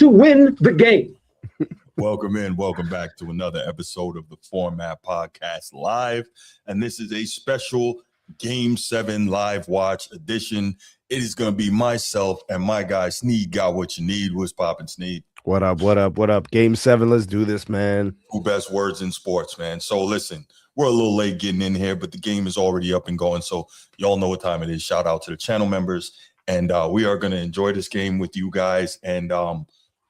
to win the game. Welcome back to another episode of the Format Podcast Live. And this is a special Game 7 live watch edition. It is going to be myself and my guy, Sneed. Got what you need. What's poppin', Sneed? What up? Game 7, let's do this, man. Who best words in sports, man? So listen, we're a little late getting in here, but the game is already up and going. So y'all know what time it is. Shout out to the channel members. And we are going to enjoy this game with you guys. And,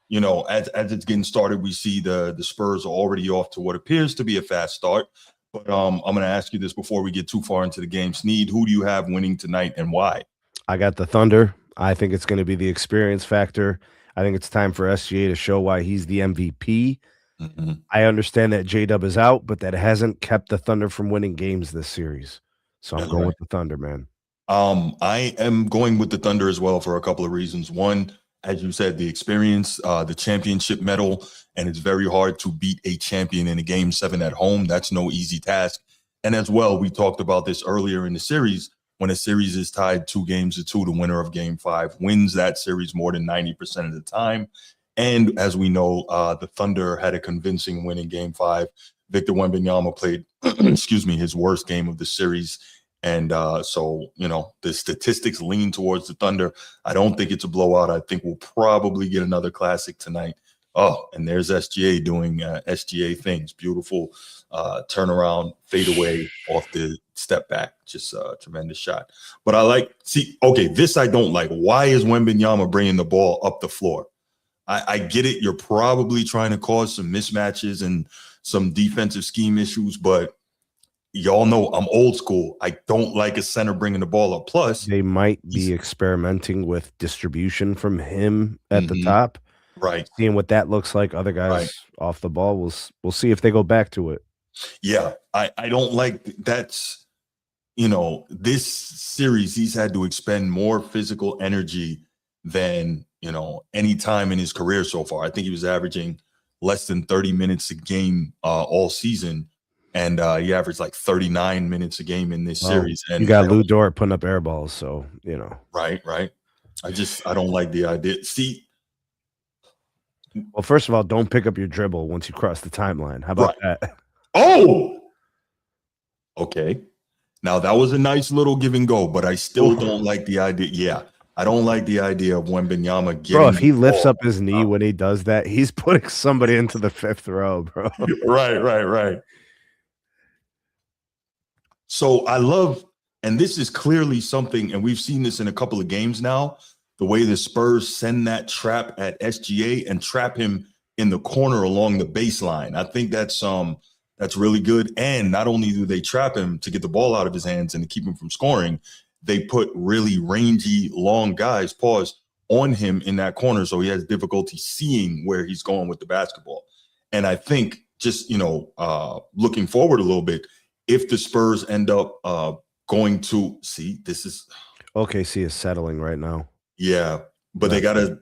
you know, as it's getting started, we see the Spurs are already off to what appears to be a fast start. But I'm going to ask you this before we get too far into the game. Sneed, who do you have winning tonight and why? I got the Thunder. I think it's going to be the experience factor. I think it's time for SGA to show why he's the MVP. Mm-hmm. I understand that J-Dub is out, but that hasn't kept the Thunder from winning games this series. So I'm going with the Thunder, man. I am going with the Thunder as well for a couple of reasons. One, as you said, the experience, the championship medal, and it's very hard to beat a champion in a Game 7 at home. That's no easy task. And as well, we talked about this earlier in the series. When a series is tied 2-2, the winner of Game 5 wins that series more than 90% of the time. And as we know, the Thunder had a convincing win in Game 5. Victor Wembanyama played, his worst game of the series. And so, you know, the statistics lean towards the Thunder. I don't think it's a blowout. I think we'll probably get another classic tonight. Oh, and there's SGA doing SGA things. Beautiful turnaround, fade away off the step back. Just a tremendous shot. But this I don't like. Why is Wembanyama bringing the ball up the floor? I get it. You're probably trying to cause some mismatches and some defensive scheme issues, but y'all know I'm old school. I don't like a center bringing the ball up. Plus, they might be experimenting with distribution from him at the top. Right. Seeing what that looks like. Other guys off the ball. We'll see if they go back to it. Yeah. I don't like that's, you know, this series, he's had to expend more physical energy than, you know, any time in his career so far. I think he was averaging less than 30 minutes a game all season. And he averaged like 39 minutes a game in this series. And you got Lou Dort putting up air balls, so, you know. Right. I don't like the idea. See. Well, first of all, don't pick up your dribble once you cross the timeline. How about that? Oh! Okay. Now, that was a nice little give and go, but I still don't like the idea. Yeah. I don't like the idea of Wembanyama getting. Bro, if he lifts up his knee when he does that, he's putting somebody into the fifth row, bro. Right. So I love, and this is clearly something, and we've seen this in a couple of games now, the way the Spurs send that trap at SGA and trap him in the corner along the baseline. I think that's really good. And not only do they trap him to get the ball out of his hands and to keep him from scoring, they put really rangy, long guys, on him in that corner, so he has difficulty seeing where he's going with the basketball. And I think just, you know, looking forward a little bit, if the Spurs end up going to see, this is OKC is settling right now. Yeah, but they gotta.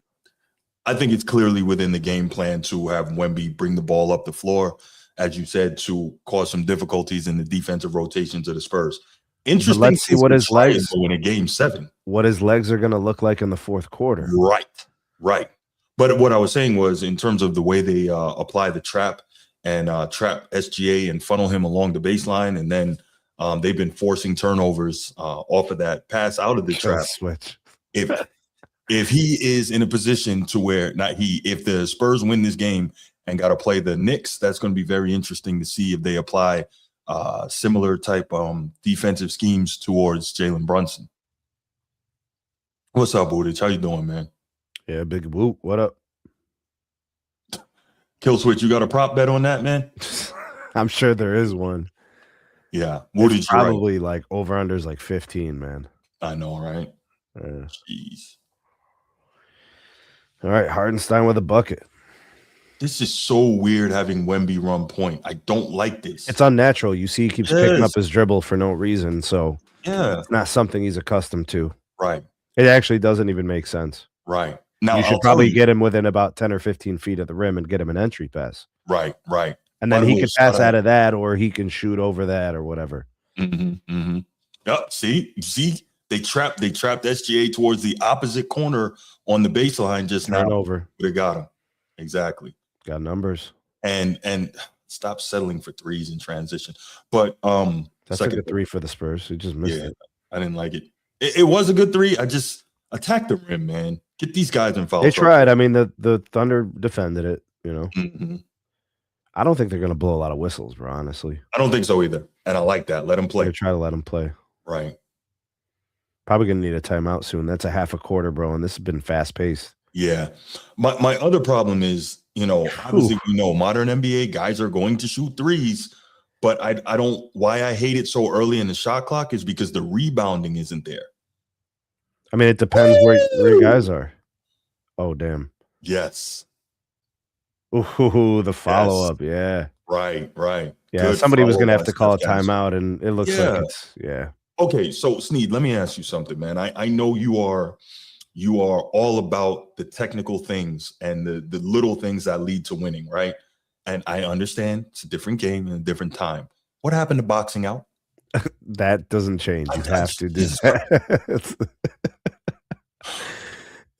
I think it's clearly within the game plan to have Wemby bring the ball up the floor, as you said, to cause some difficulties in the defensive rotations of the Spurs. Interesting. But let's see what his legs in a Game 7. What his legs are going to look like in the fourth quarter. Right. But what I was saying was, in terms of the way they apply the trap and trap SGA and funnel him along the baseline, and then they've been forcing turnovers off of that pass out of the trap. Switch. If he is in a position to where if the Spurs win this game and got to play the Knicks, that's going to be very interesting to see if they apply similar type defensive schemes towards Jalen Brunson. What's up, Budich? How you doing, man? Yeah, Big Whoop. What up? Kill Switch, you got a prop bet on that, man? I'm sure there is one. Yeah. It's probably like over-unders like 15, man. I know, right? Yeah. Jeez. All right, Hardenstein with a bucket. This is so weird having Wemby run point. I don't like this. It's unnatural. You see he keeps picking up his dribble for no reason, so it's not something he's accustomed to. Right. It actually doesn't even make sense. Right. Now you should probably get him within about 10 or 15 feet of the rim and get him an entry pass. Right. And then he can pass out of that, or he can shoot over that, or whatever. Yep. See, they trapped SGA towards the opposite corner on the baseline just now. Turnover. They got him. Exactly. Got numbers. And stop settling for threes in transition. But That's a second, good three for the Spurs. He just missed yeah, it. I didn't like it. It was a good three. I just attack the rim, man. Get these guys in foul They trouble. tried. I mean, the Thunder defended it. You know, hmm I don't think they're going to blow a lot of whistles, bro. Honestly, I don't think so either. And I like that. Let them they're going play. to try to let them play. Right. Probably going to need a timeout soon. That's a half a quarter, bro, and this has been fast paced. Yeah. My other problem is, obviously we know modern NBA guys are going to shoot threes, but I don't why I hate it so early in the shot clock is because the rebounding isn't there. I mean, it depends where your guys are. Oh, damn. Yes. Ooh, the follow Yes. up. Yeah. Right. Yeah. Good Somebody was follow going to have by to call a Steph Castle. timeout, and it looks like Yeah. it's, yeah. Okay, so Sneed, let me ask you something, man. I know you are all about the technical things and the little things that lead to winning, right? And I understand it's a different game and a different time. What happened to boxing out? That doesn't change. You have to do Jesus Christ. that.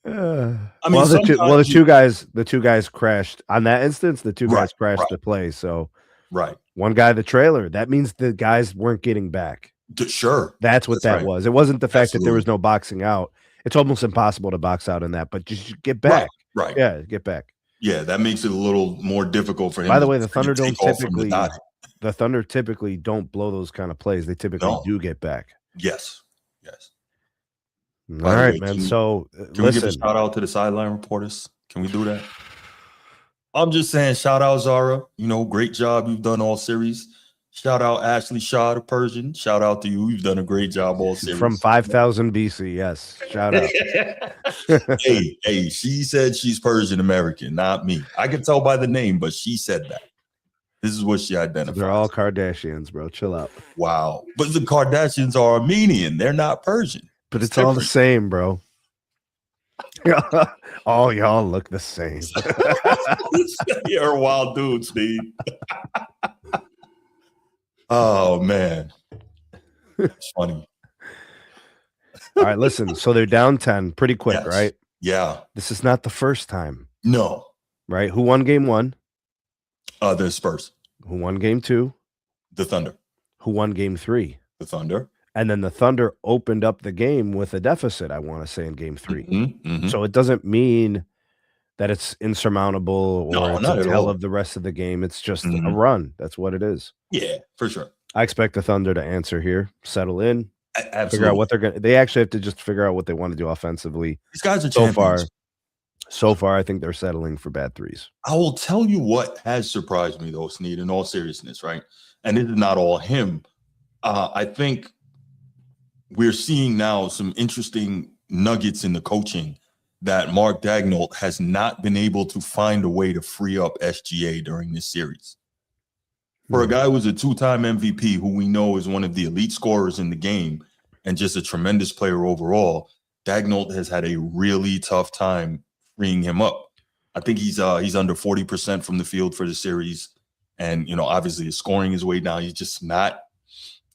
I mean, The sometimes two guys crashed on that instance. The two right, guys crashed right, the play. So right. one guy, the trailer, that means the guys weren't getting back. Sure. That's what That's that right. was. It wasn't the fact that there Absolutely. was no boxing out. It's almost impossible to box out in that, but just get back. Right. Yeah, get back. Yeah, that makes it a little more difficult for him By the to way, the Thunder take off from the dot. typically don't blow those kind of plays. They typically No. do get back. Yes. All By the right, way, man. So can we give a listen. shout out to the sideline reporters? Can we do that? I'm just saying, shout out Zara. Great job you've done all series. Shout out Ashley Shaw, the Persian. Shout out to you. You've done a great job all series. From 5000 BC. Yes. Shout out. hey, she said she's Persian American, not me. I could tell by the name, but she said that. This is what she identifies. They're all Kardashians, bro. Chill out. Wow. But the Kardashians are Armenian. They're not Persian. But it's all the same, bro. All y'all look the same. You're a wild dude, Steve. Oh, man. It's funny. All right, listen. So they're down 10 pretty quick, Yes. right? Yeah. This is not the first time. No. Right? Who won game 1? The Spurs. Who won game 2? The Thunder. Who won game 3? The Thunder. And then the Thunder opened up the game with a deficit, I want to say, in game 3. Mm-hmm. So it doesn't mean that it's insurmountable or it's a tell of the rest of the game. It's just a run. That's what it is. Yeah, for sure. I expect the Thunder to answer here, settle in, Absolutely. figure out what they're going to. They actually have to just figure out what they want to do offensively. These guys are champions. So far, I think they're settling for bad threes. I will tell you what has surprised me, though, Sneed, in all seriousness, right? And it is not all him. I think we're seeing now some interesting nuggets in the coaching that Mark Daigneault has not been able to find a way to free up SGA during this series. For a guy who's a two-time MVP, who we know is one of the elite scorers in the game and just a tremendous player overall, Daigneault has had a really tough time freeing him up. I think he's under 40% from the field for the series. And, obviously his scoring is way down. He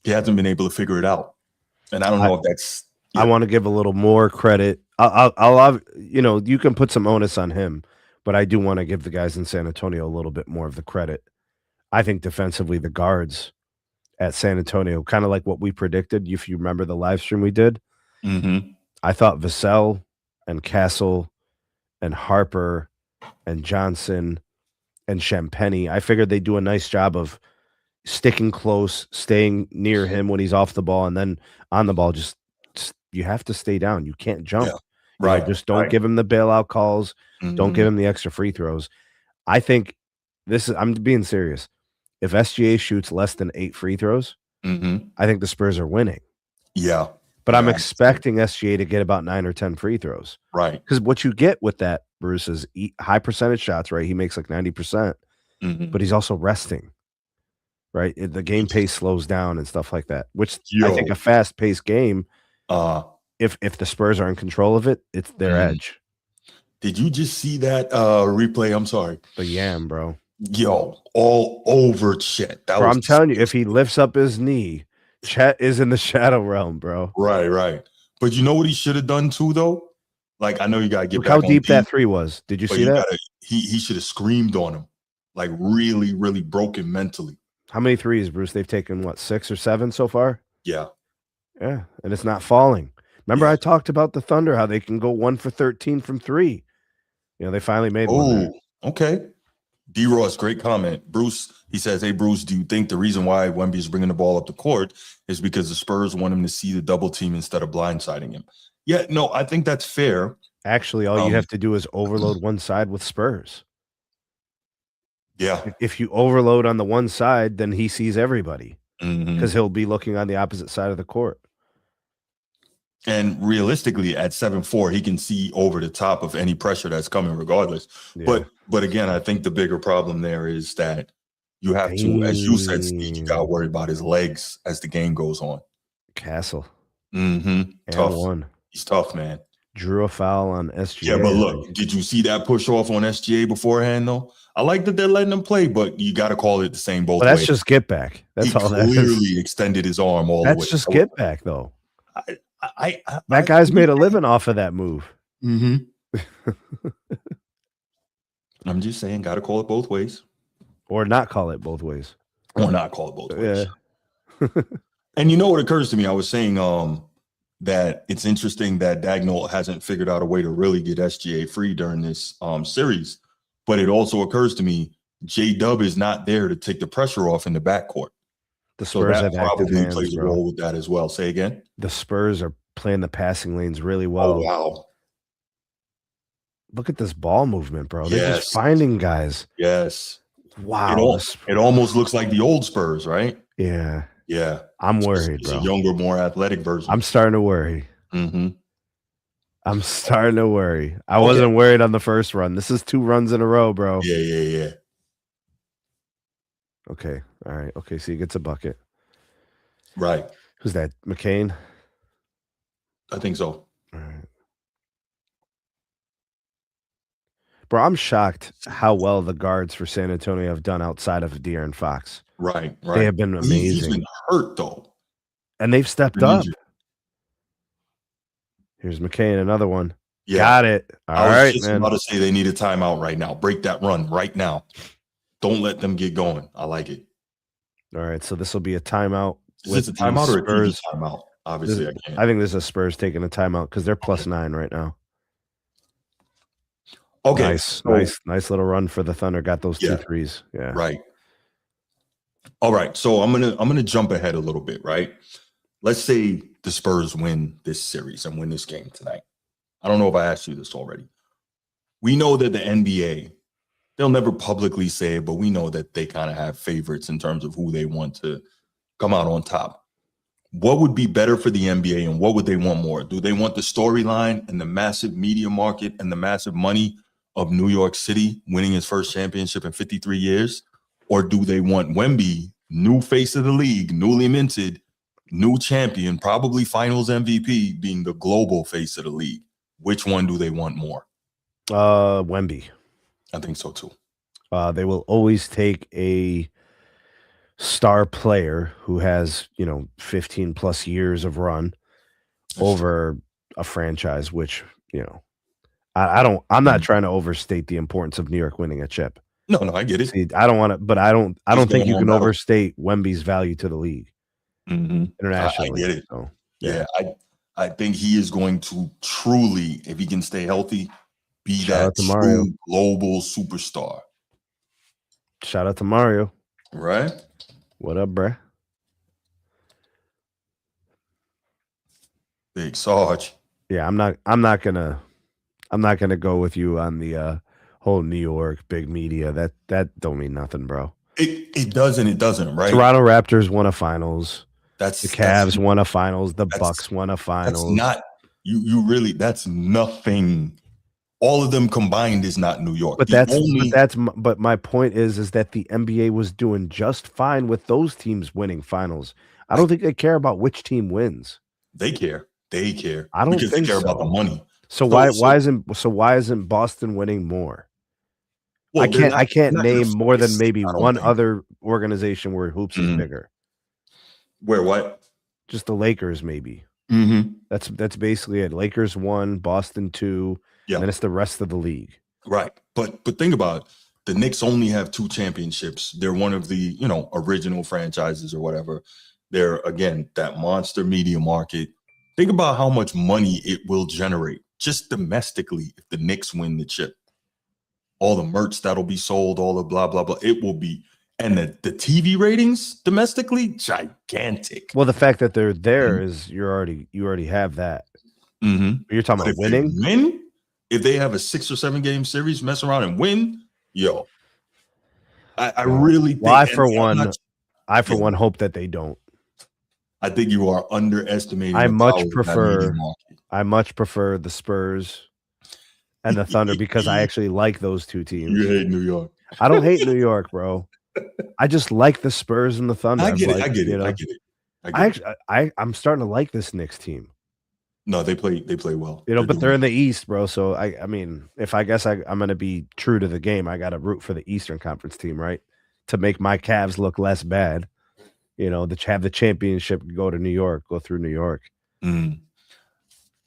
hasn't been able to figure it out. And I don't know if that's. Yeah. I want to give a little more credit. I'll you can put some onus on him, but I do want to give the guys in San Antonio a little bit more of the credit. I think defensively, the guards at San Antonio, kind of like what we predicted. If you remember the live stream we did, I thought Vassell and Castle and Harper and Johnson and Champagny, I figured they'd do a nice job of sticking close, staying near him when he's off the ball, and then on the ball, just you have to stay down. You can't jump. Yeah. Right. Just don't give him the bailout calls. Don't give him the extra free throws. I think I'm being serious. If SGA shoots less than 8 free throws, I think the Spurs are winning. Yeah. But I'm expecting SGA to get about 9 or 10 free throws. Right. Because what you get with that, Bruce, is high percentage shots, right? He makes like 90%, but he's also resting, right? The game pace slows down and stuff like that, which I think a fast-paced game, if the Spurs are in control of it, it's their edge. Did you just see that replay? I'm sorry. The Yam, bro. Yo, all over Chet. I'm telling you, if he lifts up his knee, Chet is in the shadow realm, bro. Right. But you know what he should have done too, though? Like I know you gotta get Look back how on deep D, that three was. Did you but see you that? gotta he should have screamed on him. Like really, really broken mentally. How many threes, Bruce? They've taken what, 6 or 7 so far? Yeah. Yeah, and it's not falling. Remember Yeah. I talked about the Thunder, how they can go 1 for 13 from 3. They finally made one there. Oh, okay. D Ross, great comment. Bruce, he says, "Hey Bruce, do you think the reason why Wemby is bringing the ball up the court is because the Spurs want him to see the double team instead of blindsiding him?" Yeah, no, I think that's fair. Actually, all you Um, have to do is overload one side with Spurs. yeah. If you overload on the one side, then he sees everybody Hmm. because he'll be looking on the opposite side of the court. And realistically, at 7'4", he can see over the top of any pressure that's coming, regardless. Yeah. But again, I think the bigger problem there is that you have to, as you said, Steve, you got to Damn. worry about his legs as the game goes on. Castle and Tough. one. He's tough, man. Drew a foul on Yeah, SGA, but I think. look, did you see that push off on SGA beforehand, though? I like that they're letting him play, but you got to call it the same both Well, that's ways. just get back. He That's all that is. clearly extended his arm all the way. That's just get back, though. I That guy's made a living off of that move. Mm-hmm. I'm just saying, got to call it both ways. Or not call it both ways. Or not call it both ways. Yeah. And you know what occurs to me? I was saying that it's interesting that Dagnall hasn't figured out a way to really get SGA free during this series. But it also occurs to me, J-Dub is not there to take the pressure off in the backcourt. The So Spurs that have active probably hands, plays a bro. role with that as well. Say again? The Spurs are playing the passing lanes really Oh, well. wow. Look at this ball movement, bro. They're Yes. just finding guys. Yes. Wow. It almost looks like the old Spurs, right? Yeah. Yeah. I'm worried, It's bro. a younger, more athletic version. I'm starting to worry. Mm-hmm. I'm starting to worry. I Okay. wasn't worried on the first run. This is 2 runs in a row, bro. Yeah. Okay. All right. Okay. So he gets a bucket. Right. Who's that? McCain? I think so. All right. Bro, I'm shocked how well the guards for San Antonio have done outside of De'Aaron Fox. Right. They have been He's amazing. been hurt, though. And they've stepped Been up. injured. Here's McCain, another one. Yeah. Got it. All I was right, just man. about to say they need a timeout right now. Break that run right now. Don't let them get going. I like it. All right, so this will be a timeout. Is this a timeout or a TV timeout? Obviously, I can't. I think this is Spurs taking a timeout because they're +9 right now. Okay. Nice little run for the Thunder. Got those 2 threes. Yeah. Right. All right. So I'm gonna jump ahead a little bit, right? Let's say the Spurs win this series and win this game tonight. I don't know if I asked you this already. We know that the NBA, they'll never publicly say it, but we know that they kind of have favorites in terms of who they want to come out on top. What would be better for the NBA and what would they want more? Do they want the storyline and the massive media market and the massive money of New York City winning his first championship in 53 years? Or do they want Wemby, new face of the league, newly minted, new champion, probably finals MVP, being the global face of the league? Which one do they want more? Wemby. I think so too. They will always take a star player who has 15 plus years of run over a franchise, which I'm not trying to overstate the importance of New York winning a chip. No, I get it. See, I don't want to, but I don't think you can overstate Wemby's value to the league internationally. I get it. So, yeah, I think he is going to truly, if he can stay healthy, be Shout that true global superstar. Shout out to Mario. Right? What up, bruh? Big Sarge. Yeah, I'm not gonna go with you on the whole New York big media. That don't mean nothing, bro. It doesn't, right? Toronto Raptors won a finals. The Cavs that's won a finals. The Bucks won a finals. That's not you really. That's nothing. All of them combined is not New York. But my point is that the NBA was doing just fine with those teams winning finals. I don't think they care about which team wins. They care. I don't think they care so. about the money. So why isn't Boston winning more? Well, I can't name more than maybe one other organization where hoops is bigger. Where what? Just the Lakers, maybe. Mm-hmm. That's basically it. Lakers 1, Boston 2, and Yeah. then it's the rest of the league. Right. But think about it. The Knicks only have 2 championships. They're one of the, original franchises or whatever. They're, again, that monster media market. Think about how much money it will generate just domestically if the Knicks win the chip. All the merch that'll be sold, all the blah, blah, blah. It will be. And the TV ratings domestically, gigantic. Well, the fact that they're there is you already have that. Mm-hmm. You're talking But about winning? if they have a 6 or 7 game series, mess around and win, yo, I really think. Well, I Yeah, for one hope that they don't. I think you are underestimating I the much power of that media prefer the Spurs and the Thunder because I market. actually like those two teams. You hate New York. I don't hate New York, bro. I just like the Spurs and the Thunder. I get it. Like, I get you it. know, I get it. I I get it. actually I'm starting to like this Knicks team. No, they play well. You know, but they're doing in the East, bro. So I mean, if I guess I'm gonna be true to the game, I gotta root for the Eastern Conference team, right? To make my Cavs look less bad. You know, to have the championship go to New York, go through New York. Mm.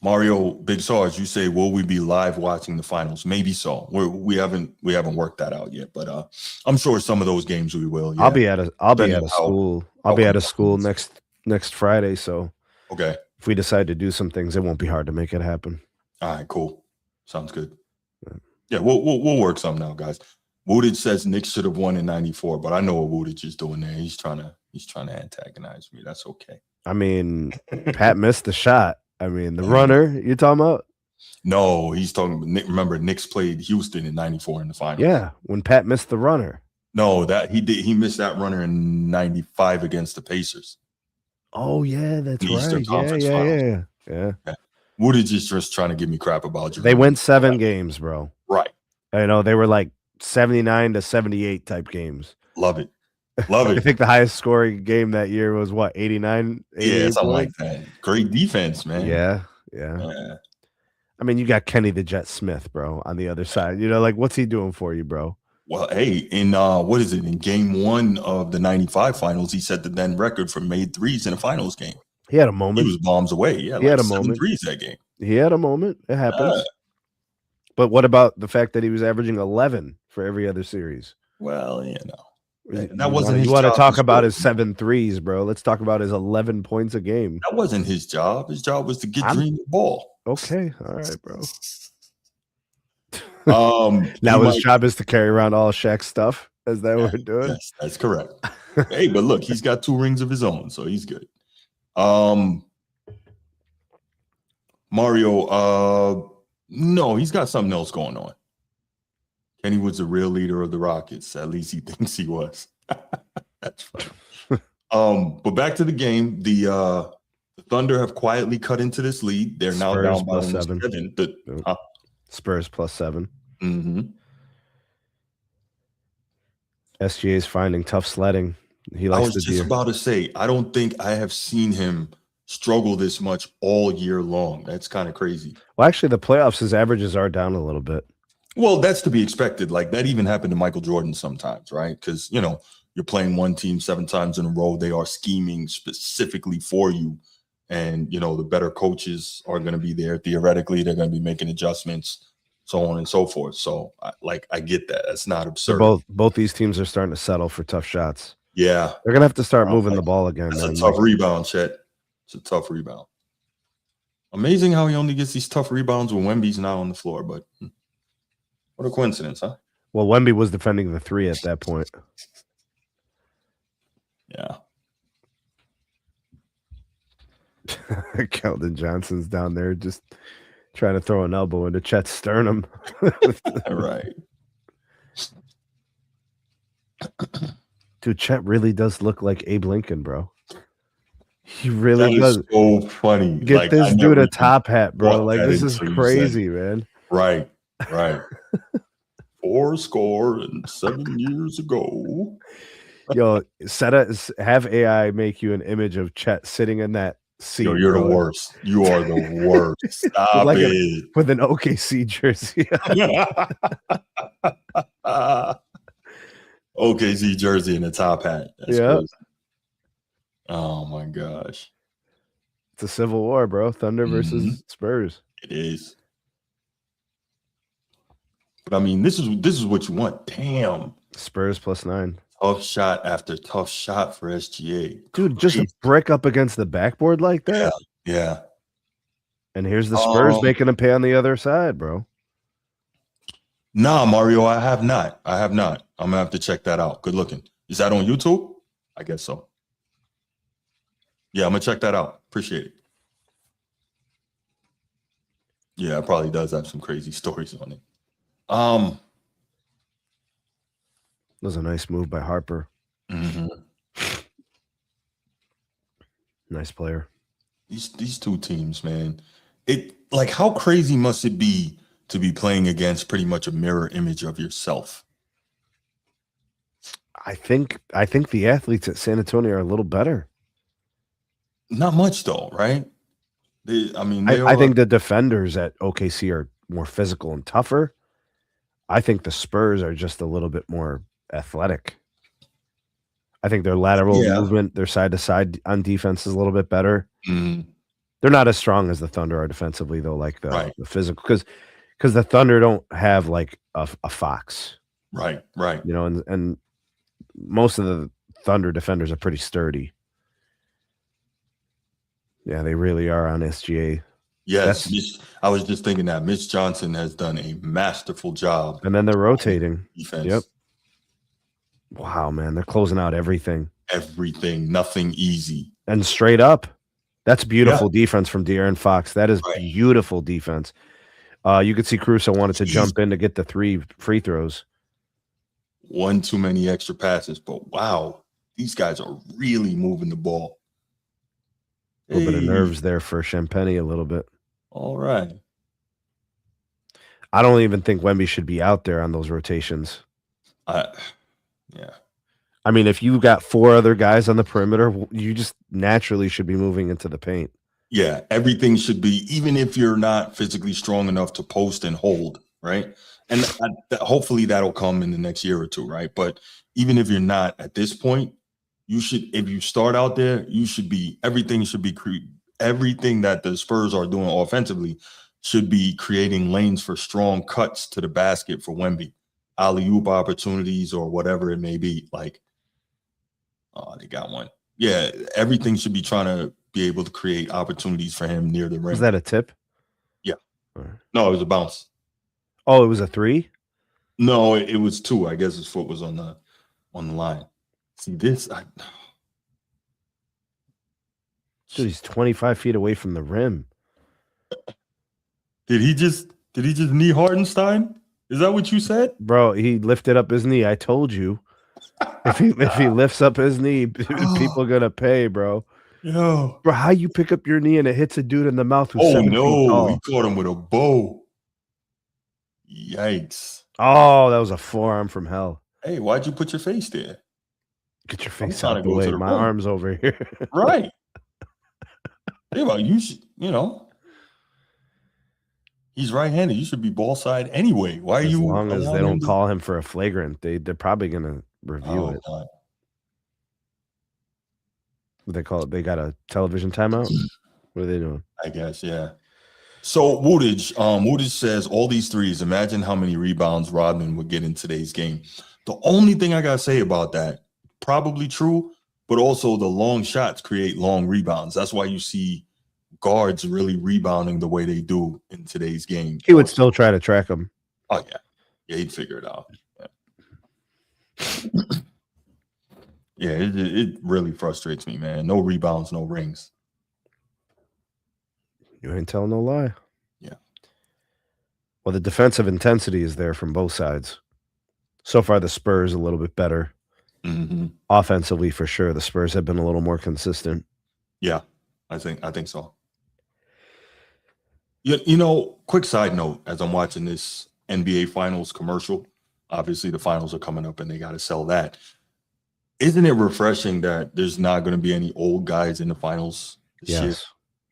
Mario, Big Sarge, you say, will we be live watching the finals? Maybe so. We haven't worked that out yet, but I'm sure some of those games we will. Yeah. I'll be at a Depending on school. how I'll be at a school competitive. next Friday. So Okay. if we decide to do some things, it won't be hard to make it happen. All right, cool. Sounds good. Yeah, we'll work something out, guys. Woodage says Knicks should have won in '94, but I know what Woodage is doing there. He's trying to antagonize me. That's okay. I mean, Pat missed the shot. I mean, the runner you're talking about? No, he's talking about Nick. Remember, Knicks played Houston in '94 in the finals. Yeah, when Pat missed the runner. No, that he did. He missed that runner in '95 against the Pacers. Oh yeah, that's The Eastern right. Conference Finals. Yeah. Woodage is just trying to give me crap about you. They went 7 games, bro. Right. I know they were like 79 to 78 type games. Love it. Love it. I think the highest scoring game that year was what, 89? Yeah, something like that. Great defense, man. Yeah. I mean, you got Kenny the Jet Smith, bro, on the other side. You know, like what's he doing for you, bro? Well, hey, in what is it? In game 1 of the '95 finals, he set the then record for made threes in a finals game. He had a moment. He was bombs away. Yeah, he had a moment. 7 threes that game. He had a moment. It happens. But what about the fact that he was averaging 11 for every other series? Well, that wasn't his job. You want to talk about his 7 threes, bro. Let's talk about his 11 points a game. That wasn't his job. His job was to get Dream the ball. Okay. All right, bro. Now his job is to carry around all Shaq's stuff. Is that what we're doing? Yes, that's correct. Hey, but look, he's got 2 rings of his own, so he's good. Mario, no, he's got something else going on. Kenny was the real leader of the Rockets. At least he thinks he was. That's funny. But back to the game. The Thunder have quietly cut into this lead. They're now down by 7. Spurs +7. Mm-hmm. SGA is finding tough sledding. He likes I was just about to say, I don't think I have seen him struggle this much all year long. That's kind of crazy. Well, actually, the playoffs, his averages are down a little bit. Well, that's to be expected. Like that even happened to Michael Jordan sometimes, right? Because, you're playing one team 7 times in a row. They are scheming specifically for you. And, the better coaches are going to be there. Theoretically, they're going to be making adjustments, so on and so forth. So, I get that. That's not absurd. So both these teams are starting to settle for tough shots. Yeah. They're going to have to start moving the ball again. That's a tough rebound, Chet. It's a tough rebound. Amazing how he only gets these tough rebounds when Wemby's not on the floor, but what a coincidence, huh? Well, Wemby was defending the 3 at that point. Yeah. Keldon Johnson's down there just trying to throw an elbow into Chet's sternum. Right. Dude, Chet really does look like Abe Lincoln, bro. He really does. That is so funny. Get this dude a top hat, bro. Like, this is crazy, man. Right. 4 years ago. Yo, have AI make you an image of Chet sitting in that seat. Yo, you're the worst. You are the worst. Stop it. With an OKC jersey. OKC jersey and a top hat. That's yeah. crazy. Oh my gosh. It's a civil war, bro. Thunder versus Spurs. It is. But I mean, this is what you want. Damn. Spurs +9. Tough shot after tough shot for SGA. Dude, just a Crazy. brick up against the backboard like that. Yeah. And here's the Spurs making a pay on the other side, bro. Nah, Mario, I have not. I'm gonna have to check that out. Good looking. Is that on YouTube? I guess so. Yeah, I'm gonna check that out. Appreciate it. Yeah, it probably does have some crazy stories on it. That was a nice move by Harper. Nice player. These two teams, man. It like how crazy must it be to be playing against pretty much a mirror image of yourself? I think the athletes at San Antonio are a little better. Not much though, right? I think the defenders at OKC are more physical and tougher. I think the Spurs are just a little bit more athletic. I think their lateral movement, their side to side on defense is a little bit better. They're not as strong as the Thunder are defensively, though, like the physical, because the Thunder don't have like a Fox. Right. You know, and most of the Thunder defenders are pretty sturdy. Yeah, they really are on SGA. Yes, I was just thinking that Mitch Johnson has done a masterful job. And then they're rotating. Defense. Yep. Wow, man, they're closing out everything. Nothing easy. And straight up. That's beautiful defense from De'Aaron Fox. That is beautiful defense. You could see Caruso wanted to jump in to get the 3 free throws. One too many extra passes, but wow, these guys are really moving the ball. A little bit of nerves there for Champagny a little bit. All right. I don't even think Wemby should be out there on those rotations. Yeah. I mean, if you got 4 other guys on the perimeter, you just naturally should be moving into the paint. Yeah, everything should be, even if you're not physically strong enough to post and hold, right? And hopefully that'll come in the next year or two, right? But even if you're not at this point, you should, if you start out there, everything that the Spurs are doing offensively should be creating lanes for strong cuts to the basket for Wemby, alley-oop opportunities or whatever it may be. Like, oh, they got one. Yeah, everything should be trying to be able to create opportunities for him near the rim. Was that a tip? Yeah. No, it was a bounce. Oh, it was a 3? No, it was 2. I guess his foot was on the line. See this? Dude, he's 25 feet away from the rim. Did he just knee Hardenstein? Is that what you said? Bro, he lifted up his knee. I told you. If he lifts up his knee, people gonna pay, bro. Yo. Bro, how you pick up your knee and it hits a dude in the mouth who's 7 feet tall? He caught him with a bow. Yikes. Oh, that was a forearm from hell. Hey, why'd you put your face there? Get your face out of the way. My arm's over here. Right. Hey, well, you should, he's right-handed. You should be ball side anyway. Why are you? As long as they don't call him for a flagrant, they're probably gonna review it. God. What they call it? They got a television timeout. What are they doing? I guess, yeah. So Woodage says all these threes. Imagine how many rebounds Rodman would get in today's game. The only thing I gotta say about that, probably true, but also the long shots create long rebounds. That's why you see guards really rebounding the way they do in today's game. He would still try to track them. Oh yeah, he'd figure it out. Yeah, it really frustrates me, man. No rebounds, no rings. You ain't telling no lie. Yeah. Well, the defensive intensity is there from both sides. So far, the Spurs a little bit better. Mm-hmm. Offensively, for sure, the Spurs have been a little more consistent. Yeah, I think so. Quick side note, as I'm watching this NBA Finals commercial, obviously the finals are coming up and they got to sell that. Isn't it refreshing that there's not going to be any old guys in the finals this year?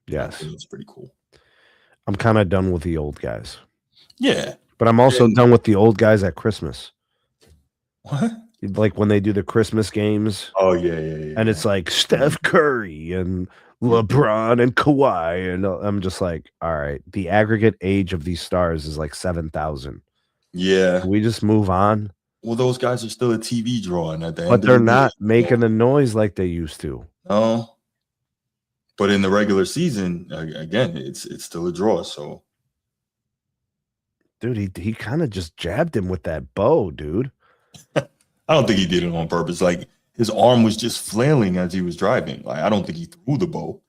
Yes. It's pretty cool. I'm kind of done with the old guys. Yeah. But I'm also done with the old guys at Christmas. What? Like when they do the Christmas games. Oh, yeah. And it's like Steph Curry and LeBron and Kawhi, and I'm just like, all right, the aggregate age of these stars is like 7,000. Yeah. Can we just move on? Well, those guys are still a TV draw, and at the But end of they're the day, not making the noise like they used to. no. But in the regular season, again, it's still a draw. So, Dude, he kind of just jabbed him with that bow, dude. I don't think he did it on purpose. Like his arm was just flailing as he was driving. Like I don't think he threw the bow.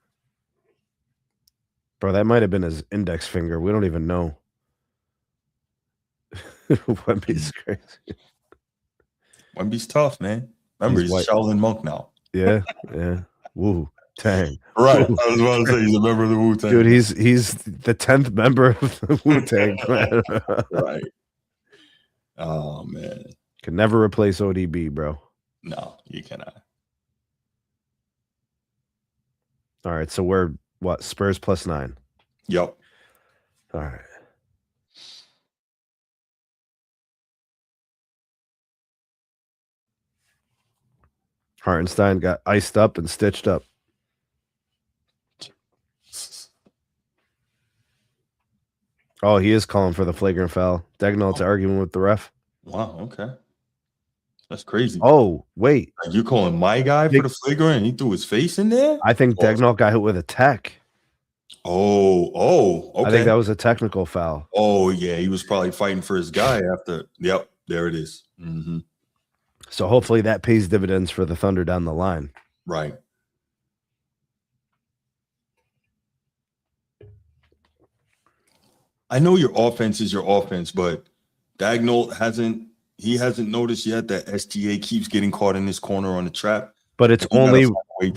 Bro, that might have been his index finger. We don't even know. Wemby's crazy. Wemby's tough, man. Remember, he's a white. Shaolin monk now. Yeah, yeah. Woo, Tang. Right. Woo. I was about to say he's a member of the Wu Tang. Dude, he's the 10th member of the Wu Tang Clan. Right. Oh man. Can never replace ODB, bro. No, you cannot. All right, so we're what? Spurs +9. Yep. All right. Hartenstein got iced up and stitched up. Oh, he is calling for the flagrant foul. Dagnall's arguing with the ref. Wow. Okay. That's crazy. Oh, wait. Are you calling my guy for the flagrant and he threw his face in there? I think Dagnall got hit with a tech. Oh, okay. I think that was a technical foul. Oh, yeah. He was probably fighting for his guy after. Yep. There it is. Mm-hmm. So hopefully that pays dividends for the Thunder down the line. Right. I know your offense is your offense, but Dagnall hasn't noticed yet that SGA keeps getting caught in this corner on the trap. But it's only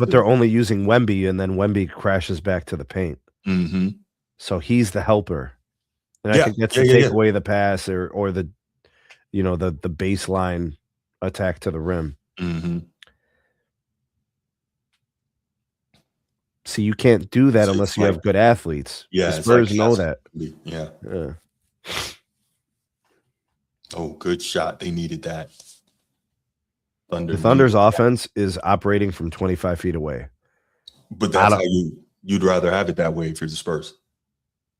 they're only using Wemby, and then Wemby crashes back to the paint. Mm-hmm. So he's the helper. And I think that's to take away the pass or the the baseline attack to the rim. Mm-hmm. See, you can't do that unless you have good athletes. Yeah, the Spurs know that. Yeah. Oh, good shot. They needed that. The Thunder's offense is operating from 25 feet away. But that's how you'd rather have it that way if you're the Spurs.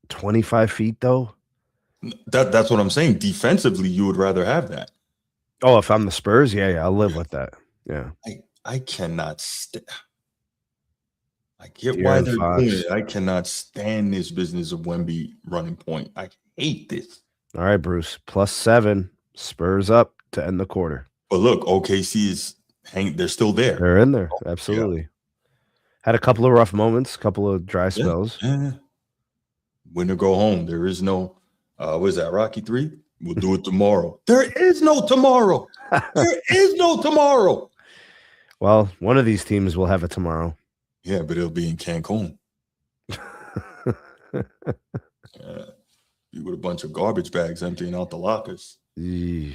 25 feet, though? That's what I'm saying. Defensively, you would rather have that. Oh, if I'm the Spurs? Yeah, I'll live with that. Yeah. I cannot I get why they're doing it. I cannot stand this business of Wemby running point. I hate this. All right, Bruce. +7. Spurs up to end the quarter. But look, OKC is they're still there. They're in there. Absolutely. Yeah. Had a couple of rough moments, couple of dry spells. Yeah. Win or go home. There is no what is that, Rocky 3? We'll do it tomorrow. There is no tomorrow. There is no tomorrow. Well, one of these teams will have it tomorrow. Yeah, but it'll be in Cancun. You with a bunch of garbage bags emptying out the lockers. Yeah.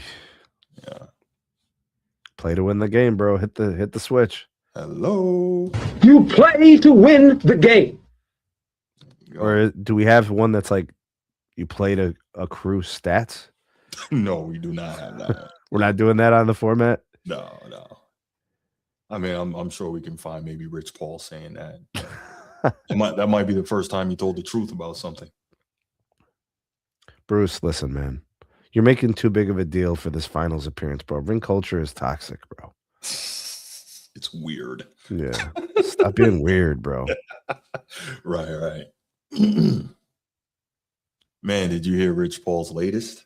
Play to win the game, bro. Hit the switch. Hello. You play to win the game. Or do we have one that's like you play to accrue stats? No, we do not have that. We're not doing that on the format? No. I mean, I'm sure we can find maybe Rich Paul saying that. That might be the first time he told the truth about something. Bruce, listen, man. You're making too big of a deal for this finals appearance, bro. Ring culture is toxic, bro. It's weird. Yeah. Stop being weird, bro. Right. Man, did you hear Rich Paul's latest?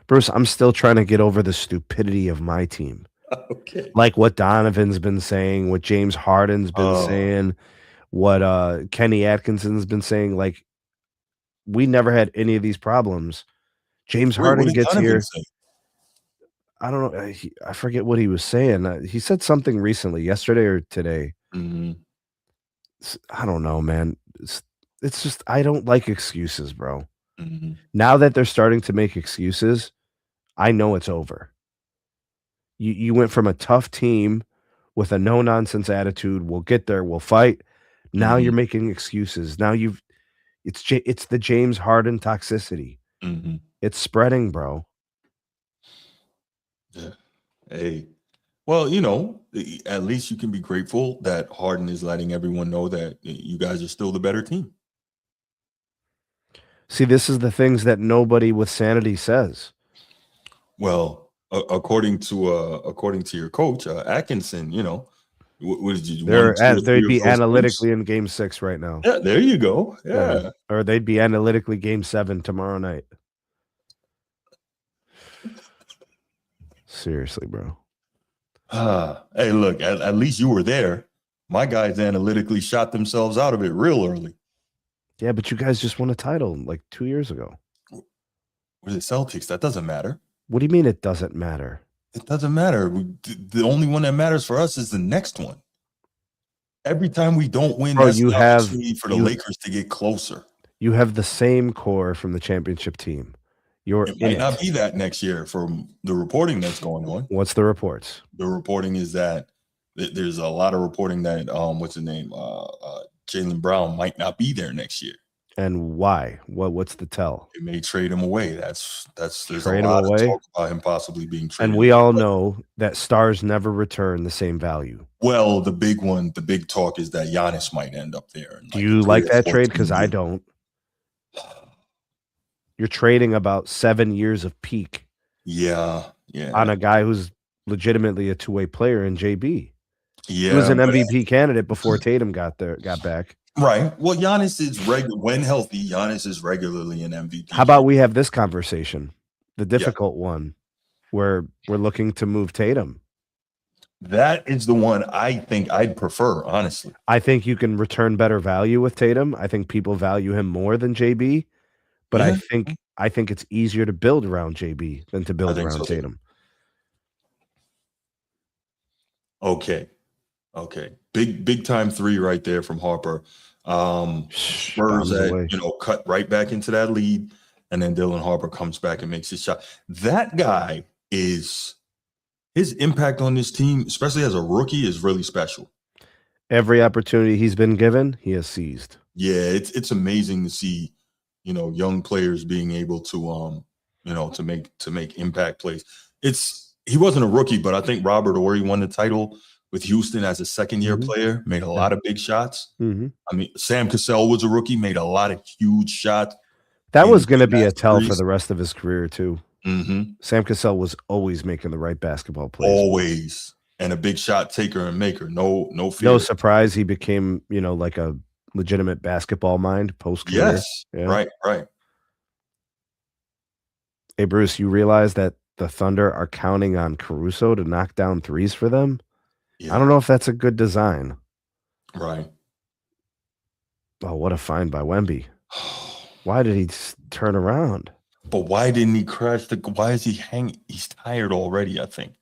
Bruce, I'm still trying to get over the stupidity of my team. Okay. Like what Donovan's been saying, what James Harden's been saying, what Kenny Atkinson's been saying. Like, we never had any of these problems. James Harden gets here. I don't know. I forget what he was saying. He said something recently, yesterday or today. Mm-hmm. I don't know, man. It's just I don't like excuses, bro. Mm-hmm. Now that they're starting to make excuses, I know it's over. You went from a tough team with a no-nonsense attitude. We'll get there. We'll fight. Now you're making excuses. Now it's the James Harden toxicity. Mm-hmm. It's spreading, bro. Yeah. Hey, Well, at least you can be grateful that Harden is letting everyone know that you guys are still the better team. See, this is the things that nobody with sanity says. Well, according to your coach Atkinson, what did you won 2 or 3 They'd of be those games? analytically in Game 6 right now. Yeah, there you go. Yeah. Or they'd be analytically Game 7 tomorrow night. Seriously, bro. Hey, look, at least you were there. My guys analytically shot themselves out of it real early. Yeah, but you guys just won a title like 2 years ago. With the Celtics, that doesn't matter. What do you mean it doesn't matter? It doesn't matter. The only one that matters for us is the next one. Every time we don't win, Bro, that's the opportunity for the Lakers to get closer. You have the same core from the championship team. It might not be that next year from the reporting that's going on. What's the reports? The reporting is that there's a lot of reporting that what's his name? Jaylen Brown might not be there next year. And why? What's the tell? They may trade him away. There's Trade a lot him away? of talk about him possibly being traded. And we all know that stars never return the same value. Well, the big talk is that Giannis might end up there. Do you like that trade? Because I don't. You're trading about 7 years of peak. Yeah. On a guy who's legitimately a two-way player in JB. Yeah. He was an MVP candidate before Tatum got back. Right. Well, Giannis is when healthy. Giannis is regularly an MVP. How about we have this conversation, the difficult one, where we're looking to move Tatum? That is the one I think I'd prefer, honestly. I think you can return better value with Tatum. I think people value him more than JB, but I think it's easier to build around JB than to build around Tatum. Okay. Big time 3 right there from Harper. Spurs cut right back into that lead, and then Dylan Harper comes back and makes his shot. That guy his impact on this team, especially as a rookie, is really special. Every opportunity he's been given, he has seized. Yeah, it's amazing to see, young players being able to to make impact plays. He wasn't a rookie, but I think Robert Horry won the title with Houston as a second-year player, made a lot of big shots. Mm-hmm. I mean, Sam Cassell was a rookie, made a lot of huge shots. That was going to be a tell for the rest of his career, too. Mm-hmm. Sam Cassell was always making the right basketball plays. Always. And a big shot taker and maker. No fear. No surprise he became, like a legitimate basketball mind post-career. Yes, yeah. Right. Hey, Bruce, you realize that the Thunder are counting on Caruso to knock down threes for them? Yeah. I don't know if that's a good design. Right. Oh, what a find by Wemby. Why did he turn around? But why didn't he crash why is he hanging? He's tired already, I think.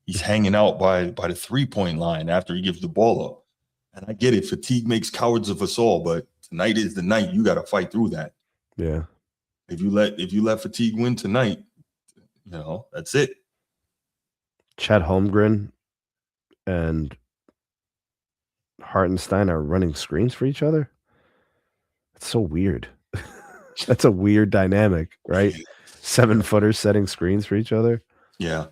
He's hanging out by the 3-point line after he gives the ball up. And I get it. Fatigue makes cowards of us all, but tonight is the night. You got to fight through that. Yeah. If you let fatigue win tonight, that's it. Chet Holmgren and Hartenstein are running screens for each other. It's so weird. That's a weird dynamic, right? 7-footers setting screens for each other. Yeah.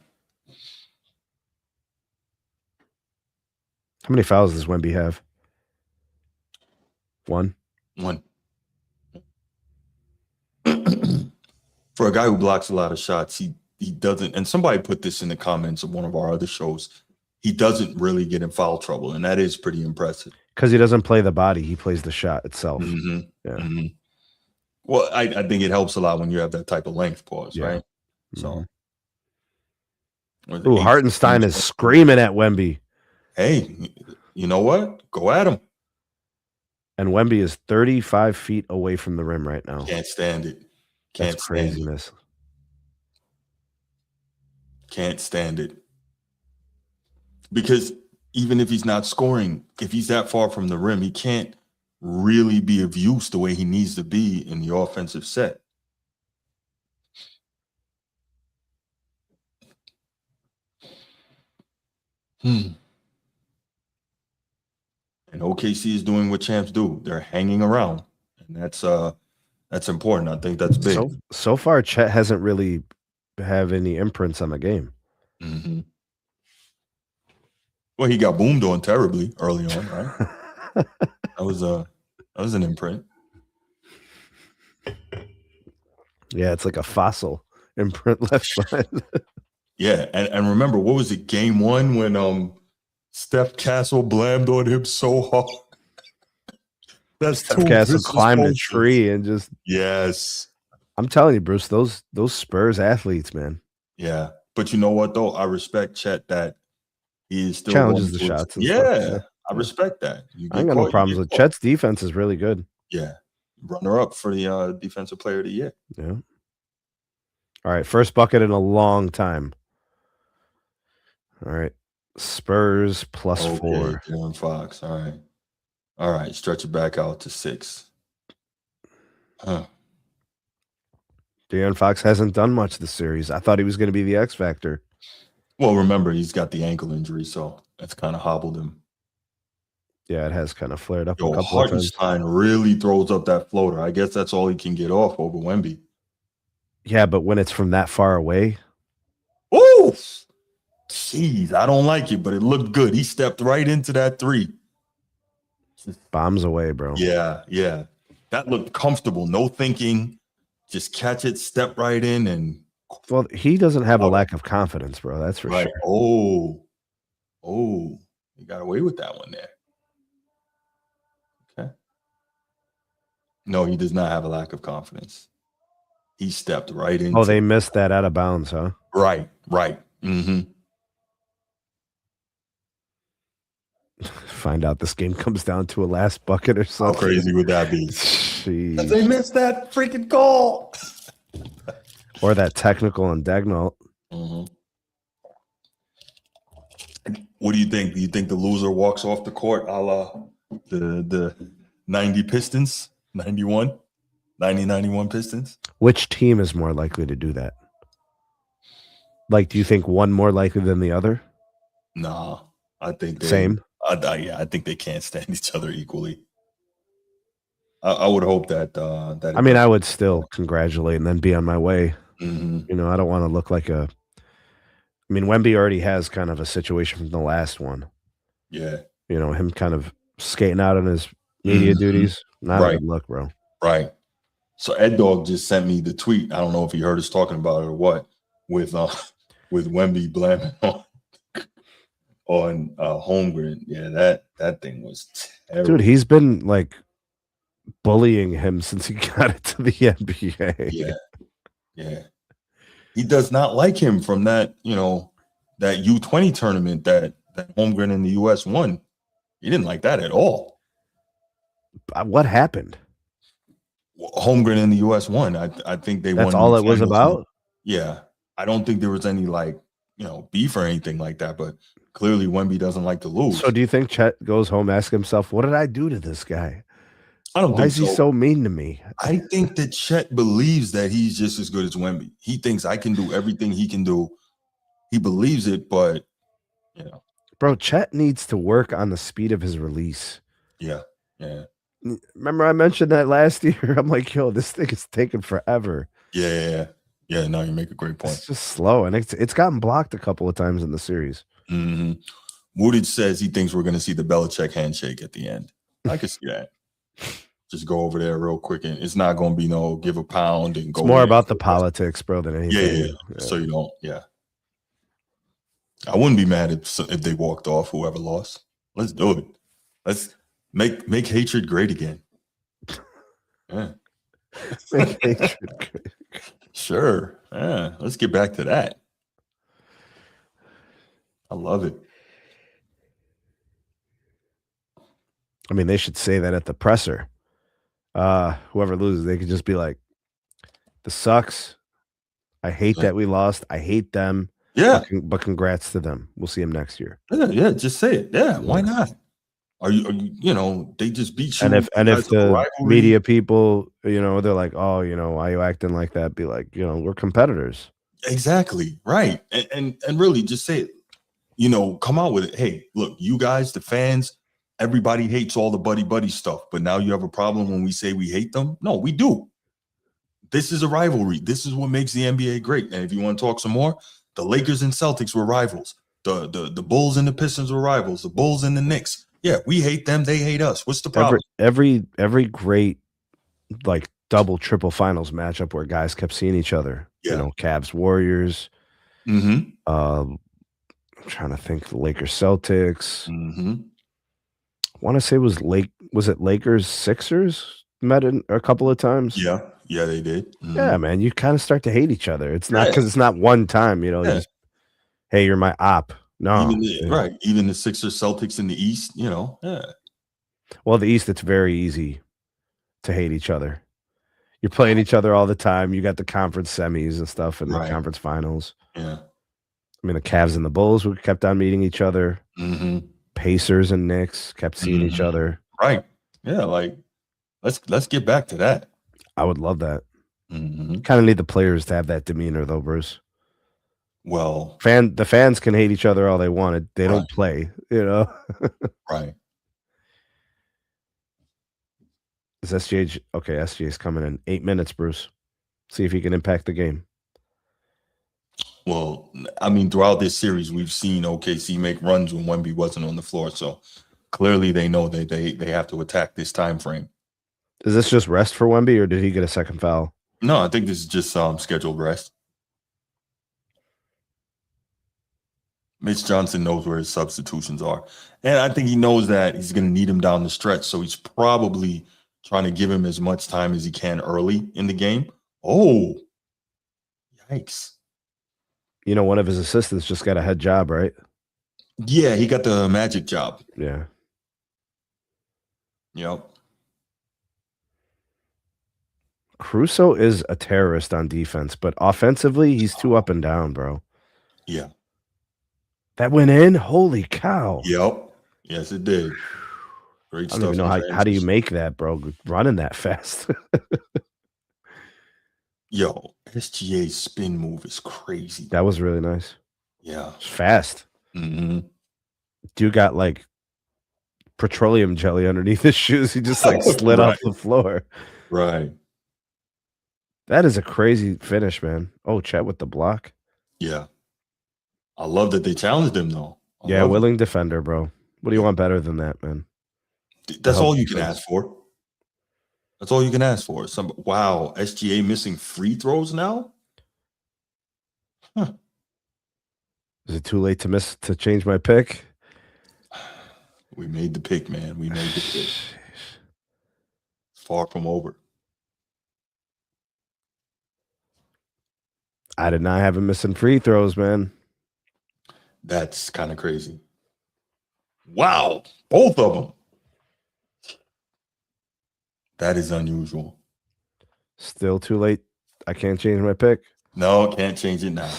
How many fouls does Wemby have? One. For a guy who blocks a lot of shots, he doesn't, and somebody put this in the comments of one of our other shows, he doesn't really get in foul trouble, and that is pretty impressive. Because he doesn't play the body, he plays the shot itself. Mm-hmm. Yeah. Mm-hmm. Well, I think it helps a lot when you have that type of length pause, right? So. Ooh, Hartenstein is screaming at Wemby. Hey, you know what? Go at him. And Wemby is 35 feet away from the rim right now. Can't stand it. That's craziness. Can't stand it. Because even if he's not scoring, if he's that far from the rim, he can't really be of use the way he needs to be in the offensive set. And OKC is doing what champs do. They're hanging around. And that's important. I think that's big. So far, Chet hasn't really have any imprints on the game. Mm-hmm. Well, he got boomed on terribly early on, right? That was an imprint. Yeah, it's like a fossil imprint left behind. Yeah, and remember, what was it, game 1 when Steph Castle blammed on him so hard? That's Steph too Castle vicious climbed a posters. tree and just. Yes. I'm telling you, Bruce, those Spurs athletes, man. Yeah. But you know what, though? I respect Chet that he is still Challenges going the towards. shots and stuff. Yeah, I respect that. You I ain't get got no caught, problems you with get caught. Chet's defense is really good. Yeah. Runner up for the defensive player of the year. Yeah. All right, first bucket in a long time. All right. Spurs +4. De'Aaron Fox. All right. Stretch it back out to 6. Huh. De'Aaron Fox hasn't done much this series. I thought he was going to be the X factor. Well, remember, he's got the ankle injury, so that's kind of hobbled him. Yeah, it has kind of flared up a Yo, couple of times. Hartenstein really throws up that floater. I guess that's all he can get off over Wemby. Yeah, but when it's from that far away. Ooh! Jeez, I don't like it, but it looked good. He stepped right into that 3. Bombs away, bro. Yeah. That looked comfortable. No thinking. Just catch it, step right in, and. Well, he doesn't have a lack of confidence, bro. That's for sure. Oh, he got away with that one there. Okay. No, he does not have a lack of confidence. He stepped right into. Oh, they missed that out of bounds, huh? Right. Mm-hmm. Find out this game comes down to a last bucket or something. How crazy would that be? Jeez. They missed that freaking call. Or that technical on Dagnall. Mm-hmm. What do you think? Do you think the loser walks off the court a la the 90 Pistons, 91 Pistons? Which team is more likely to do that? Like, do you think one more likely than the other? Nah, I think same. I think they can't stand each other equally. I would hope that. I mean, I would still congratulate and then be on my way. Mm-hmm. You know, I don't want to look like a. I mean, Wemby already has kind of a situation from the last one. Yeah. You know, him kind of skating out on his media duties. Not a good look, bro. Right. So Ed Dog just sent me the tweet. I don't know if he heard us talking about it or what, with Wemby blaming on Holmgren. Yeah, that thing was terrible. Dude, he's been like bullying him since he got into the NBA. Yeah. He does not like him from that, that U20 tournament that Holmgren in the US won. He didn't like that at all. What happened? Holmgren in the US won. I think they won. That's all it was about? Yeah. I don't think there was any beef or anything like that, but clearly Wemby doesn't like to lose. So do you think Chet goes home, asks himself, what did I do to this guy? I don't think so. Why is he so mean to me? I think that Chet believes that he's just as good as Wemby. He thinks I can do everything he can do. He believes it, but Bro, Chet needs to work on the speed of his release. Yeah. Remember I mentioned that last year? I'm like, yo, this thing is taking forever. Yeah. No, you make a great point. It's just slow, and it's gotten blocked a couple of times in the series. Mm-hmm. Woodage says he thinks we're going to see the Belichick handshake at the end. I can see that. Just go over there real quick, and it's not going to be no give a pound and go. It's more about the politics, bro, than anything. Yeah. So you don't. Yeah. I wouldn't be mad if they walked off. Whoever lost, let's do it. Let's make hatred great again. Yeah. Make hatred great. Sure. Yeah. Let's get back to that. I love it. I mean, they should say that at the presser. Whoever loses, they could just be like, "This sucks. I hate that we lost. I hate them. Yeah. But congrats to them. We'll see them next year." Yeah. Just say it. Yeah. Why not? Are you? They just beat you. And if the media people, they're like, "Oh, why are you acting like that?" Be like, we're competitors. Exactly. Right. And really just say it. Come out with it. Hey, look, you guys, the fans, everybody hates all the buddy stuff, but now you have a problem when we say we hate them? No, we do. This is a rivalry. This is what makes the NBA great. And if you want to talk some more, the Lakers and Celtics were rivals. the Bulls and the Pistons were rivals. The Bulls and the Knicks. Yeah, we hate them. They hate us. What's the problem? Every great like double triple finals matchup where guys kept seeing each other. Yeah. You know, Cavs Warriors. Mm-hmm. I'm trying to think. The Lakers Celtics. Mm-hmm. I want to say was it Lakers Sixers met in a couple of times. Yeah, they did. Mm-hmm. Yeah, man, you kind of start to hate each other. It's not Yeah. because it's not one time. You know, you Yeah. just, hey, you're my op. No, Even the Sixers Celtics in the East. You know, yeah. Well, the East, it's very easy to hate each other. You're playing each other all the time. You got the conference semis and stuff and the conference finals. Yeah. I mean, the Cavs and the Bulls, we kept on meeting each other. Mm-hmm. Pacers and Knicks kept seeing each other. Right. Yeah, like let's get back to that. I would love that. Mm-hmm. Kind of need the players to have that demeanor, though, Bruce. Well, the fans can hate each other all they wanted. They don't play, you know. Right. Is SGA okay? SGA's coming in 8 minutes, Bruce. See if he can impact the game. Well, I mean, throughout this series, we've seen OKC make runs when Wemby wasn't on the floor. So clearly, they know that they have to attack this time frame. Is this just rest for Wemby, or did he get a second foul? No, I think this is just scheduled rest. Mitch Johnson knows where his substitutions are, and I think he knows that he's going to need him down the stretch. So he's probably trying to give him as much time as he can early in the game. Oh, yikes! You know, one of his assistants just got a head job, right? Yeah, he got the Magic job. Yeah. Yep. Caruso is a terrorist on defense, but offensively, he's too up and down, bro. Yeah. That went in? Holy cow. Yep. Yes, it did. Great stuff. I don't even know how do you make that, bro, running that fast. Yo, SGA's spin move is crazy. That was really nice. Yeah. It's fast. Mm-hmm. Dude got like petroleum jelly underneath his shoes. He just like slid off the floor. Right. That is a crazy finish, man. Oh, Chet with the block. Yeah. I love that they challenged him, though. Willing defender, bro. What do you want better than that, man? That's all you can ask for. That's all you can ask for. Wow, SGA missing free throws now? Huh. Is it too late to change my pick? We made the pick, man. We made the pick. Far from over. I did not have him missing free throws, man. That's kind of crazy. Wow, both of them. That is unusual. Still too late. I can't change my pick. No, can't change it now.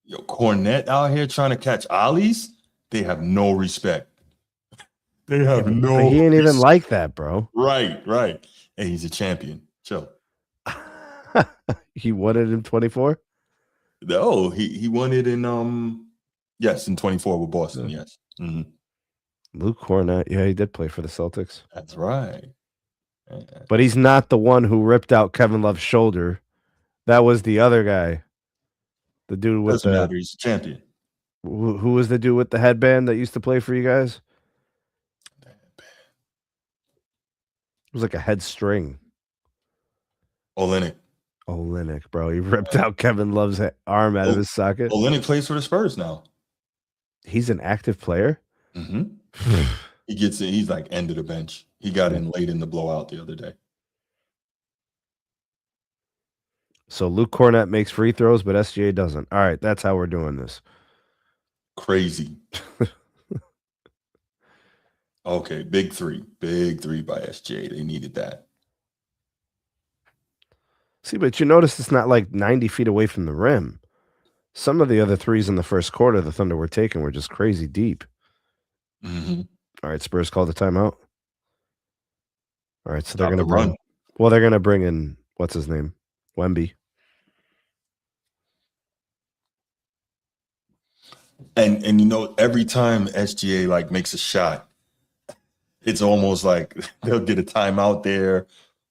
Yo, Cornette out here trying to catch ollies. They have no respect. They have no. But he ain't even like that, bro. Right. And he's a champion. Chill. He won it in 24? No, he won it in yes, in 24 with Boston. Yeah. Yes. Mm-hmm. Luke Cornette. Yeah, he did play for the Celtics. That's right. But he's not the one who ripped out Kevin Love's shoulder. That was the other guy. The dude with he's a champion. Who was the dude with the headband that used to play for you guys? It was like a head string. Olynyk, bro. He ripped out Kevin Love's arm out of his socket. Olynyk plays for the Spurs now. He's an active player? Mm-hmm. He gets in. He's like end of the bench. He got in late in the blowout the other day. So Luke Cornette makes free throws, but SGA doesn't. All right, that's how we're doing this. Crazy. Okay, big three by SGA. They needed that. See, but you notice it's not like 90 feet away from the rim. Some of the other threes in the first quarter the Thunder were taking were just crazy deep. Mm-hmm. All right, Spurs called the timeout. All right, so they're going to run. Well, they're going to bring in, what's his name? Wemby. And you know, every time SGA like makes a shot, it's almost like they'll get a timeout there,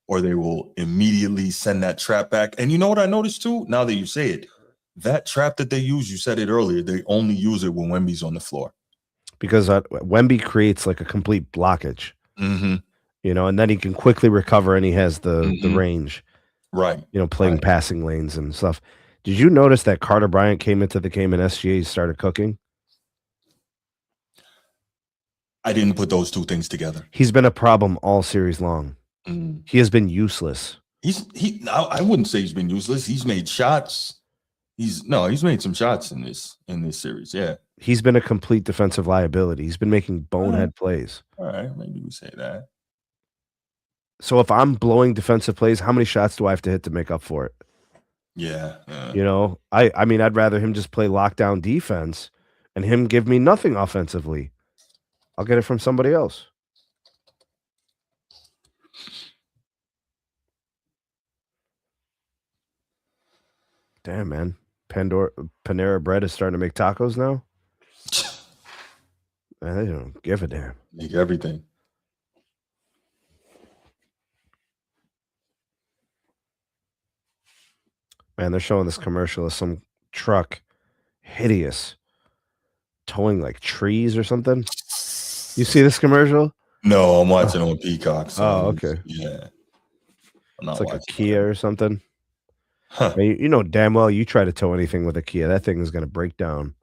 or they will immediately send that trap back. And you know what I noticed too? Now that you say it, That trap that they use, you said it earlier, they only use it when Wemby's on the floor. Because Wemby creates like a complete blockage, Mm-hmm. and then he can quickly recover and he has the Mm-hmm. range, Right. playing Right. passing lanes and stuff. Did you notice that Carter Bryant came into the game and SGA started cooking? I didn't put those two things together. He's been a problem all series long. Mm. He has been useless. I wouldn't say he's been useless. He's made shots. He's made some shots in this series. Yeah. He's been a complete defensive liability. He's been making bonehead plays. All right, maybe we say that. So if I'm blowing defensive plays, how many shots do I have to hit to make up for it? Yeah. I mean, I'd rather him just play lockdown defense and him give me nothing offensively. I'll get it from somebody else. Damn, man. Panera Bread is starting to make tacos now? Man, they don't give a damn. Make everything. Man, they're showing this commercial of some truck, hideous, towing like trees or something. You see this commercial? No, I'm watching on Peacock. So okay. Yeah. I'm not It's like a watching Kia or something. Huh. Man, you know damn well you try to tow anything with a Kia, that thing is going to break down.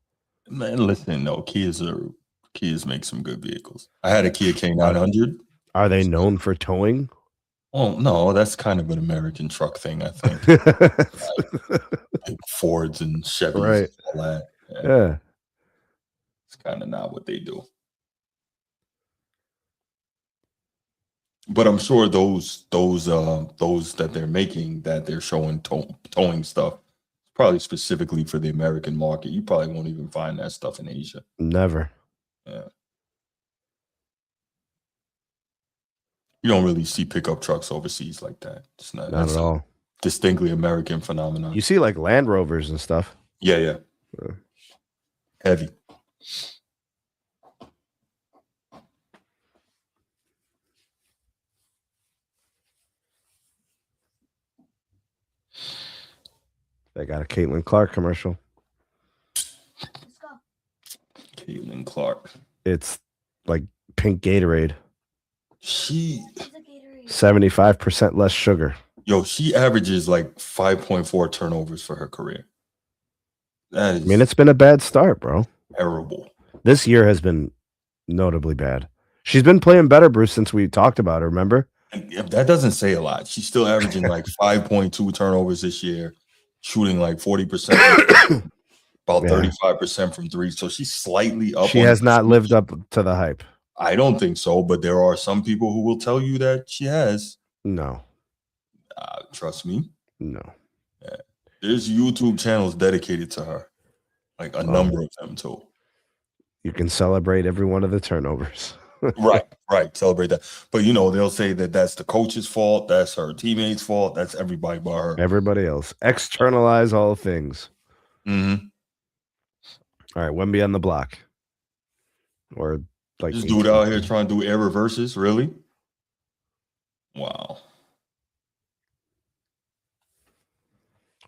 Man, listen, no, Kias make some good vehicles. I had a Kia K900. Are they known for towing? Oh no, that's kind of an American truck thing, I think. Like Fords and Chevys, Right. and all that. Yeah. It's kind of not what they do. But I'm sure those that they're making, that they're showing towing stuff, probably specifically for the American market. You probably won't even find that stuff in Asia. Never. Yeah. You don't really see pickup trucks overseas like that. It's not at all. Distinctly American phenomenon. You see like Land Rovers and stuff. Yeah. Heavy. They got a Caitlin Clark commercial. Let's go. Caitlin Clark. It's like pink Gatorade. She 75% less sugar. She averages like 5.4 turnovers for her career. That is, I mean, it's been a bad start, bro. Terrible. This year has been notably bad. She's been playing better, Bruce, since we talked about her, remember? That doesn't say a lot. She's still averaging like 5.2 turnovers this year, shooting like 40%, about 35% from three. So she's slightly up. She has not lived up to the hype. I don't think so, but there are some people who will tell you that she has. No. Trust me. No. Yeah. There's YouTube channels dedicated to her, like a number of them too. You can celebrate every one of the turnovers. Right. Celebrate that. But, they'll say that that's the coach's fault. That's her teammates' fault. That's everybody but her. Everybody else. Externalize all things. Mm-hmm. All right. Wemby on the block. Or like this dude out here trying to do air reverses. Really? Wow.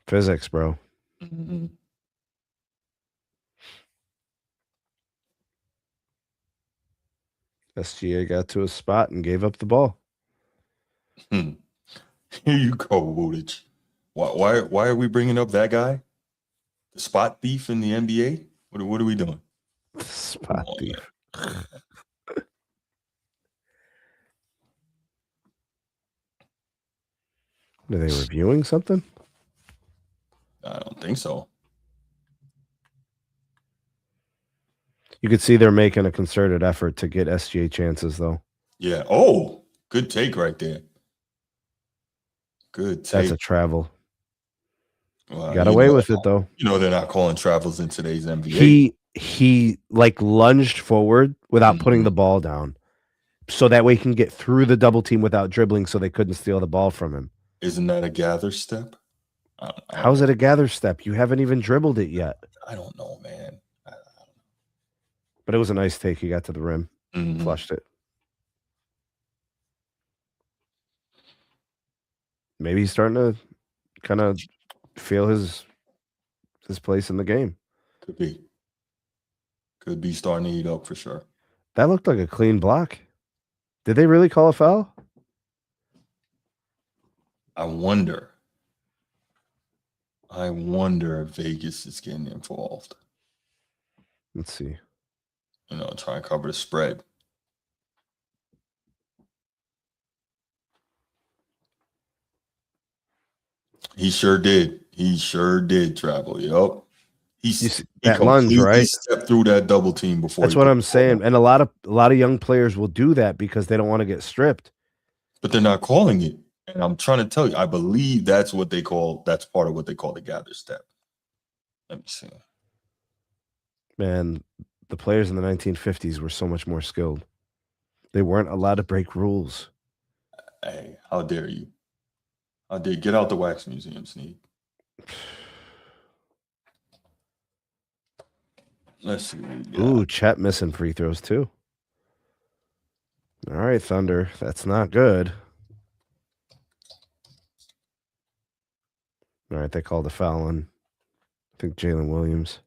Physics, bro. Mm-hmm. SGA got to a spot and gave up the ball. Here you go, Wootage. Why are we bringing up that guy? The spot thief in the NBA? What are we doing? Spot thief. Are they reviewing something? I don't think so. You could see they're making a concerted effort to get SGA chances, though. Yeah. Oh, good take right there. Good take. That's a travel. Well, got away with it, though. They're not calling travels in today's NBA. He like lunged forward without putting the ball down, so that way he can get through the double team without dribbling, so they couldn't steal the ball from him. Isn't that a gather step? How's it a gather step? You haven't even dribbled it yet. I don't know, man. But it was a nice take. He got to the rim, flushed it. Maybe he's starting to kind of feel his his place in the game. Could be. Could be starting to heat up for sure. That looked like a clean block. Did they really call a foul? I wonder if Vegas is getting involved. Let's see. Try and cover the spread. He sure did. He sure did travel. Yup. He that lunge, right? Stepped through that double team before. That's what I'm saying. And a lot of young players will do that because they don't want to get stripped. But they're not calling it. And I'm trying to tell you, I believe that's part of what they call the gather step. Let me see. Man, the players in the 1950s were so much more skilled. They weren't allowed to break rules. Hey, how dare you? How dare you? Get out the wax museum, Sneak. Let's see. Ooh, Chet missing free throws too. All right, Thunder. That's not good. All right, they called a foul on, I think, Jalen Williams.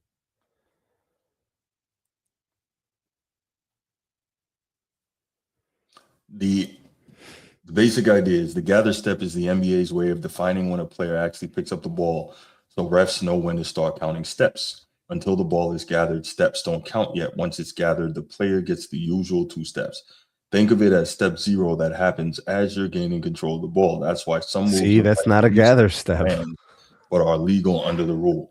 The basic idea is the gather step is the NBA's way of defining when a player actually picks up the ball, so refs know when to start counting steps. Until the ball is gathered, steps don't count yet. Once it's gathered, the player gets the usual 2 steps. Think of it as step 0 that happens as you're gaining control of the ball. That's why some moves. See, that's not a gather step, but are legal under the rule.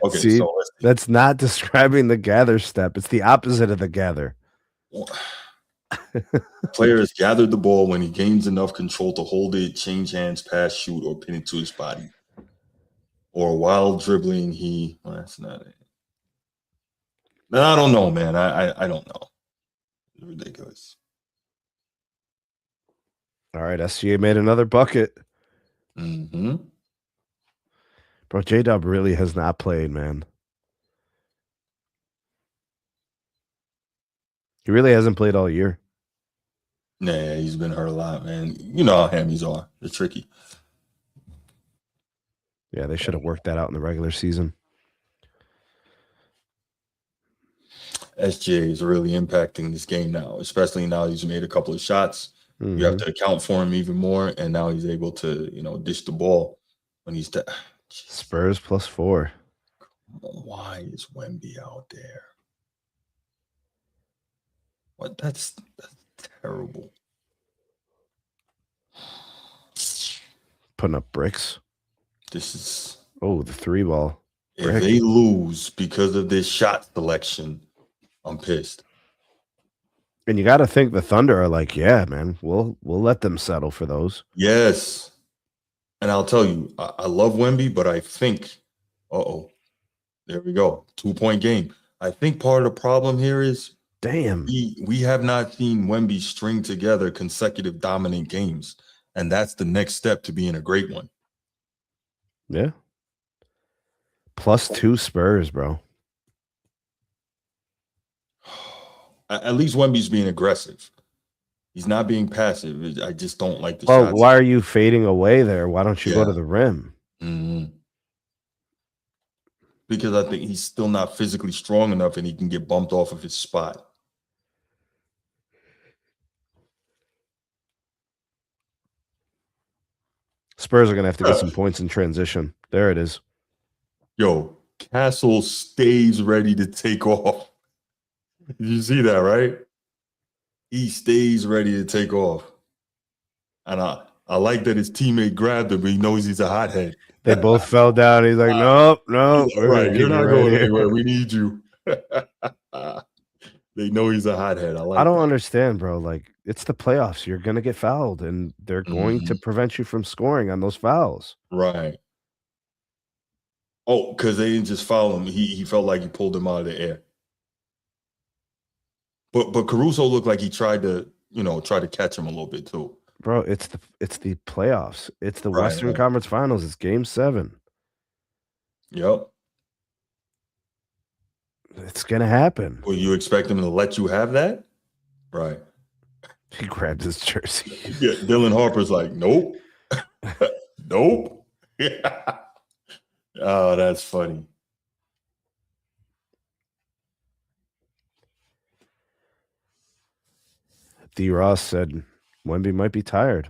Okay, see, so let's see. That's not describing the gather step. It's the opposite of the gather. Player has gathered the ball when he gains enough control to hold it, change hands, pass, shoot, or pin it to his body. Or while dribbling, that's not it. I don't know, man. I don't know. It's ridiculous. All right, SGA made another bucket. Mm-hmm. Bro, J-Dub really has not played, man. He really hasn't played all year. Nah, he's been hurt a lot, man. You know how hammies are. They're tricky. Yeah, they should have worked that out in the regular season. SGA is really impacting this game now, especially now he's made a couple of shots. Mm-hmm. You have to account for him even more, and now he's able to, dish the ball when he's Spurs +4. Why is Wemby out there? What? That's terrible. Putting up bricks. This is the 3 ball. If they lose because of this shot selection, I'm pissed. And you got to think the Thunder are like, yeah, man, we'll let them settle for those. Yes. And I'll tell you, I love Wemby, but I think, there we go, 2-point game. I think part of the problem here is, we have not seen Wemby string together consecutive dominant games, and that's the next step to being a great one. Yeah. +2 Spurs, bro. At least Wemby's being aggressive. He's not being passive. I just don't like the shots. Why are you fading away there? Why don't you go to the rim? Mm-hmm. Because I think he's still not physically strong enough and he can get bumped off of his spot. Spurs are going to have to get some points in transition. There it is. Yo, Castle stays ready to take off. Did you see that, right? He stays ready to take off. And I like that his teammate grabbed him, but he knows he's a hothead. They both fell down. He's like, nope. Right, you're not going anywhere. We need you. They know he's a hothead. I don't understand, bro. Like, it's the playoffs. You're going to get fouled, and they're going to prevent you from scoring on those fouls. Right. Oh, because they didn't just foul him. He felt like he pulled him out of the air. But Caruso looked like he tried to catch him a little bit too. Bro, it's the playoffs. It's the Western Conference Finals. It's Game 7. Yep. It's gonna happen. Well, you expect him to let you have that? Right. He grabbed his jersey. Yeah, Dylan Harper's like, nope. Nope. Yeah. Oh, that's funny. D. Ross said Wemby might be tired.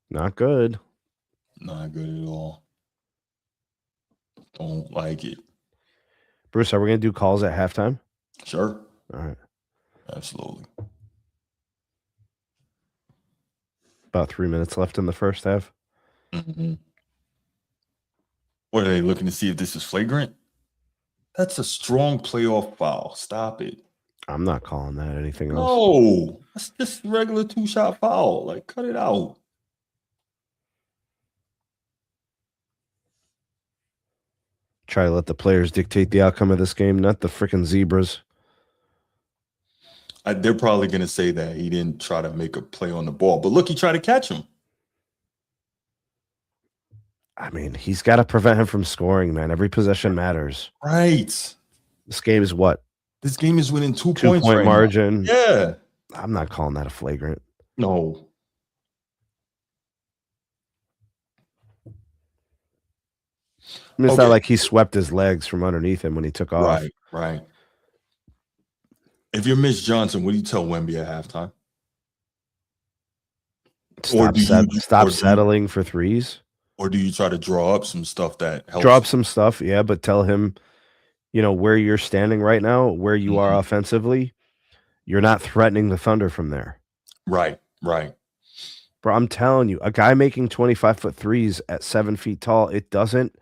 Not good. Not good at all. Don't like it. Bruce, are we going to do calls at halftime? Sure. All right. Absolutely. About 3 minutes left in the first half. Mm-hmm. What are they looking to see if this is flagrant? That's a strong playoff foul. Stop it. I'm not calling that anything else. No, that's just regular 2-shot foul. Like, cut it out. Try to let the players dictate the outcome of this game, not the freaking zebras. They're probably going to say that he didn't try to make a play on the ball. But look, he tried to catch him. I mean, he's got to prevent him from scoring, man. Every possession matters. Right. This game is what? This game is within 2 2 points point right margin. now. Yeah. I'm not calling that a flagrant. No. I mean, it's Okay. not like he swept his legs from underneath him when he took off. Right. If you're Mitch Johnson, what do you tell Wemby at halftime? Stop settling for threes. Or do you try to draw up some stuff that helps? Draw up some stuff, yeah, but tell him, where you're standing right now, where you are offensively, you're not threatening the Thunder from there. Right. Bro, I'm telling you, a guy making 25-foot threes at 7 feet tall, it doesn't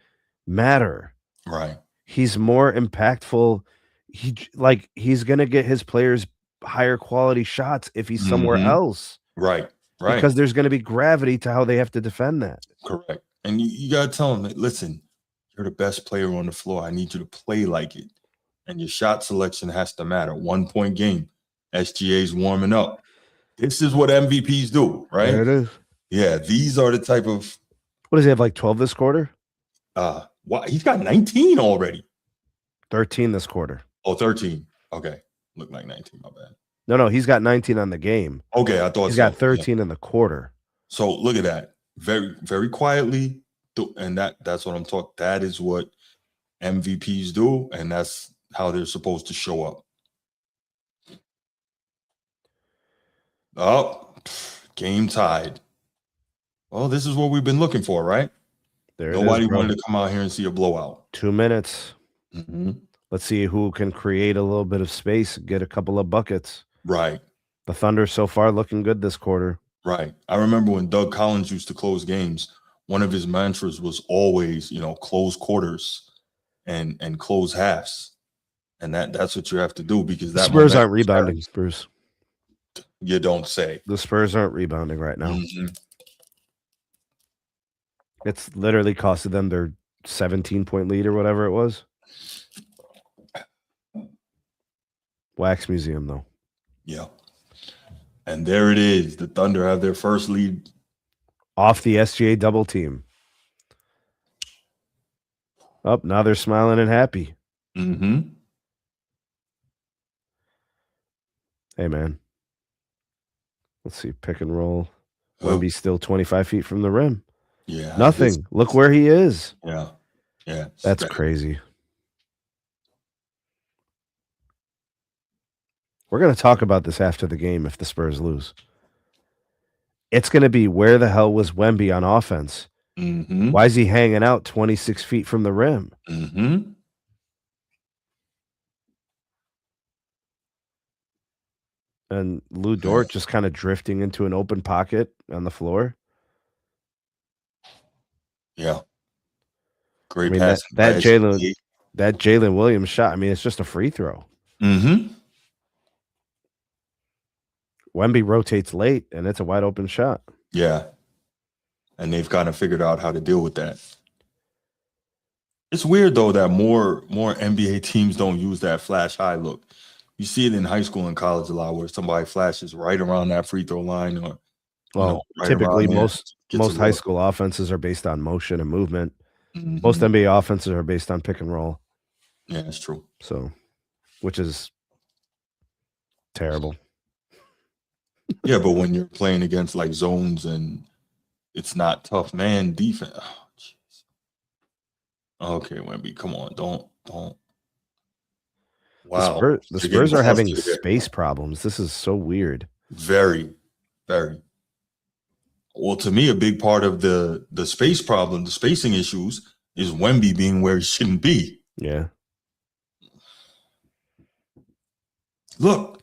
matter. Right. He's more impactful. He's going to get his players higher quality shots if he's somewhere else. Right. Because there's going to be gravity to how they have to defend that. Correct. And you got to tell him, listen, you're the best player on the floor. I need you to play like it. And your shot selection has to matter. 1 point game. SGA's warming up. This is what MVPs do, right? There it is. Yeah, these are the type of. What does he have, like 12 this quarter? He's got 19 already. 13 this quarter. Oh, 13. Okay. Looked like 19, my bad. No, he's got 19 on the game. Okay, I thought he's got 13 in the quarter. So look at that. Very, very quietly. And that's what I'm talking. That is what MVPs do, and that's how they're supposed to show up. Oh, game tied. Well, this is what we've been looking for, right? Nobody wanted to come out here and see a blowout. 2 minutes. Let's see who can create a little bit of space, get a couple of buckets. Right. The Thunder so far looking good this quarter. Right. I remember when Doug Collins used to close games, one of his mantras was always, close quarters and close halves. And that's what you have to do, because that Spurs aren't rebounding, Bruce. You don't say. The Spurs aren't rebounding right now. It's literally costed them their 17-point lead or whatever it was. Wax Museum, though. Yeah. And there it is. The Thunder have their first lead. Off the SGA double team. Oh, now they're smiling and happy. Hey, man. Let's see. Pick and roll. Wemby's still 25 feet from the rim. Yeah. Nothing. Look where he is. Yeah. Yeah. That's crazy. We're going to talk about this after the game if the Spurs lose. It's going to be, where the hell was Wemby on offense? Why is he hanging out 26 feet from the rim? And Lou Dort just kind of drifting into an open pocket on the floor. Yeah. Great pass. That Jalen Williams shot, I mean, it's just a free throw. Wemby rotates late, and it's a wide open shot. Yeah. And they've kind of figured out how to deal with that. It's weird, though, that more NBA teams don't use that flash high look. You see it in high school and college a lot, where somebody flashes right around that free throw line. Or, right, typically most high school offenses are based on motion and movement. Most NBA offenses are based on pick and roll. Yeah, that's true. So, which is terrible. Yeah, but when you're playing against like zones and it's not tough man defense. Oh, jeez. Okay, Wemby, come on, don't. Wow. The They're getting Spurs are having flustered here. space problems. This is so weird. Very, very. Well, to me, a big part of the space problem, the spacing issues, is Wemby being where he shouldn't be. Yeah. Look,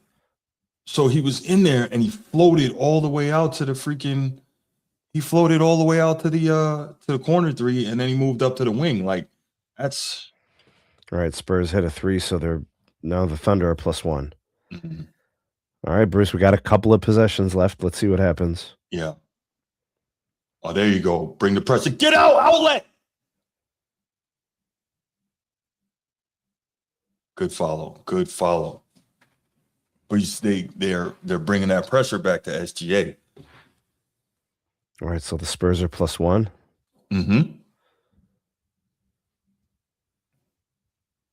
so he was in there and he floated all the way out to the freaking. He floated all the way out to the corner three, and then he moved up to the wing. Like that's. All right. Spurs hit a 3, so they're now the Thunder are +1. Mhm. All right, Bruce. We got a couple of possessions left. Let's see what happens. Yeah. Oh, there you go. Bring the pressure. Get out, outlet. Good follow. Good follow. But they're bringing that pressure back to SGA. All right. So the Spurs are +1. Mm-hmm.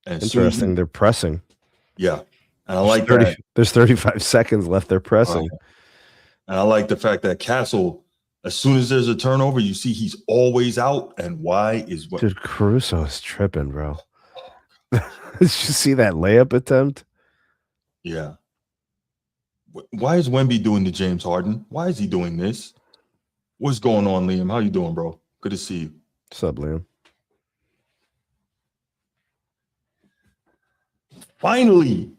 And Interesting. They're pressing. Yeah. And I like that. There's 35 seconds left. They're pressing. And I like the fact that Castle, as soon as there's a turnover, you see he's always out. And why is what? Dude, Caruso is tripping, bro. Did you see that layup attempt? Yeah. Why is Wemby doing the James Harden? Why is he doing this? What's going on, Liam? How you doing, bro? Good to see you. What's up, Liam? Finally,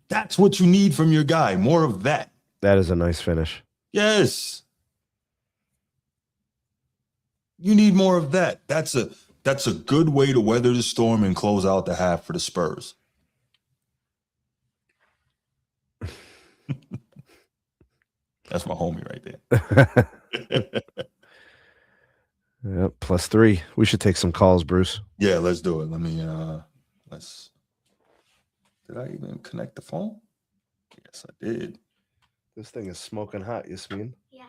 that's what you need from your guy. More of that. That is a nice finish. Yes. You need more of that. That's a good way to weather the storm and close out the half for the Spurs. That's my homie right there. Yep, +3. We should take some calls, Bruce. Yeah, let's do it. Let me did I even connect the phone? Yes, I did. This thing is smoking hot, Yasmin. Yeah.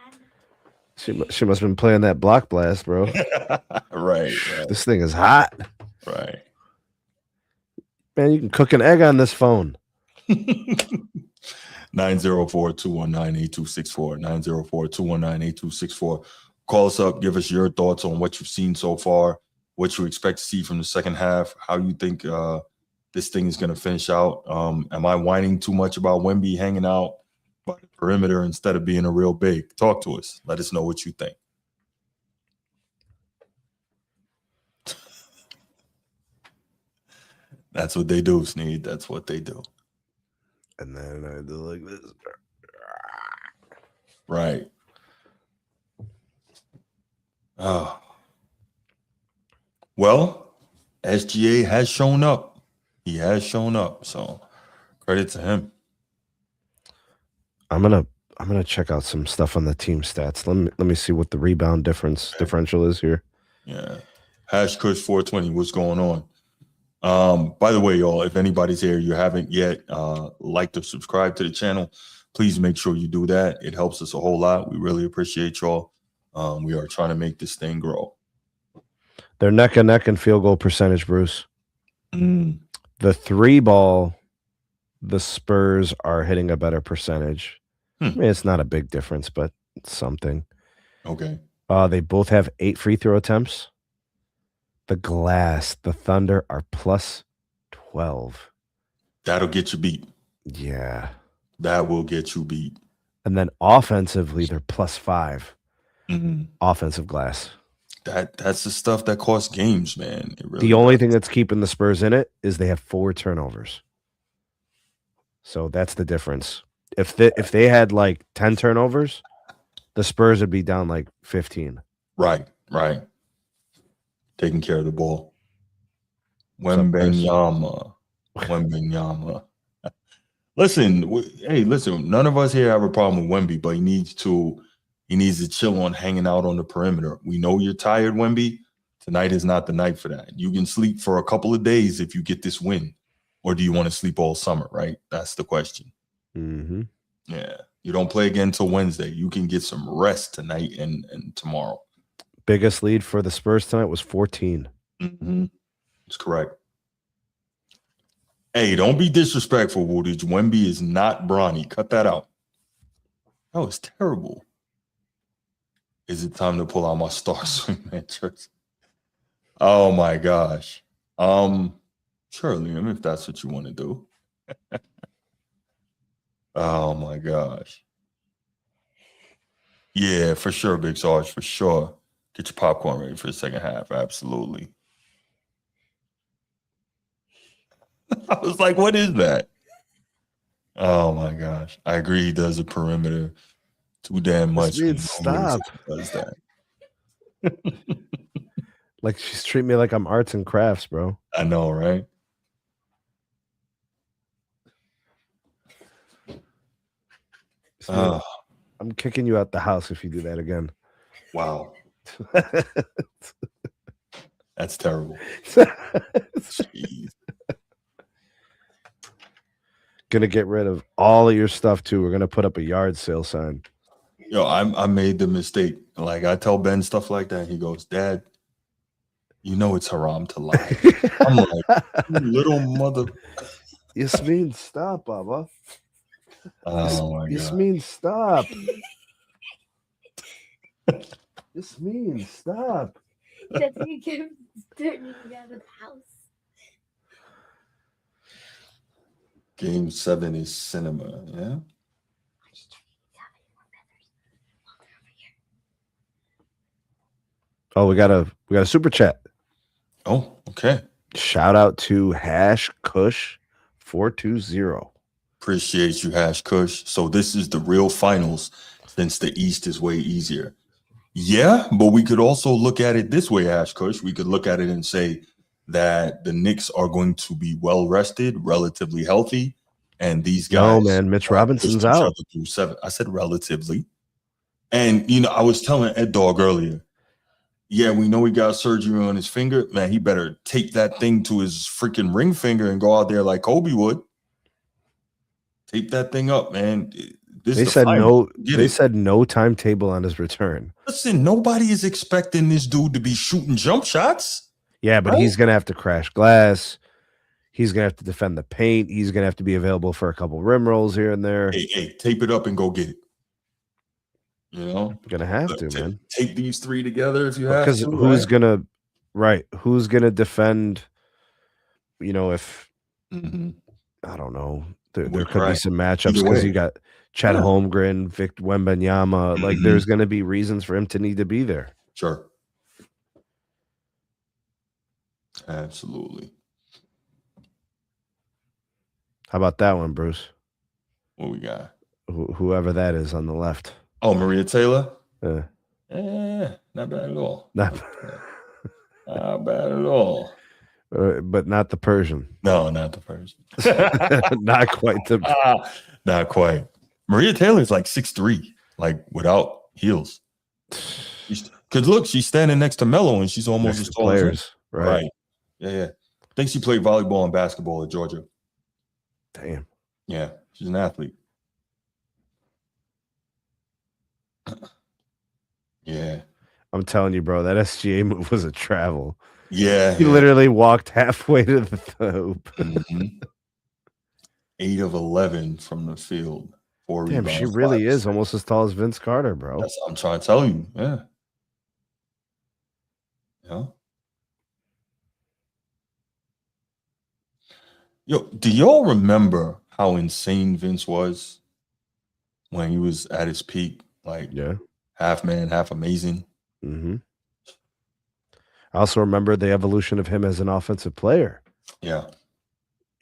She must have been playing that block blast, bro. Right. This thing is hot. Right. Man, you can cook an egg on this phone. 904-219-8264. 904-219-8264. Call us up. Give us your thoughts on what you've seen so far, what you expect to see from the second half, how you think this thing is going to finish out. Am I whining too much about Wemby hanging out by the perimeter instead of being a real big? Talk to us. Let us know what you think. That's what they do, Sneed. That's what they do. And then I do like this. Right. Oh. Well, SGA has shown up. He has shown up. So credit to him. I'm gonna check out some stuff on the team stats. Let me see what the rebound differential is here. Yeah. #Kush420. What's going on? By the way, y'all, if anybody's here, you haven't yet liked or subscribed to the channel, please make sure you do that. It helps us a whole lot. We really appreciate y'all. We are trying to make this thing grow. They're neck and neck in field goal percentage, Bruce. Mm. The 3 ball, the Spurs are hitting a better percentage. I mean, it's not a big difference, but it's something. Okay. They both have 8 free throw attempts. The Thunder are +12. That'll get you beat. Yeah. That will get you beat. And then offensively, they're +5. Mm-hmm. Offensive glass. That's the stuff that costs games, man. It really The only does. thing that's keeping the Spurs in it is they have 4 turnovers. So that's the difference. If they had like 10 turnovers, the Spurs would be down like 15. Right. Taking care of the ball. Wembenyama. Wembenyama. Listen, none of us here have a problem with Wemby, but he needs to chill on hanging out on the perimeter. We know you're tired, Wemby. Tonight is not the night for that. You can sleep for a couple of days if you get this win. Or do you want to sleep all summer, right? That's the question. Mm-hmm. Yeah. You don't play again until Wednesday. You can get some rest tonight and tomorrow. Biggest lead for the Spurs tonight was 14. Mm-hmm. That's correct. Hey, don't be disrespectful, Woodage. Wemby is not Bronny. Cut that out. That was terrible. Is it time to pull out my Star Swingman jersey? Oh my gosh. Sure, Liam, if that's what you want to do. Oh my gosh. Yeah, for sure, Big Sarge, for sure. Get your popcorn ready for the second half. Absolutely. I was like, what is that? Oh my gosh. I agree he does a perimeter too damn This much. means No stop. does that. Like she's treating me like I'm arts and crafts, bro. I know, right? I'm kicking you out the house if you do that again. Wow. That's terrible. Jeez. Gonna get rid of all of your stuff too. We're gonna put up a yard sale sign. Yo, I made the mistake. Like I tell Ben stuff like that. He goes, Dad, you know it's haram to lie. I'm like, you little mother. Yasmin, stop, Baba. Oh my God. Yasmin, stop. Yasmin, stop. That's you get turning out of the house. Game 7 is cinema, yeah? Oh, we got a super chat. Oh, okay. Shout out to #Kush420. Appreciate you, Hash Kush. So this is the real finals since the East is way easier. Yeah, but we could also look at it this way, Hash Kush. We could look at it and say that the Knicks are going to be well rested, relatively healthy, and these guys. No, man, Mitch Robinson's pushed each out. other through 7. I said relatively. And, I was telling Ed Dog earlier, yeah, we know he got surgery on his finger. Man, he better tape that thing to his freaking ring finger and go out there like Kobe would. Tape that thing up, man. They said no. They said no timetable on his return. Listen, nobody is expecting this dude to be shooting jump shots. Yeah, but right? he's gonna have to crash glass. He's gonna have to defend the paint. He's gonna have to be available for a couple rim rolls here and there. Hey, tape it up and go get it. Gonna have to, man. Tape these 3 together if you have Because to. who's gonna defend? If I don't know, there could be some matchups because you got Chet Holmgren, Victor Wembanyama. Like, there's gonna be reasons for him to need to be there. Sure. Absolutely. How about that one, Bruce? What we got? Whoever that is on the left. Oh, Maria Taylor? Yeah. Not bad at all. Not bad at all. But not the Persian. No, not the Persian. Not quite not quite. Maria Taylor's like 6'3", like without heels. Because look, she's standing next to Melo and she's almost as tall as him. Right. Yeah. I think she played volleyball and basketball at Georgia. Damn. Yeah, she's an athlete. Yeah. I'm telling you, bro, that SGA move was a travel. Yeah. He literally walked halfway to the hoop. 8 of 11 from the field. 4 rebounds. Damn, she really is almost as tall as Vince Carter, bro. That's what I'm trying to tell you. Yeah. Yo, do y'all remember how insane Vince was when he was at his peak? Like, half man, half amazing. I also remember the evolution of him as an offensive player. Yeah.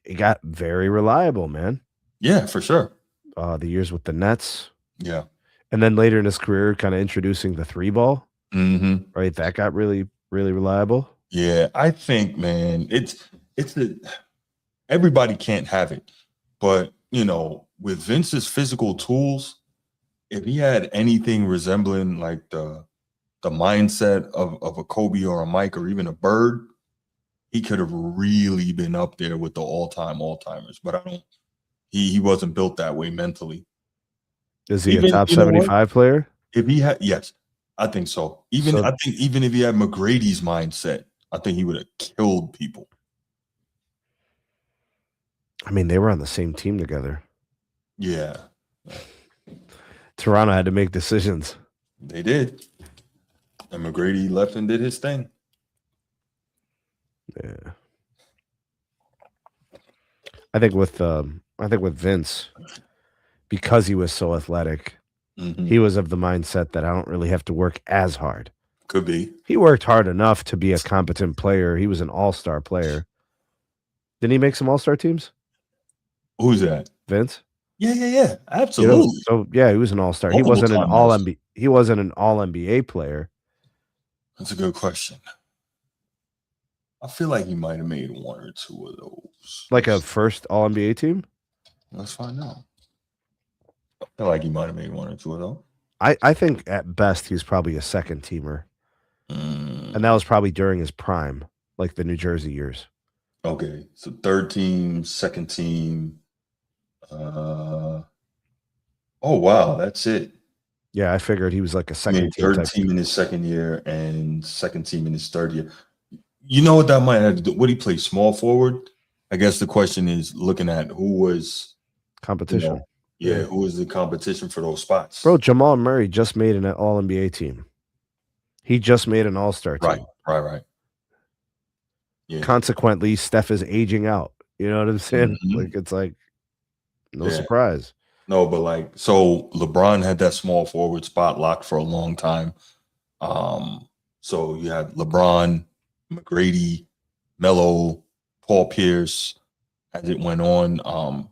He got very reliable, man. Yeah, for sure. The years with the Nets. Yeah. And then later in his career, kind of introducing the 3-ball. Right? That got really, really reliable. Yeah, I think, man, everybody can't have it. But, with Vince's physical tools, if he had anything resembling like the mindset of a Kobe or a Mike or even a Bird, he could have really been up there with the all-timers. But he wasn't built that way mentally. Is he a top 75 player? If he had, yes, I think so. I think even if he had McGrady's mindset, I think he would have killed people. I mean, they were on the same team together. Yeah. Toronto had to make decisions. They did. And McGrady left and did his thing. Yeah. I think with Vince, because he was so athletic, he was of the mindset that I don't really have to work as hard. Could be. He worked hard enough to be a competent player. He was an all-star player. Didn't he make some all-star teams? Who's that? Vince? Yeah. Absolutely. So yeah, he was an all-star. He Multiple wasn't an time all All-Star. NBA. He wasn't an all NBA player. That's a good question. I feel like he might have made one or two of those. Like a first all NBA team? Let's find out. I feel like he might have made one or two of those. I think at best he's probably a second teamer. And that was probably during his prime, like the New Jersey years. Okay. So third team, second team. Oh wow, that's it. Yeah, I figured he was like a I second mean, team third type. team in his second year and second team in his third year. You know what that might have to do? Would he play small forward? I guess the question is looking at who was Competition. Who was the competition for those spots? Bro, Jamal Murray just made an all NBA team. He just made an all-star team. Right. Yeah. Consequently, Steph is aging out. You know what I'm saying? Like it's like no surprise. No, but like so LeBron had that small forward spot locked for a long time. So you had LeBron, McGrady, Melo, Paul Pierce as it went on.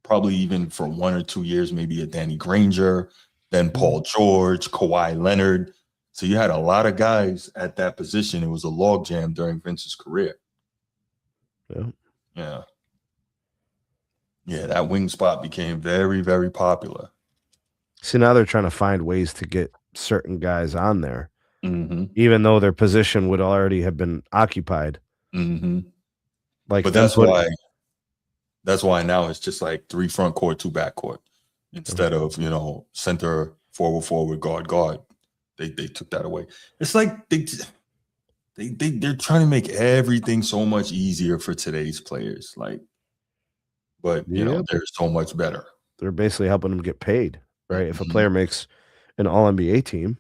Probably even for 1 or 2 years, maybe a Danny Granger, then Paul George, Kawhi Leonard. So you had a lot of guys at that position. It was a logjam during Vince's career. Yeah. That wing spot became very, very popular. So now they're trying to find ways to get certain guys on there, even though their position would already have been occupied. Like, but that's why now it's just like 3 front court, 2 back court instead of center, forward, guard. They took that away. It's like they're trying to make everything so much easier for today's players. Like, but they're so much better. They're basically helping them get paid, right? If a player makes an all NBA team,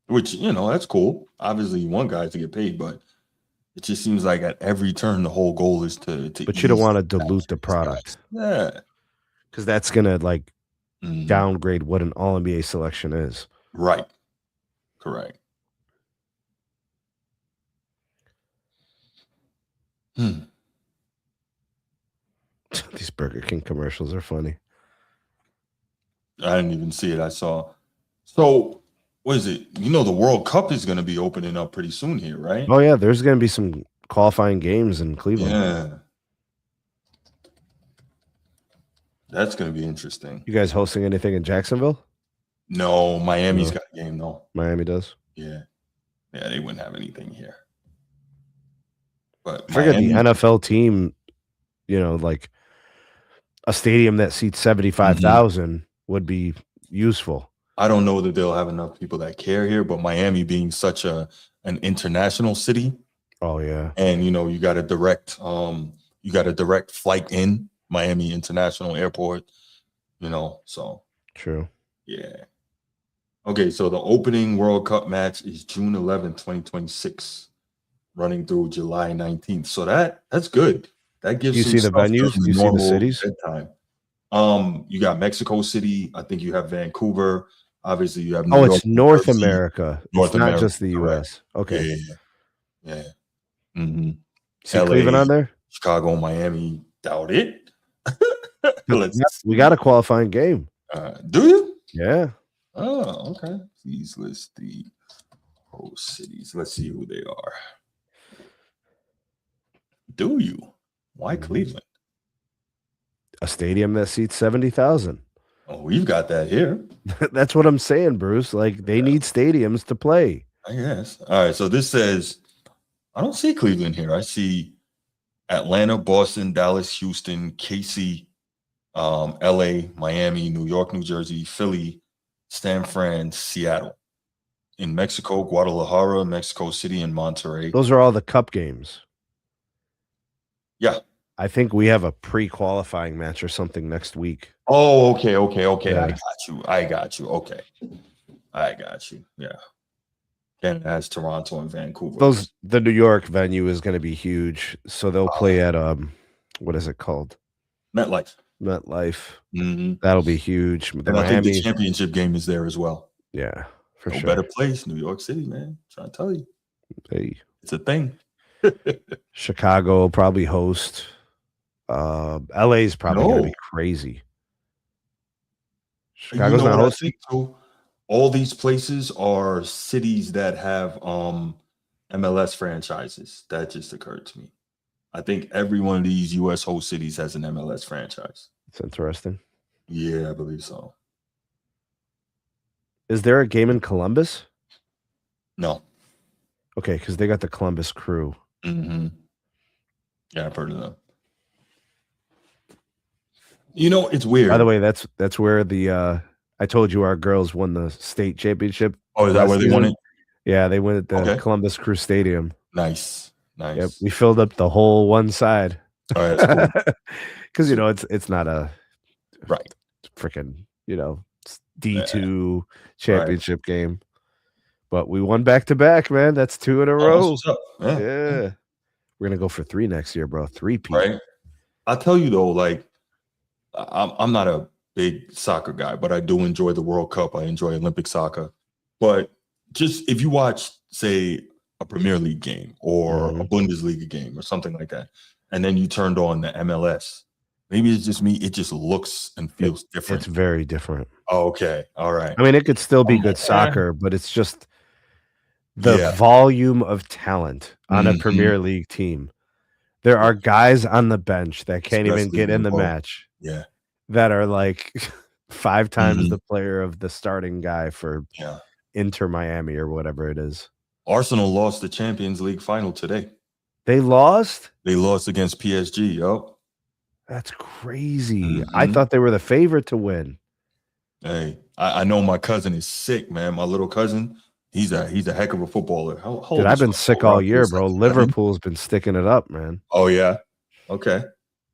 which that's cool. Obviously, you want guys to get paid, but it just seems like at every turn the whole goal is to. But you don't want to dilute the product, because that's gonna like downgrade what an all NBA selection is. Right. Correct. These Burger King commercials are funny. I didn't even see it. I saw. So, what is it? The World Cup is going to be opening up pretty soon here, right? Oh, yeah. There's going to be some qualifying games in Cleveland. Yeah. That's going to be interesting. You guys hosting anything in Jacksonville? No, Miami's got a game, though. Miami does? Yeah. Yeah, they wouldn't have anything here. But I forget the NFL team, like a stadium that seats 75,000 would be useful. I don't know that they'll have enough people that care here, but Miami being such an international city. Oh yeah. And you got a direct flight in Miami International Airport, so true. Yeah. Okay, so the opening World Cup match is June 11th, 2026, running through July 19th. So that's good. That gives you see the venues, you see the cities. Time. You got Mexico City. I think you have Vancouver. Obviously, you have New York, it's North America. It's not just the US. Correct. Okay. Yeah. See LA, Cleveland on there? Chicago, Miami. Doubt it. We got a qualifying game. Do you? Yeah. Oh, okay. Please list the host cities. Let's see who they are. Do you? Why Cleveland? A stadium that seats 70,000. Oh, we've got that here. That's what I'm saying, Bruce. Like, they need stadiums to play. I guess. All right. So this says, I don't see Cleveland here. I see Atlanta, Boston, Dallas, Houston, KC, LA, Miami, New York, New Jersey, Philly, San Fran, Seattle. In Mexico, Guadalajara, Mexico City, and Monterrey. Those are all the cup games. Yeah. I think we have a pre-qualifying match or something next week. Oh, okay. Yeah. I got you. Okay. I got you. Yeah. Canada has Toronto and Vancouver. The New York venue is going to be huge, so they'll play at what is it called? MetLife. MetLife. That'll be huge. The And I think the Miami championship game is there as well. Yeah, for No sure. better place, New York City, man. I'm trying to tell you. Hey. It's a thing. Chicago will probably host. LA is probably going to be crazy. Chicago's not hosting. So all these places are cities that have MLS franchises. That just occurred to me. I think every one of these U.S. host cities has an MLS franchise. That's interesting. Yeah, I believe so. Is there a game in Columbus? No. Okay, because they got the Columbus Crew. Mm-hmm. Yeah, I've heard of them. You know, it's weird. By the way, that's where the I told you our girls won the state championship. Oh, is that where they won it? Yeah, they won at the Columbus Crew Stadium. Nice. Yep, we filled up the whole one side. Oh, that's cool. Because it's not a freaking D2 championship game, but we won back to back, man. That's 2 in a row. What's up? Yeah, we're gonna go for 3 next year, bro. 3-peat. Right. I'll tell you though, like I'm not a big soccer guy, but I do enjoy the World Cup. I enjoy Olympic soccer. But just if you watch, say, a Premier League game or a Bundesliga game or something like that, and then you turned on the MLS, maybe it's just me. It just looks and feels different. It's very different. Oh, okay. All right. I mean, it could still be good soccer, but it's just the volume of talent on a Premier League team. There are guys on the bench that can't even get in the match. Yeah. That are like 5 times the player of the starting guy for Inter Miami or whatever it is. Arsenal lost the Champions League final today. They lost? They lost against PSG, yo. That's crazy. I thought they were the favorite to win. Hey, I know my cousin is sick, man. My little cousin, he's a heck of a footballer. Dude, I've been sick all year, bro. Liverpool's been sticking it up, man. Oh, yeah? Okay.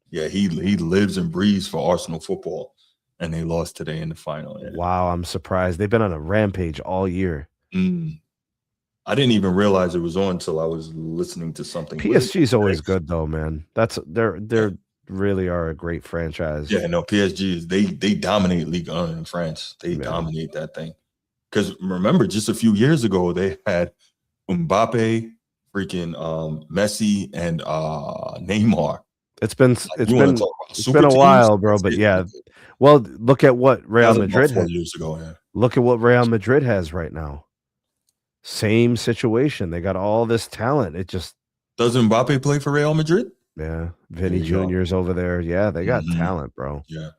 Yeah, he lives and breathes for Arsenal football, and they lost today in the final. Yeah. Wow, I'm surprised. They've been on a rampage all year. I didn't even realize it was on until I was listening to something. PSG's always good, though, man. They're really are a great franchise. Yeah, no, PSG is they dominate Ligue 1 in France. They dominate that thing. Because remember, just a few years ago, they had Mbappe, freaking Messi, and Neymar. It's been a while, bro. But yeah, well, look at what Real Madrid had years ago. Yeah. Look at what Real Madrid has right now. Same situation. They got all this talent. It just doesn't Mbappe play for Real Madrid? Yeah, Vinny Jr.'s over there. Yeah, they got talent, bro. Yeah.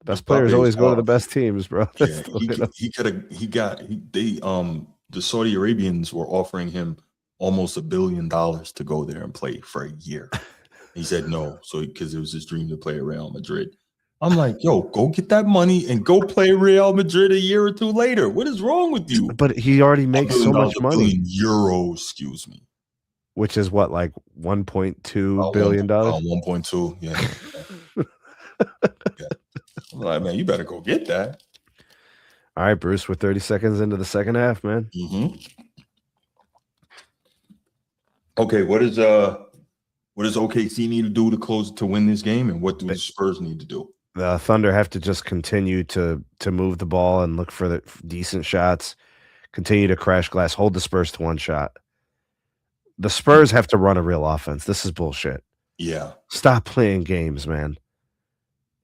Best players always go to the best teams, bro. Yeah, the Saudi Arabians were offering him almost $1 billion to go there and play for a year. He said no, because it was his dream to play at Real Madrid. I'm like, yo, go get that money and go play Real Madrid a year or 2 later. What is wrong with you? But he already makes so much money. Euros, excuse me. Which is what, like $1.2 billion? 1.2, yeah. Yeah. I'm like, man, you better go get that. All right, Bruce, we're 30 seconds into the second half, man. Okay, what does OKC need to do to win this game, and what do the Spurs need to do? The Thunder have to just continue to move the ball and look for the decent shots, continue to crash glass, hold the Spurs to 1 shot. The Spurs have to run a real offense. This is bullshit. Yeah. Stop playing games, man.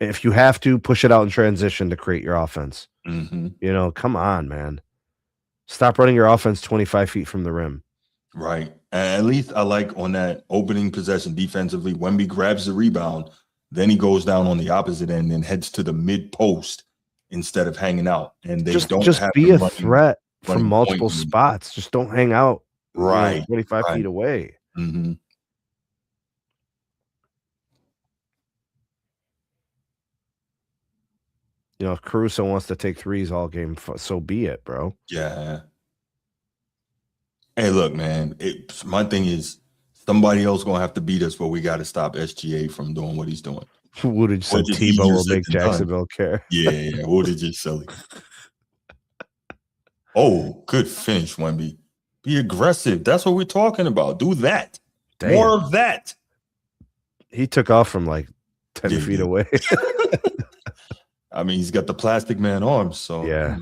If you have to, push it out in transition to create your offense. Come on, man. Stop running your offense 25 feet from the rim. Right. And at least I like on that opening possession defensively, Wemby grabs the rebound, then he goes down on the opposite end and heads to the mid post instead of hanging out. And they don't have be a threat from multiple spots. Just don't hang out 25 feet away. If Caruso wants to take threes all game, so be it, bro. Yeah. Hey, look, man. My thing is somebody else going to have to beat us, but we got to stop SGA from doing what he's doing. Woodage said Tebow will make Jacksonville care. Yeah. Woodage is silly. Oh, good finish, Wemby. Be aggressive. That's what we're talking about. Do that. Damn. More of that. He took off from like 10 Yeah, he feet did. away. I mean, he's got the plastic man arms, so Yeah.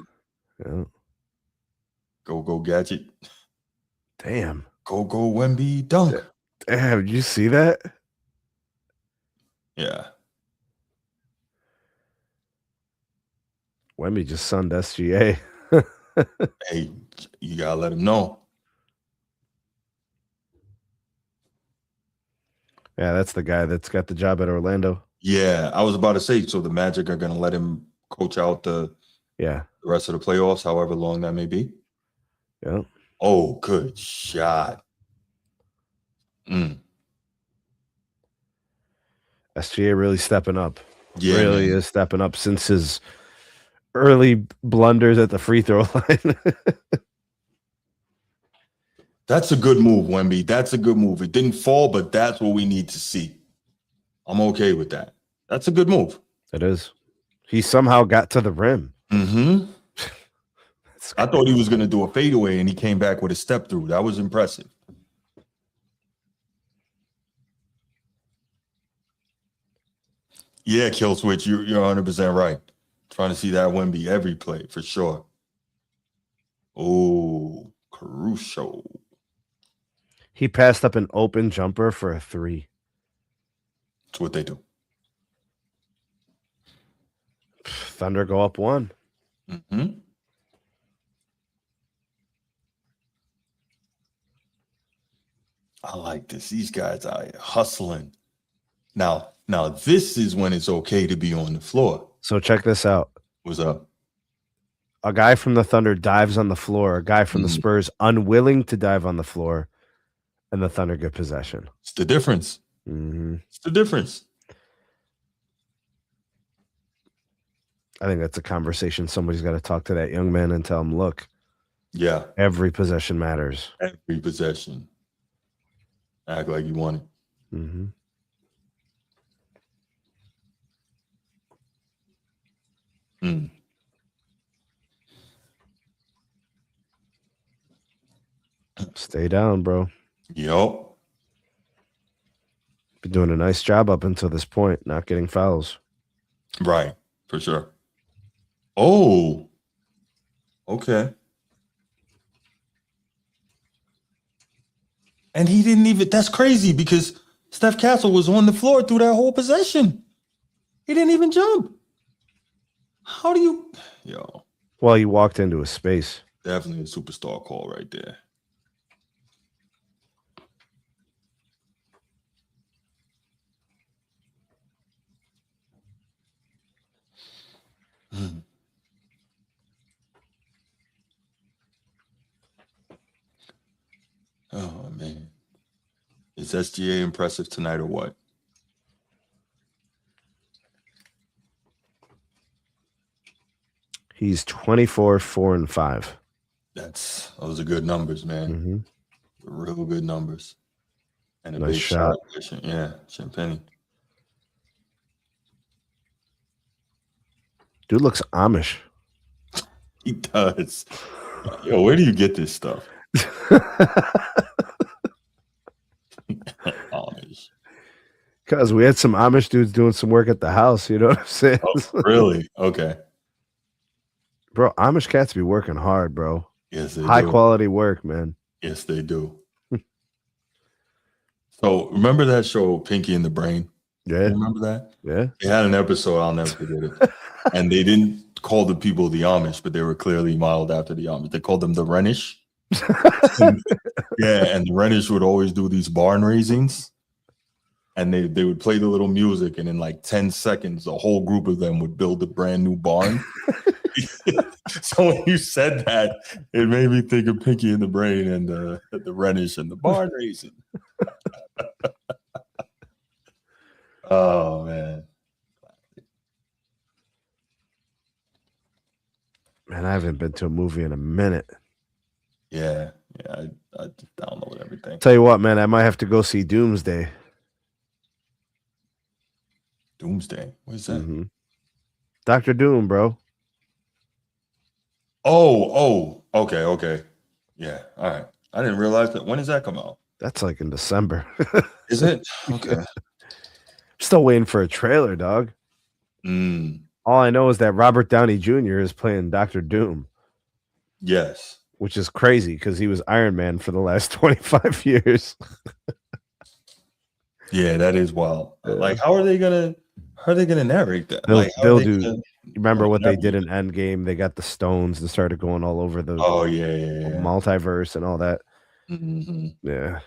go gadget. Damn. Go Wemby dunk. Damn, did you see that? Yeah. Wemby just sunned SGA. Hey, you gotta let him know. Yeah, that's the guy that's got the job at Orlando. Yeah, I was about to say, so the Magic are gonna let him coach out the rest of the playoffs, however long that may be. Yeah. Oh, good shot. SGA really stepping up. Yeah, really man. is stepping up since his early blunders at the free throw line. That's a good move, Wemby. That's a good move. It didn't fall, but that's what we need to see. I'm okay with that. That's a good move. It is. He somehow got to the rim. Mm-hmm. I thought he was going to do a fadeaway, and he came back with a step through. That was impressive. Yeah, Kill Switch, you're 100% right. Trying to see that Wemby every play, for sure. Oh, Caruso. He passed up an open jumper for a 3. That's what they do. Thunder go up 1. Mm-hmm. I like this. These guys are hustling. Now, this is when it's okay to be on the floor. So check this out. What's up? A guy from the Thunder dives on the floor. A guy from the Spurs unwilling to dive on the floor, and the Thunder get possession. It's the difference. Mm-hmm. It's the difference. I think that's a conversation somebody's got to talk to that young man and tell him, look, yeah, every possession matters. Every possession. Act like you want it. Mm-hmm. Stay down, bro. Yup. Been doing a nice job up until this point, not getting fouls. Right, for sure. Oh, okay. And he didn't even, that's crazy because Steph Castle was on the floor through that whole possession. He didn't even jump. How do you, Well, he walked into a space. Definitely a superstar call right there. Oh, man. Is SGA impressive tonight or what? He's 24, 4, and 5. Those are good numbers, man. Mm-hmm. Real good numbers. And a Nice big shot. Yeah, Champagne. Dude looks Amish. He does. Yo, where do you get this stuff? Amish. Because we had some Amish dudes doing some work at the house. You know what I'm saying? Oh, really? Okay. Bro, Amish cats be working hard, bro. Yes, they High do. quality work, man. Yes, they do. So remember that show, Pinky and the Brain? Yeah. You remember that? Yeah. They had an episode, I'll never forget it. And they didn't call the people the Amish, but they were clearly modeled after the Amish. They called them the Renish. Yeah, and the Renish would always do these barn raisings. And they would play the little music, and in like 10 seconds, a whole group of them would build a brand new barn. So when you said that, it made me think of Pinky and the Brain and the Renish and the barn raising. Oh, man. Man, I haven't been to a movie in a minute. Yeah, I just download everything. Tell you what, man, I might have to go see Doomsday. Doomsday? What is that? Mm-hmm. Dr. Doom, bro. Oh, Okay. Yeah. All right. I didn't realize that. When does that come out? That's like in December. Is it? Okay. Still waiting for a trailer, dog. All I know is that Robert Downey Jr. is playing Dr. Doom. Yes. Which is crazy because he was Iron Man for the last 25 years. Yeah, that is wild. Like, how are they gonna narrate that? They'll do. Remember what they did in Endgame? They got the stones and started going all over the multiverse and all that. Mm-hmm. Yeah.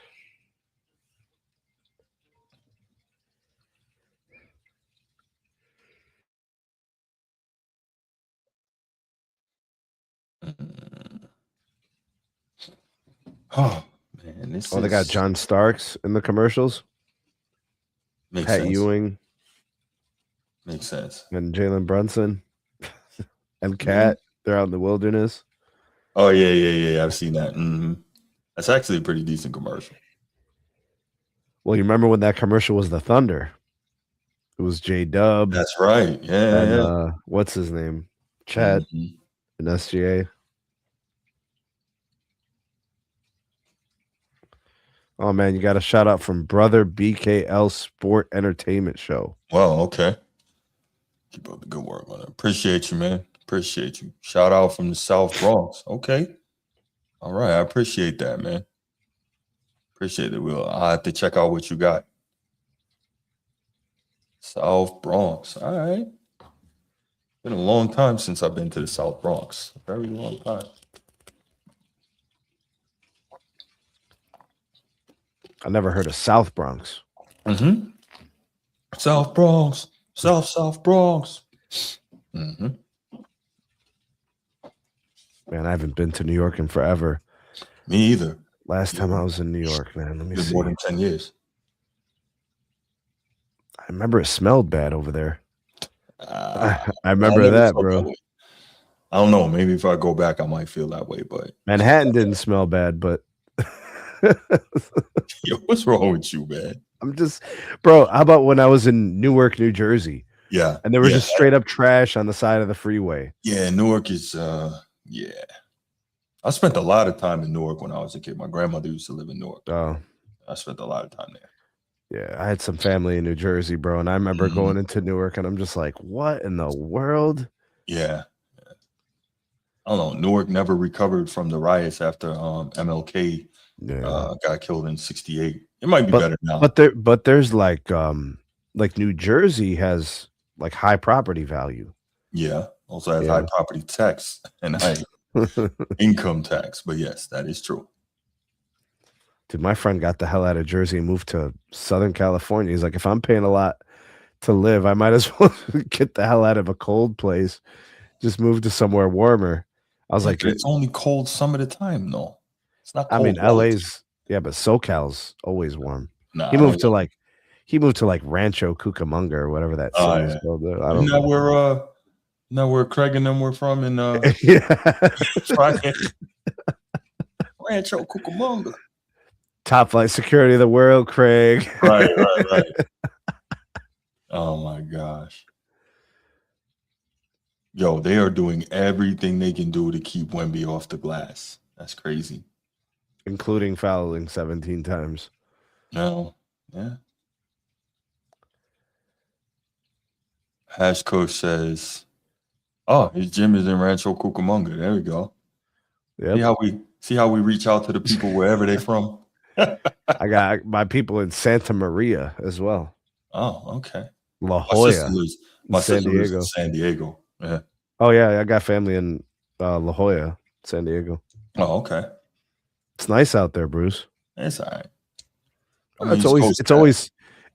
Oh man, they got John Starks in the commercials. Pat Ewing. Makes sense. And Jalen Brunson and Kat. They're out in the wilderness. Oh yeah. I've seen that. Mm-hmm. That's actually a pretty decent commercial. Well, you remember when that commercial was the Thunder? It was J-Dub. That's right. Yeah. And what's his name? Chet and SGA. Oh man, you got a shout out from Brother BKL Sport Entertainment Show. Well, okay. Keep up the good work on it. Appreciate you, man. Appreciate you. Shout out from the South Bronx. Okay. All right. I appreciate that, man. Appreciate it. I'll have to check out what you got. South Bronx. All right. Been a long time since I've been to the South Bronx. A very long time. I never heard of South Bronx. Mm-hmm. South Bronx. South Bronx. Mm-hmm. Man, I haven't been to New York in forever. Me either. Last time I was in New York, man. Let me see. More than 10 years. I remember it smelled bad over there. I remember that, bro. I don't know. Maybe if I go back, I might feel that way. But Manhattan didn't smell bad, but yo, what's wrong with you, man? I'm just, bro. How about when I was in Newark, New Jersey? Yeah, and there was just straight up trash on the side of the freeway. Yeah, Newark is, yeah. I spent a lot of time in Newark when I was a kid. My grandmother used to live in Newark. Oh, I spent a lot of time there. Yeah, I had some family in New Jersey, bro, and I remember going into Newark, and I'm just like, what in the world? Yeah. I don't know. Newark never recovered from the riots after MLK got killed in '68. It might be better now. But there's like New Jersey has like high property value. Yeah, also has high property tax and high income tax. But yes, that is true. Dude, my friend got the hell out of Jersey and moved to Southern California. He's like, if I'm paying a lot to live, I might as well get the hell out of a cold place. Just move to somewhere warmer. I was like, it's only cold some of the time, though. It's not cold. I mean, LA's, but SoCal's always warm. Nah, he moved to like Rancho Cucamonga or whatever that city is called. I don't know where Craig and them were from in Rancho Cucamonga. Top flight security of the world, Craig. Right. Oh my gosh. Yo, they are doing everything they can do to keep Wemby off the glass. That's crazy. Including fouling 17 times. No. Yeah. Hash Coach says, oh, his gym is in Rancho Cucamonga. There we go. Yep. See how we reach out to the people wherever they're from? I got my people in Santa Maria as well. Oh, okay. La Jolla. My sister lives in San Diego. Yeah. Oh, yeah. I got family in La Jolla, San Diego. Oh, okay. It's nice out there, Bruce. It's all right.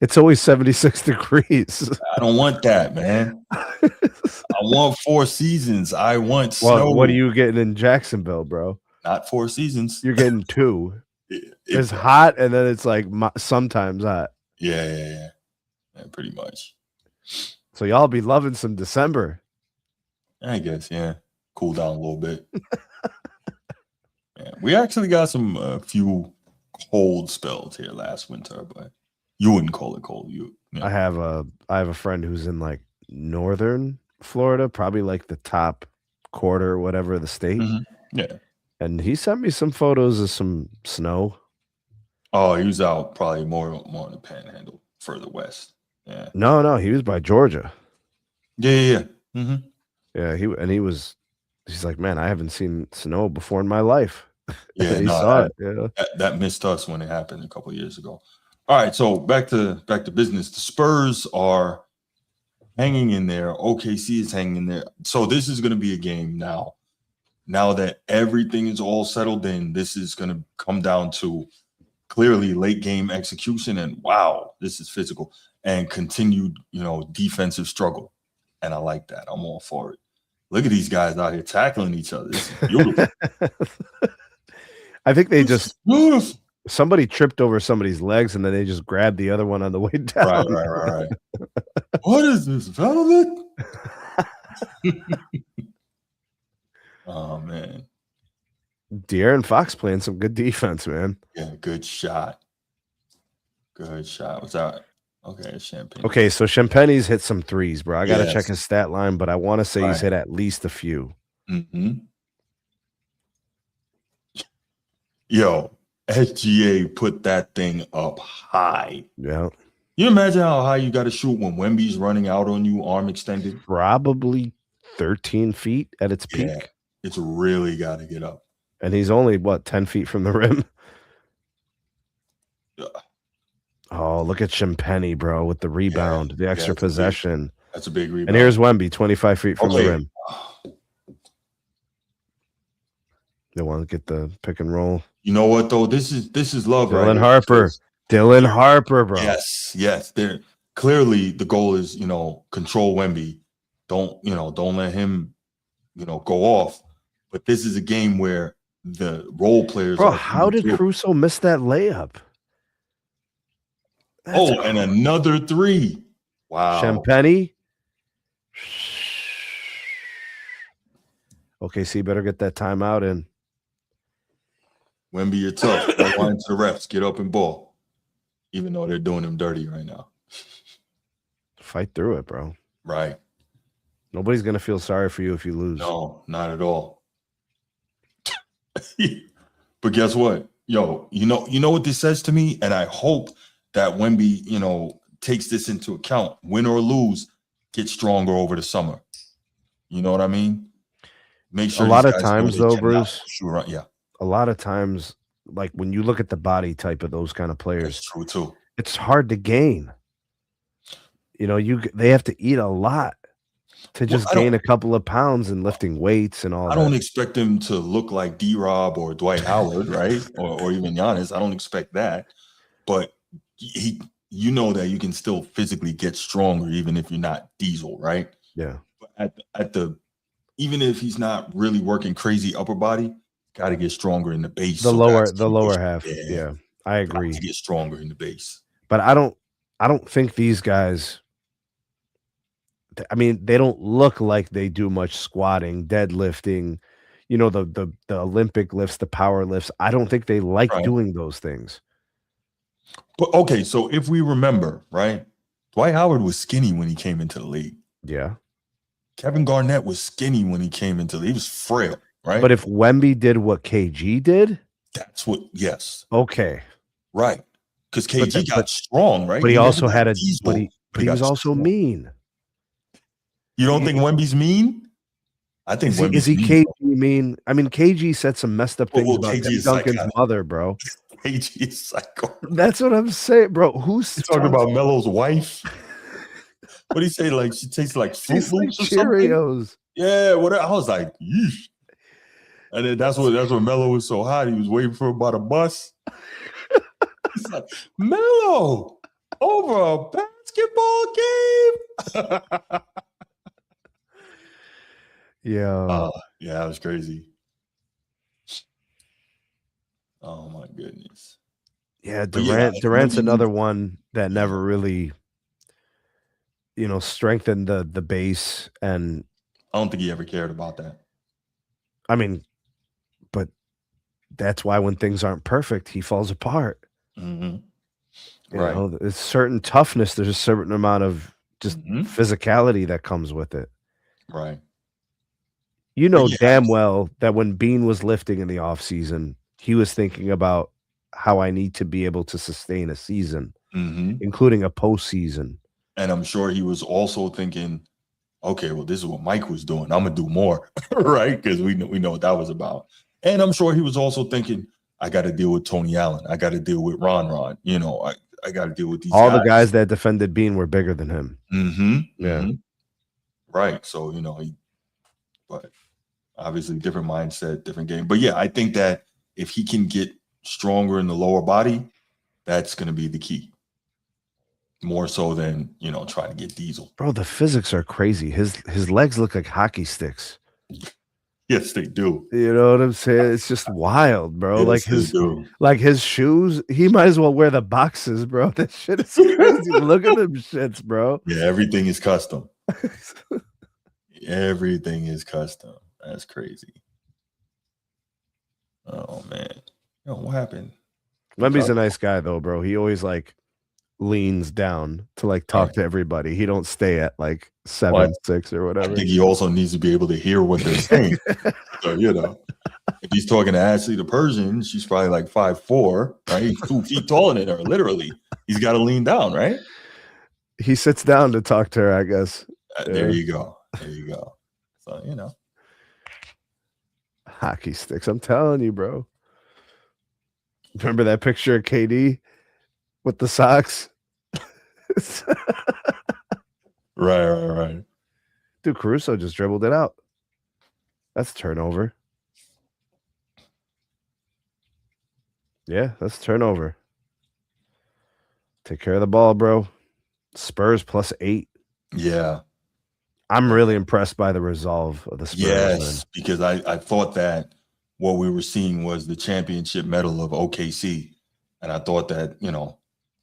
It's always 76 degrees. I don't want that, man. I want 4 seasons. I want snow. What are you getting in Jacksonville, bro? Not 4 seasons. You're getting 2. It's hot, and then it's like sometimes hot. Yeah, pretty much. So y'all be loving some December. I guess, yeah. Cool down a little bit. Yeah, we actually got some few cold spells here last winter, but you wouldn't call it cold. I have a friend who's in like northern Florida, probably like the top quarter, whatever, of the state. Mm-hmm. Yeah. And he sent me some photos of some snow. Oh, he was out probably more on the Panhandle, further west. Yeah. No, he was by Georgia. Yeah. Mm-hmm. Yeah, he's like, man, I haven't seen snow before in my life. Yeah, He no, saw it. Yeah. that missed us when it happened a couple of years ago. All right, so back to business. The Spurs are hanging in there. OKC is hanging in there. So this is going to be a game now. Now that everything is all settled in, this is going to come down to clearly late game execution, and wow, this is physical and continued, defensive struggle. And I like that. I'm all for it. Look at these guys out here tackling each other. This is beautiful. I think Beautiful. somebody tripped over somebody's legs and then they just grabbed the other one on the way down. Right. What is this, velvet? Oh man. De'Aaron Fox playing some good defense, man. Yeah, good shot. What's that? Okay, Champagne. Okay, so Champagne's hit some threes, bro. I gotta check Yes. his stat line, but I want to say he's Right. hit at least a few. Mm-hmm. Yo, SGA put that thing up high. Yeah. You imagine how high you got to shoot when Wemby's running out on you, arm extended? Probably 13 feet at its peak. Yeah, it's really got to get up. And he's only, 10 feet from the rim? Yeah. Oh, look at Champagne, bro, with the rebound, the extra possession. That's a big rebound. And here's Wemby, 25 feet from the rim. They want to get the pick and roll. You know what, though? This is love, right? Dylan Harper, bro. Yes. They're clearly the goal is, control Wemby. Don't let him, go off. But this is a game where the role players. Bro, how did Caruso miss that layup? And another three. Wow. Champagne. Okay, so you better get that timeout in. Wemby, you're tough. Don't line to the refs. Get up and ball. Even though they're doing him dirty right now. Fight through it, bro. Right. Nobody's going to feel sorry for you if you lose. No, not at all. But guess what? Yo, you know what this says to me? And I hope that Wemby, takes this into account. Win or lose, get stronger over the summer. You know what I mean? Make sure a lot of times, though, Bruce. Sure, yeah. A lot of times, like when you look at the body type of those kind of players, that's true too. It's hard to gain. They have to eat a lot to just gain a couple of pounds and lifting weights and all that. I don't expect him to look like D-Rob or Dwight Howard, right? or even Giannis. I don't expect that. But that you can still physically get stronger even if you're not Diesel, right? Yeah. But even if he's not really working crazy upper body, got to get stronger in the base. The lower half. Yeah, I agree. To get stronger in the base. But I don't think these guys. I mean, they don't look like they do much squatting, deadlifting, the Olympic lifts, the power lifts. I don't think they like doing those things. But okay, so if we remember, right, Dwight Howard was skinny when he came into the league. Yeah. Kevin Garnett was skinny when he came into the league. He was frail, right? But if Wemby did what KG did, that's what. Yes. Okay. Right. Because KG got strong, right? But he also had a. But he was also mean. You don't think Wemby's mean? I think Wemby's is he KG mean? I mean, KG said some messed up things about Tim Duncan's mother, bro. KG is psycho. That's what I'm saying, bro. Who's talking about Melo's wife? What do you say? Like she tastes like Fruit Loops or Cheerios. Something? Yeah, whatever. I was like, yeesh. And then that's what Melo was so hot. He was waiting for about a bus. He's like, Melo, over a basketball game. Yeah. Yeah, that was crazy. Oh my goodness. Yeah, Durant's another one that never really, strengthened the base, and I don't think he ever cared about that. I mean, but that's why when things aren't perfect, he falls apart. Mm-hmm. Right. It's certain toughness. There's a certain amount of just physicality that comes with it. Right. You know yeah, damn well that when Bean was lifting in the offseason, he was thinking about how I need to be able to sustain a season, including a postseason. and I'm sure he was also thinking, okay, well, this is what Mike was doing. I'm gonna do more, right? Because we know what that was about. And I'm sure he was also thinking, I got to deal with Tony Allen. I got to deal with Ron. You know, I got to deal with these All the guys. guys that defended Bean were bigger than him. Yeah. Right. So, you know, but obviously different mindset, different game. But yeah, I think that if he can get stronger in the lower body, that's going to be the key. More so than, you know, trying to get Diesel. Bro, the physics are crazy. His legs look like hockey sticks. Yes, they do. You know what I'm saying? It's just wild, bro. Yes, they do. Like his shoes, he might as well wear the boxes, bro. That shit is crazy. Look at them shits, bro. Yeah, everything is custom. Everything is custom. That's crazy. Oh man. Yo, what happened? Wemby's a nice guy though, bro. He always like leans down to like talk to everybody. He don't stay at like 7'6" or whatever. I think he also needs to be able to hear what they're saying. So, you know, if he's talking to Ashley the Persian, she's probably like 5'4", right? He's 2 feet taller than her, literally. He's got to lean down, right? He sits down to talk to her, I guess. There you go. There you go. So, you know. Hockey sticks. I'm telling you, bro. Remember that picture of KD with the socks? Right. Dude, Caruso just dribbled it out. That's turnover. Yeah, that's turnover. Take care of the ball, bro. Spurs +8. Yeah. I'm really impressed by the resolve of the Spurs. Yes, because I thought that what we were seeing was the championship medal of OKC. And I thought that, you know,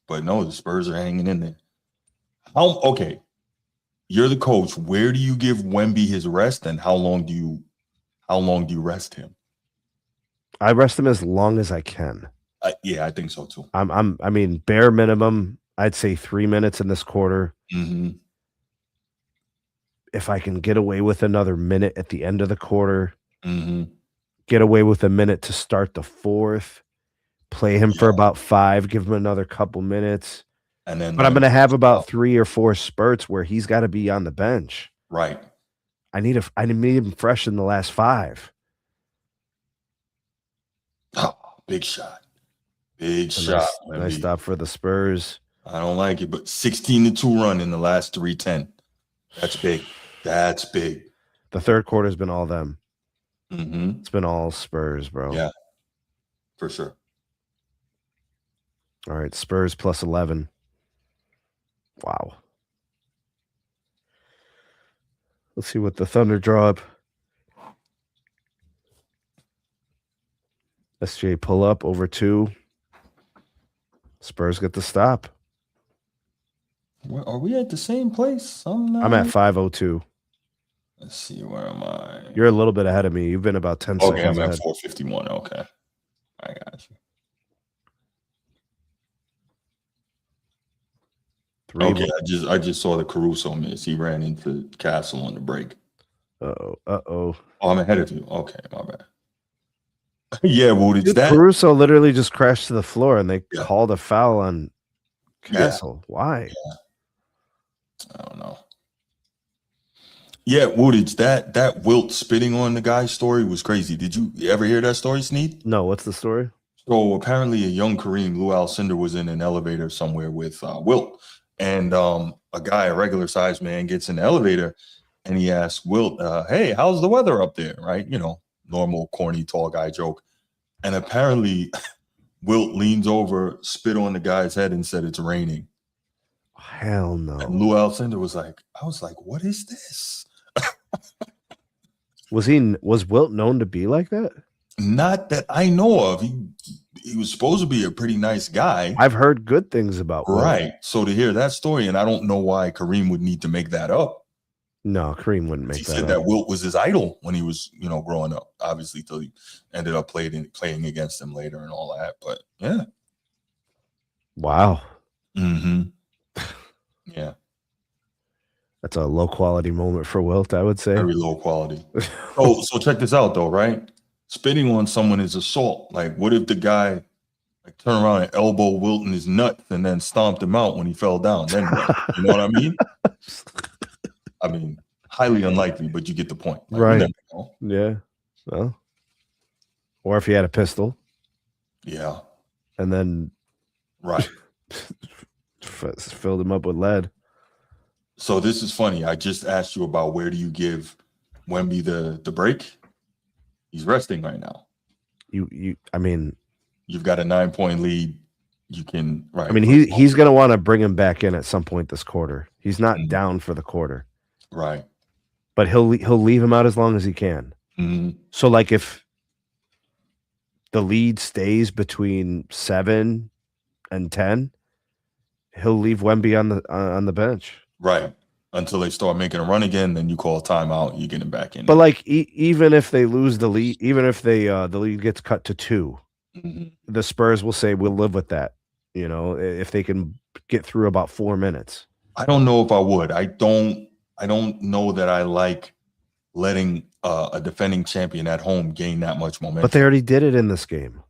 but no, the Spurs are hanging in there. Okay. You're the coach. Where do you give Wemby his rest, and how long do you rest him? I rest him as long as I can. Yeah, I think so too. I mean, bare minimum, I'd say 3 minutes in this quarter. If I can get away with another minute at the end of the quarter, get away with a minute to start the fourth, play him for about 5, give him another couple minutes. And then, but I'm going to have about 3 or 4 spurts where he's got to be on the bench. Right. I need him fresh in the last 5. Oh, big shot. Big shot. Nice stop for the Spurs. I don't like it, but 16-2 run in the last 3:10. That's big. That's big. The third quarter's been all them. It's been all Spurs, bro. Yeah, for sure. All right, Spurs +11. Wow. Let's see what the Thunder draw up. SJ pull up over 2. Spurs get the stop. Are we at the same place? I'm at 5:02. Let's see, where am I? You're a little bit ahead of me. You've been about 10 seconds I'm ahead. at 4:51. Okay. I got you. Okay, I just saw the Caruso miss. He ran into Castle on the break. Uh-oh. Oh, I'm ahead of you. Okay, my bad. Yeah, well, it's that. Caruso literally just crashed to the floor, and they called a foul on Castle. Why? Yeah. I don't know. Yeah, Woodage, that Wilt spitting on the guy's story was crazy. Did you ever hear that story, Sneed? No, what's the story? So apparently a young Kareem, Lou Alcindor, was in an elevator somewhere with Wilt. And a guy, a regular sized man, gets in the elevator and he asks Wilt, hey, how's the weather up there? Right? You know, normal, corny, tall guy joke. And apparently Wilt leans over, spit on the guy's head and said it's raining. Hell no. And Lou Alcindor was like, what is this? Was Wilt known to be like that? Not that I know of. He was supposed to be a pretty nice guy. I've heard good things about Wilt. Right. So to hear that story, and I don't know why Kareem would need to make that up. No, Kareem wouldn't make that up. He said that Wilt was his idol when he was, growing up, obviously, till he ended up playing against him later and all that. But yeah. Wow. Mm-hmm. Yeah. That's a low quality moment for Wilt, I would say. Very low quality. So check this out though, right? Spitting on someone is assault. Like, what if the guy like turn around and elbow Wilt in his nuts and then stomped him out when he fell down? Then what? You know what I mean? I mean, highly unlikely, but you get the point. Like, Right. you never know. Yeah. Well, or if he had a pistol Yeah. and then Right. filled him up with lead. So this is funny. I just asked you about where do you give Wemby the break? He's resting right now. I mean, you've got a 9-point lead. You can right. I mean, he's going to want to bring him back in at some point this quarter. He's not down for the quarter. Right. But he'll leave him out as long as he can. Mm-hmm. So like if the lead stays between 7 and 10, he'll leave Wemby on the bench. Right. Until they start making a run again, then you call a timeout, you get him back in. But like even if they lose the lead, even if they the lead gets cut to 2, the Spurs will say we'll live with that. You know, if they can get through about 4 minutes. I don't know if I would. I don't know that I like letting a defending champion at home gain that much momentum. But they already did it in this game.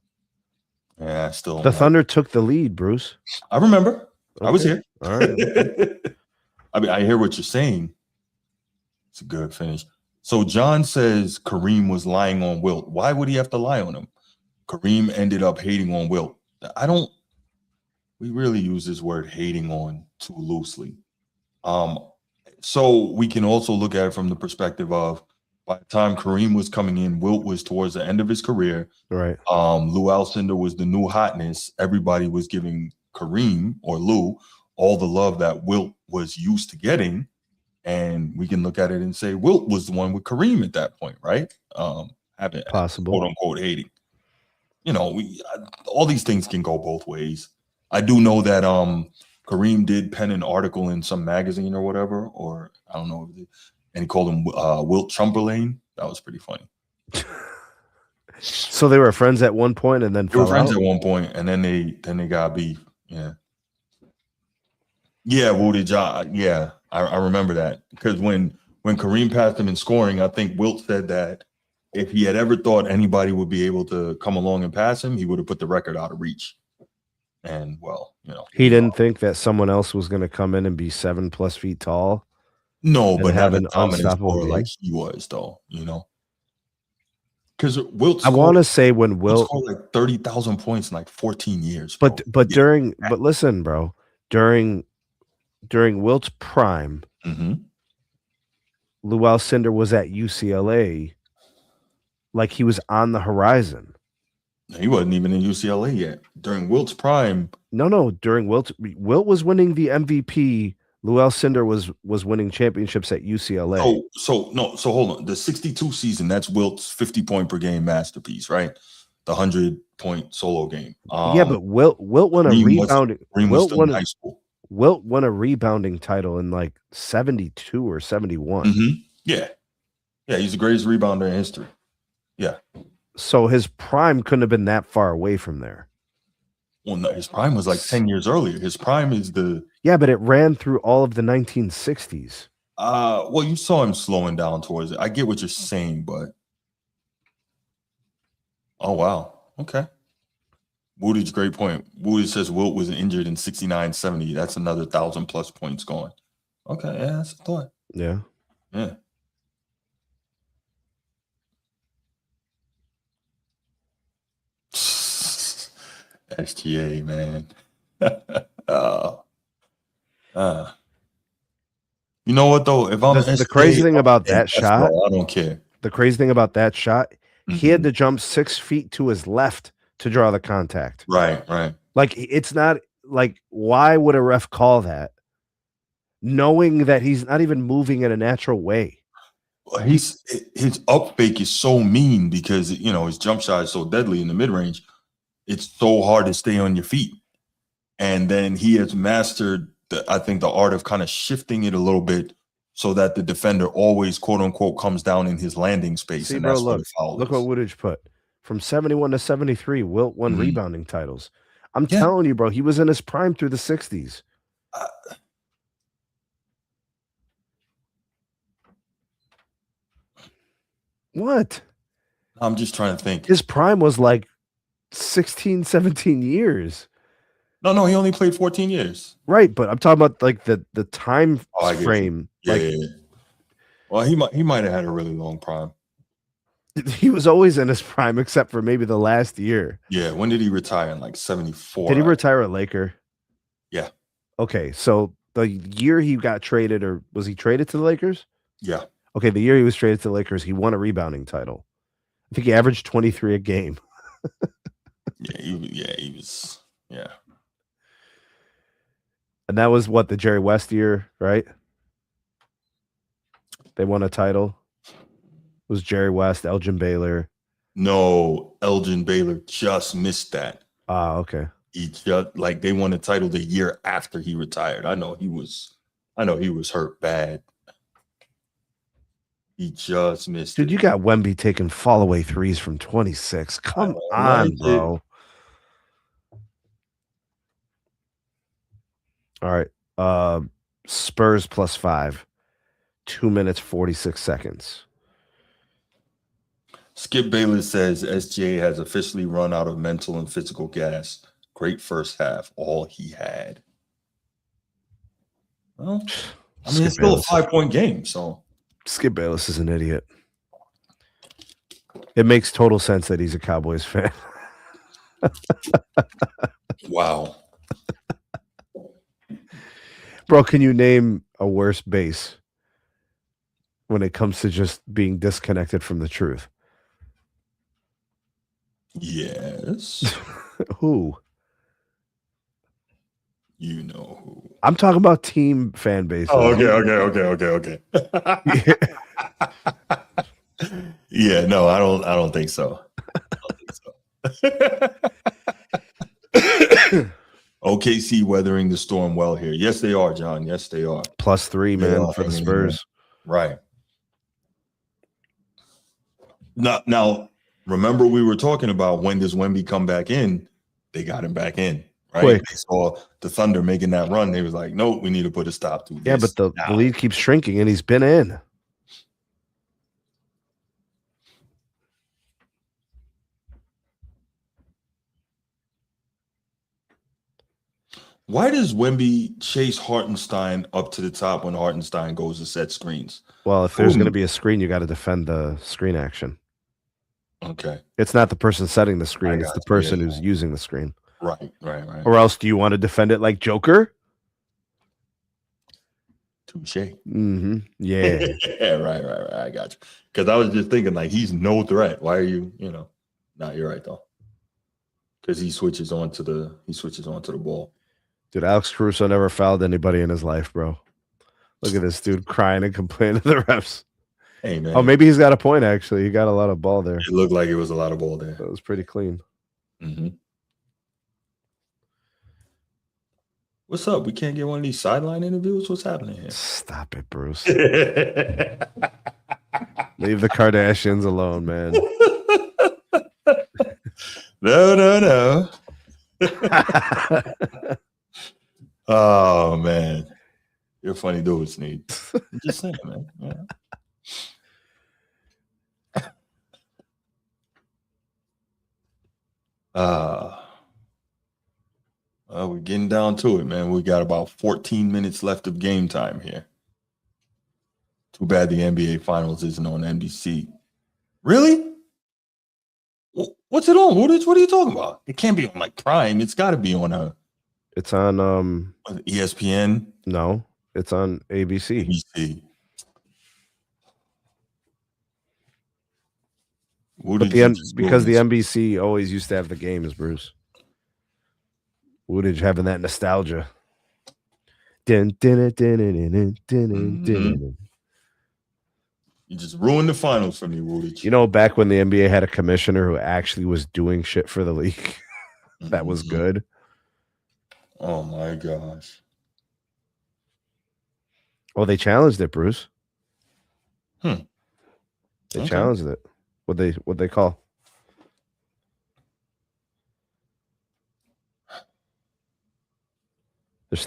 Yeah, still. The Thunder took the lead, Bruce. I remember. Okay. I was here. All right. Okay. I mean, I hear what you're saying. It's a good finish. So John says Kareem was lying on Wilt. Why would he have to lie on him? Kareem ended up hating on Wilt. We really use this word hating on too loosely. So we can also look at it from the perspective of by the time Kareem was coming in, Wilt was towards the end of his career. Right. Lou Alcindor was the new hotness. Everybody was giving Kareem or Lou all the love that Wilt was used to getting. And we can look at it and say Wilt was the one with Kareem at that point, right? Having possible, quote unquote, hating. You know, all these things can go both ways. I do know that Kareem did pen an article in some magazine or whatever, or I don't know, and he called him Wilt Chamberlain. That was pretty funny. So they were friends at one point, and then they were friends at one point, and then they got beef. Yeah. Yeah, Woody John. Yeah, I remember that because when Kareem passed him in scoring, I think Wilt said that if he had ever thought anybody would be able to come along and pass him, he would have put the record out of reach. And well, you know, he didn't think that someone else was going to come in and be 7+ feet tall. No, but have an unstoppable like he was, though. You know, because Wilt. I want to say when Wilt scored like 30,000 points in like 14 years. Bro. But listen, bro, during Wilt's prime, Lou Alcindor was at UCLA, like he was on the horizon. He wasn't even in UCLA yet during Wilt's prime. No, during Wilt was winning the MVP. Lou Alcindor was winning championships at UCLA. So hold on. The 62 season, that's Wilt's 50-point per game masterpiece, right? The 100-point solo game. Yeah, but Wilt won a rebounding. Wilt won high school. Wilt won a rebounding title in like 72 or 71. Yeah, he's the greatest rebounder in history. Yeah. So his prime couldn't have been that far away from there. Well, no, his prime was like 10 years earlier. His prime is yeah, but it ran through all of the 1960s. Well, you saw him slowing down towards it. I get what you're saying, but oh wow, okay. Woody's great point. Woody says Wilt was injured in 69-70. That's another 1,000+ points gone. Okay, yeah, that's a thought. Yeah. SGA, man. You know what though? If I'm the crazy thing about that shot, I don't care. The crazy thing about that shot, he had to jump 6 feet to his left to draw the contact. Right. Like it's not like why would a ref call that, knowing that he's not even moving in a natural way? His up fake is so mean because his jump shot is so deadly in the mid range. It's so hard to stay on your feet. And then he has mastered, I think, the art of kind of shifting it a little bit so that the defender always, quote unquote, comes down in his landing space. See, and bro, that's look what Woodage put. From 71 to 73, Wilt won rebounding titles. I'm telling you, bro, he was in his prime through the 60s. What? I'm just trying to think. His prime was like 16, 17 years. No, he only played 14 years. Right, but I'm talking about like the time I get you. frame. Yeah, Like yeah. Well, he might have had a really long prime. he was always in his prime except for maybe the last year. Yeah, when did he retire? In like 74. Did he retire a Laker? Yeah. Okay, so the year he got traded, or was he traded to the Lakers? Yeah. Okay, the year he was traded to the Lakers, he won a rebounding title. I think he averaged 23 a game. He was. Yeah. And that was what, the Jerry West year, right? They won a title. It was Jerry West, Elgin Baylor. No, Elgin Baylor just missed that. Ah, okay. He just they won a title the year after he retired. I know he was hurt bad. He just missed Dude, it. you got Wemby taking fall away threes from 26. Come on, right? bro. All right. Spurs +5. 2 minutes 46 seconds. Skip Bayless says SGA has officially run out of mental and physical gas. Great first half, all he had. Well, I mean, it's still a 5-point game, so Skip Bayless is an idiot. It makes total sense that he's a Cowboys fan. wow. Bro, can you name a worse base when it comes to just being disconnected from the truth? Yes. Who? You know who. I'm talking about team fan bases. Oh, okay. Yeah, no, I don't think so. OKC weathering the storm well here. Yes, they are, John. Yes, they are. +3, man, for the Spurs. Right. Now, remember we were talking about when does Wemby come back in? They got him back in, right? Quick. They saw the Thunder making that run. They was like, nope, we need to put a stop to this. Yeah, but the lead keeps shrinking, and he's been in. Why does Wemby chase Hartenstein up to the top when Hartenstein goes to set screens? Well, if there's going to be a screen, you got to defend the screen action. Okay. It's not the person setting the screen. It's the person who's using the screen. Right. Or else do you want to defend it like Joker? Touche. Mm-hmm. Yeah. Yeah, right. I got you. Because I was just thinking, like, he's no threat. Why are you, Nah, you're right, though. Because he switches onto the ball. Dude, Alex Caruso never fouled anybody in his life, bro. Look at this dude crying and complaining to the refs. Hey, man. Oh, maybe he's got a point, actually. He got a lot of ball there. It looked like it was a lot of ball there. That was pretty clean. Mm-hmm. What's up? We can't get one of these sideline interviews? What's happening here? Stop it, Bruce. Leave the Kardashians alone, man. No. Oh, man. You're a funny dude, Sneed. I'm just saying, man. Yeah. We're getting down to it, man. We got about 14 minutes left of game time here. Too bad the NBA Finals isn't on NBC. Really? What's it on? What are you talking about? It can't be on like Prime. It's got to be on It's on ESPN. No, it's on ABC. ABC. Because the NBC always used to have the games, Bruce. Woodage having that nostalgia. You just ruined the finals for me, Woodage. You know, back when the NBA had a commissioner who actually was doing shit for the league, that was good. Oh my gosh. Oh, they challenged it, Bruce. They challenged it. What'd they call?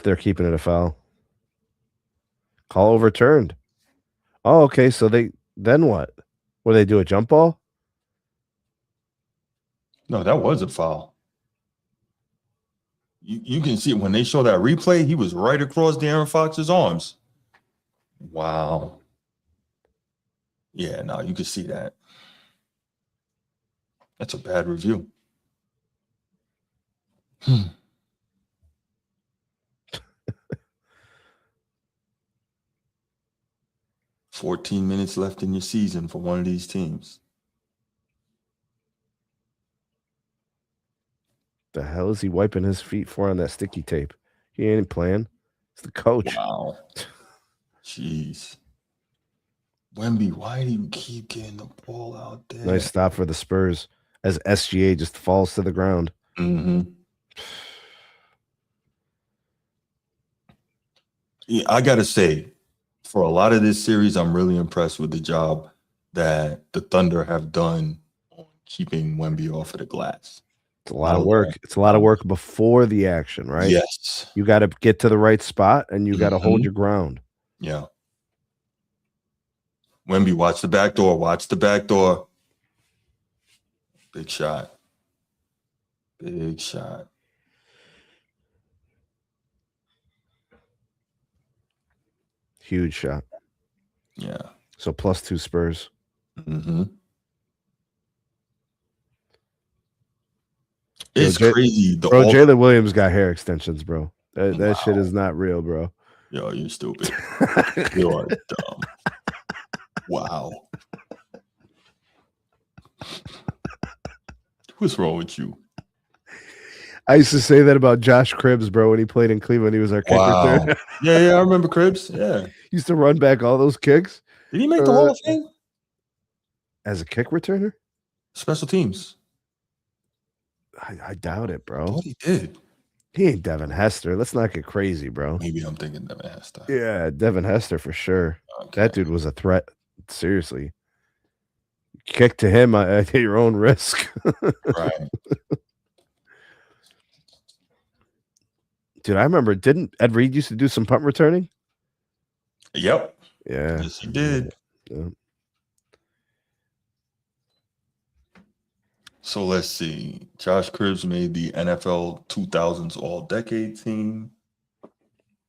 They're keeping it a foul. Call overturned. Oh, okay. So then what? What do they do? A jump ball? No, that was a foul. You can see when they show that replay, he was right across De'Aaron Fox's arms. Wow. Yeah, no, you can see that. That's a bad review. 14 minutes left in your season for one of these teams. The hell is he wiping his feet for on that sticky tape? He ain't playing. It's the coach. Wow. Jeez. Wemby, why do you keep getting the ball out there? Nice stop for the Spurs as SGA just falls to the ground. Mm-hmm. Yeah, I got to say, for a lot of this series, I'm really impressed with the job that the Thunder have done on keeping Wemby off of the glass. It's a lot of work. It's a lot of work before the action, right? Yes. You got to get to the right spot and you got to hold your ground. Yeah. Wemby, watch the back door. Watch the back door. Big shot. Big shot. Huge shot. Yeah. So +2 Spurs. Mm-hmm. It's crazy. Jalen Williams got hair extensions, bro. That shit is not real, bro. Yo, you're stupid. You're dumb. Wow. What's wrong with you? I used to say that about Josh Cribbs, bro, when he played in Cleveland. He was our kick returner. Yeah, I remember Cribbs. Yeah. He used to run back all those kicks. Did he make the Hall of Fame? As a kick returner? Special teams. I doubt it, bro. I thought he did. He ain't Devin Hester. Let's not get crazy, bro. Maybe I'm thinking Devin Hester. Yeah, Devin Hester for sure. Okay. That dude was a threat. Seriously. Kick to him at your own risk. Right. Dude, I remember, didn't Ed Reed used to do some punt returning? Yep. Yeah. Yes, he did. Yeah. So let's see. Josh Cribbs made the NFL 2000s All-Decade team.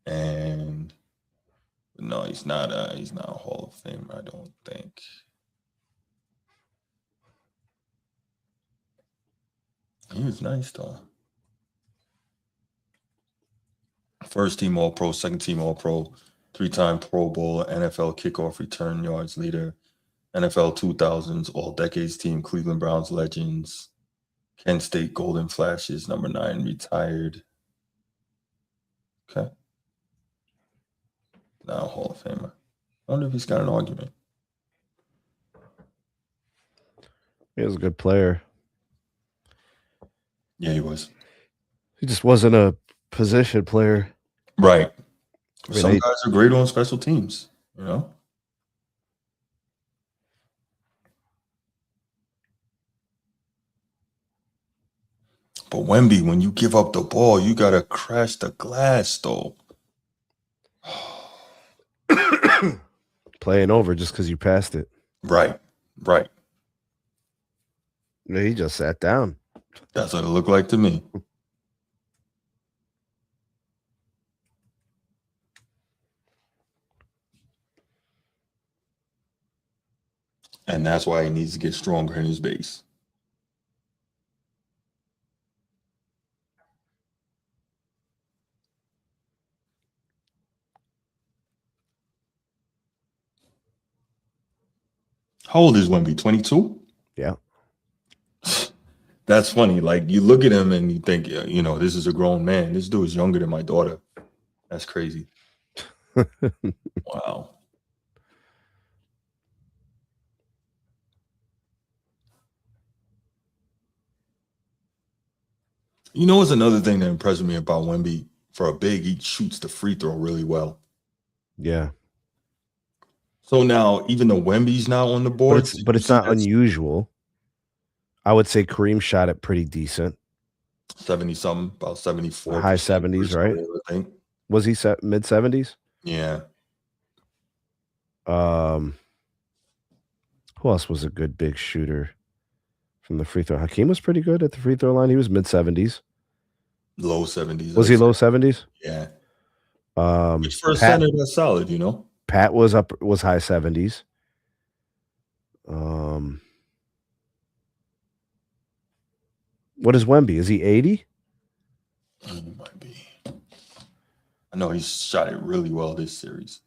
And no, he's not a Hall of Famer, I don't think. He was nice though. First team All-Pro, second team All-Pro, 3-time Pro Bowl, NFL kickoff return yards leader, NFL 2000s All-Decades team, Cleveland Browns legends, Kent State Golden Flashes, number 9, retired. Okay. Now Hall of Famer. I wonder if he's got an argument. He was a good player. Yeah, he was. He just wasn't a position player. Right. Some guys are great on special teams, you know? But Wemby, when you give up the ball, you got to crash the glass, though. Playing over just because you passed it. Right. He just sat down. That's what it looked like to me. And that's why he needs to get stronger in his base. How old is Wemby? 22? Yeah. That's funny. Like, you look at him and you think, you know, this is a grown man. This dude is younger than my daughter. That's crazy. Wow. You know what's another thing that impressed me about Wemby? For a big, he shoots the free throw really well. Yeah. So now, even though Wemby's not on the board, but it's not unusual. I would say Kareem shot it pretty decent. 70-something, about 74. High 70s, right? I think. Was he set mid 70s? Yeah. Who Who else was a good big shooter from the free throw? Hakeem was pretty good at the free throw line. He was mid-70s. Low 70s. Was he low 70s? Yeah. Which for a Pat center, that's solid, Pat was high 70s. What is Wemby? Is he 80? He might be. I know he's shot it really well this series.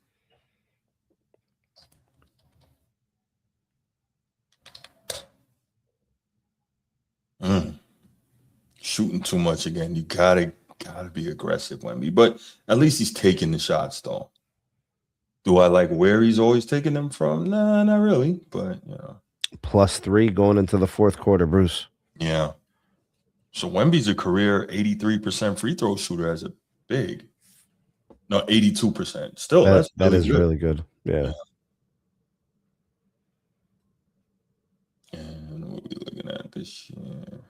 Shooting too much again. You gotta be aggressive, Wemby. But at least he's taking the shots, though. Do I like where he's always taking them from? Nah, not really. But +3 going into the fourth quarter, Bruce. Yeah. So Wemby's a career 83% free throw shooter as a big. No, 82%. Still, that's that really is good. really good. Yeah. And what are we looking at this year?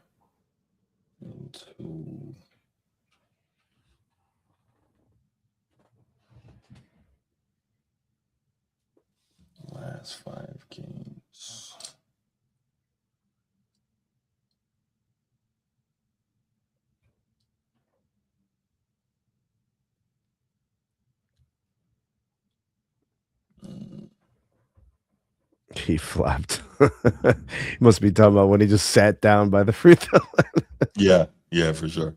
Last 5 games. He flopped. He must be talking about when he just sat down by the free throw line. Yeah, for sure.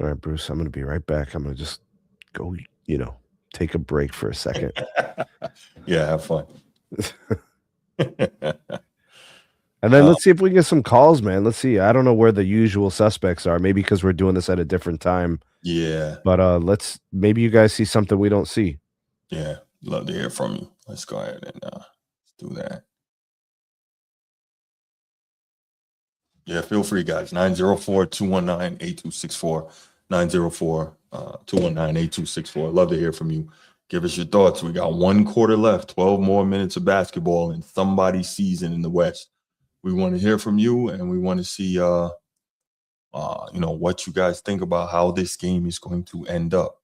All right, Bruce, I'm going to be right back. I'm going to just go, take a break for a second. Yeah, have fun. And then let's see if we can get some calls, man. Let's see. I don't know where the usual suspects are. Maybe because we're doing this at a different time. Yeah. But maybe you guys see something we don't see. Yeah. Love to hear from you. Let's go ahead and let's do that. Yeah, feel free, guys. 904-219-8264. 904-219-8264. Love to hear from you. Give us your thoughts. We got 1 quarter left, 12 more minutes of basketball in somebody's season in the West. We want to hear from you, and we want to see what you guys think about how this game is going to end up.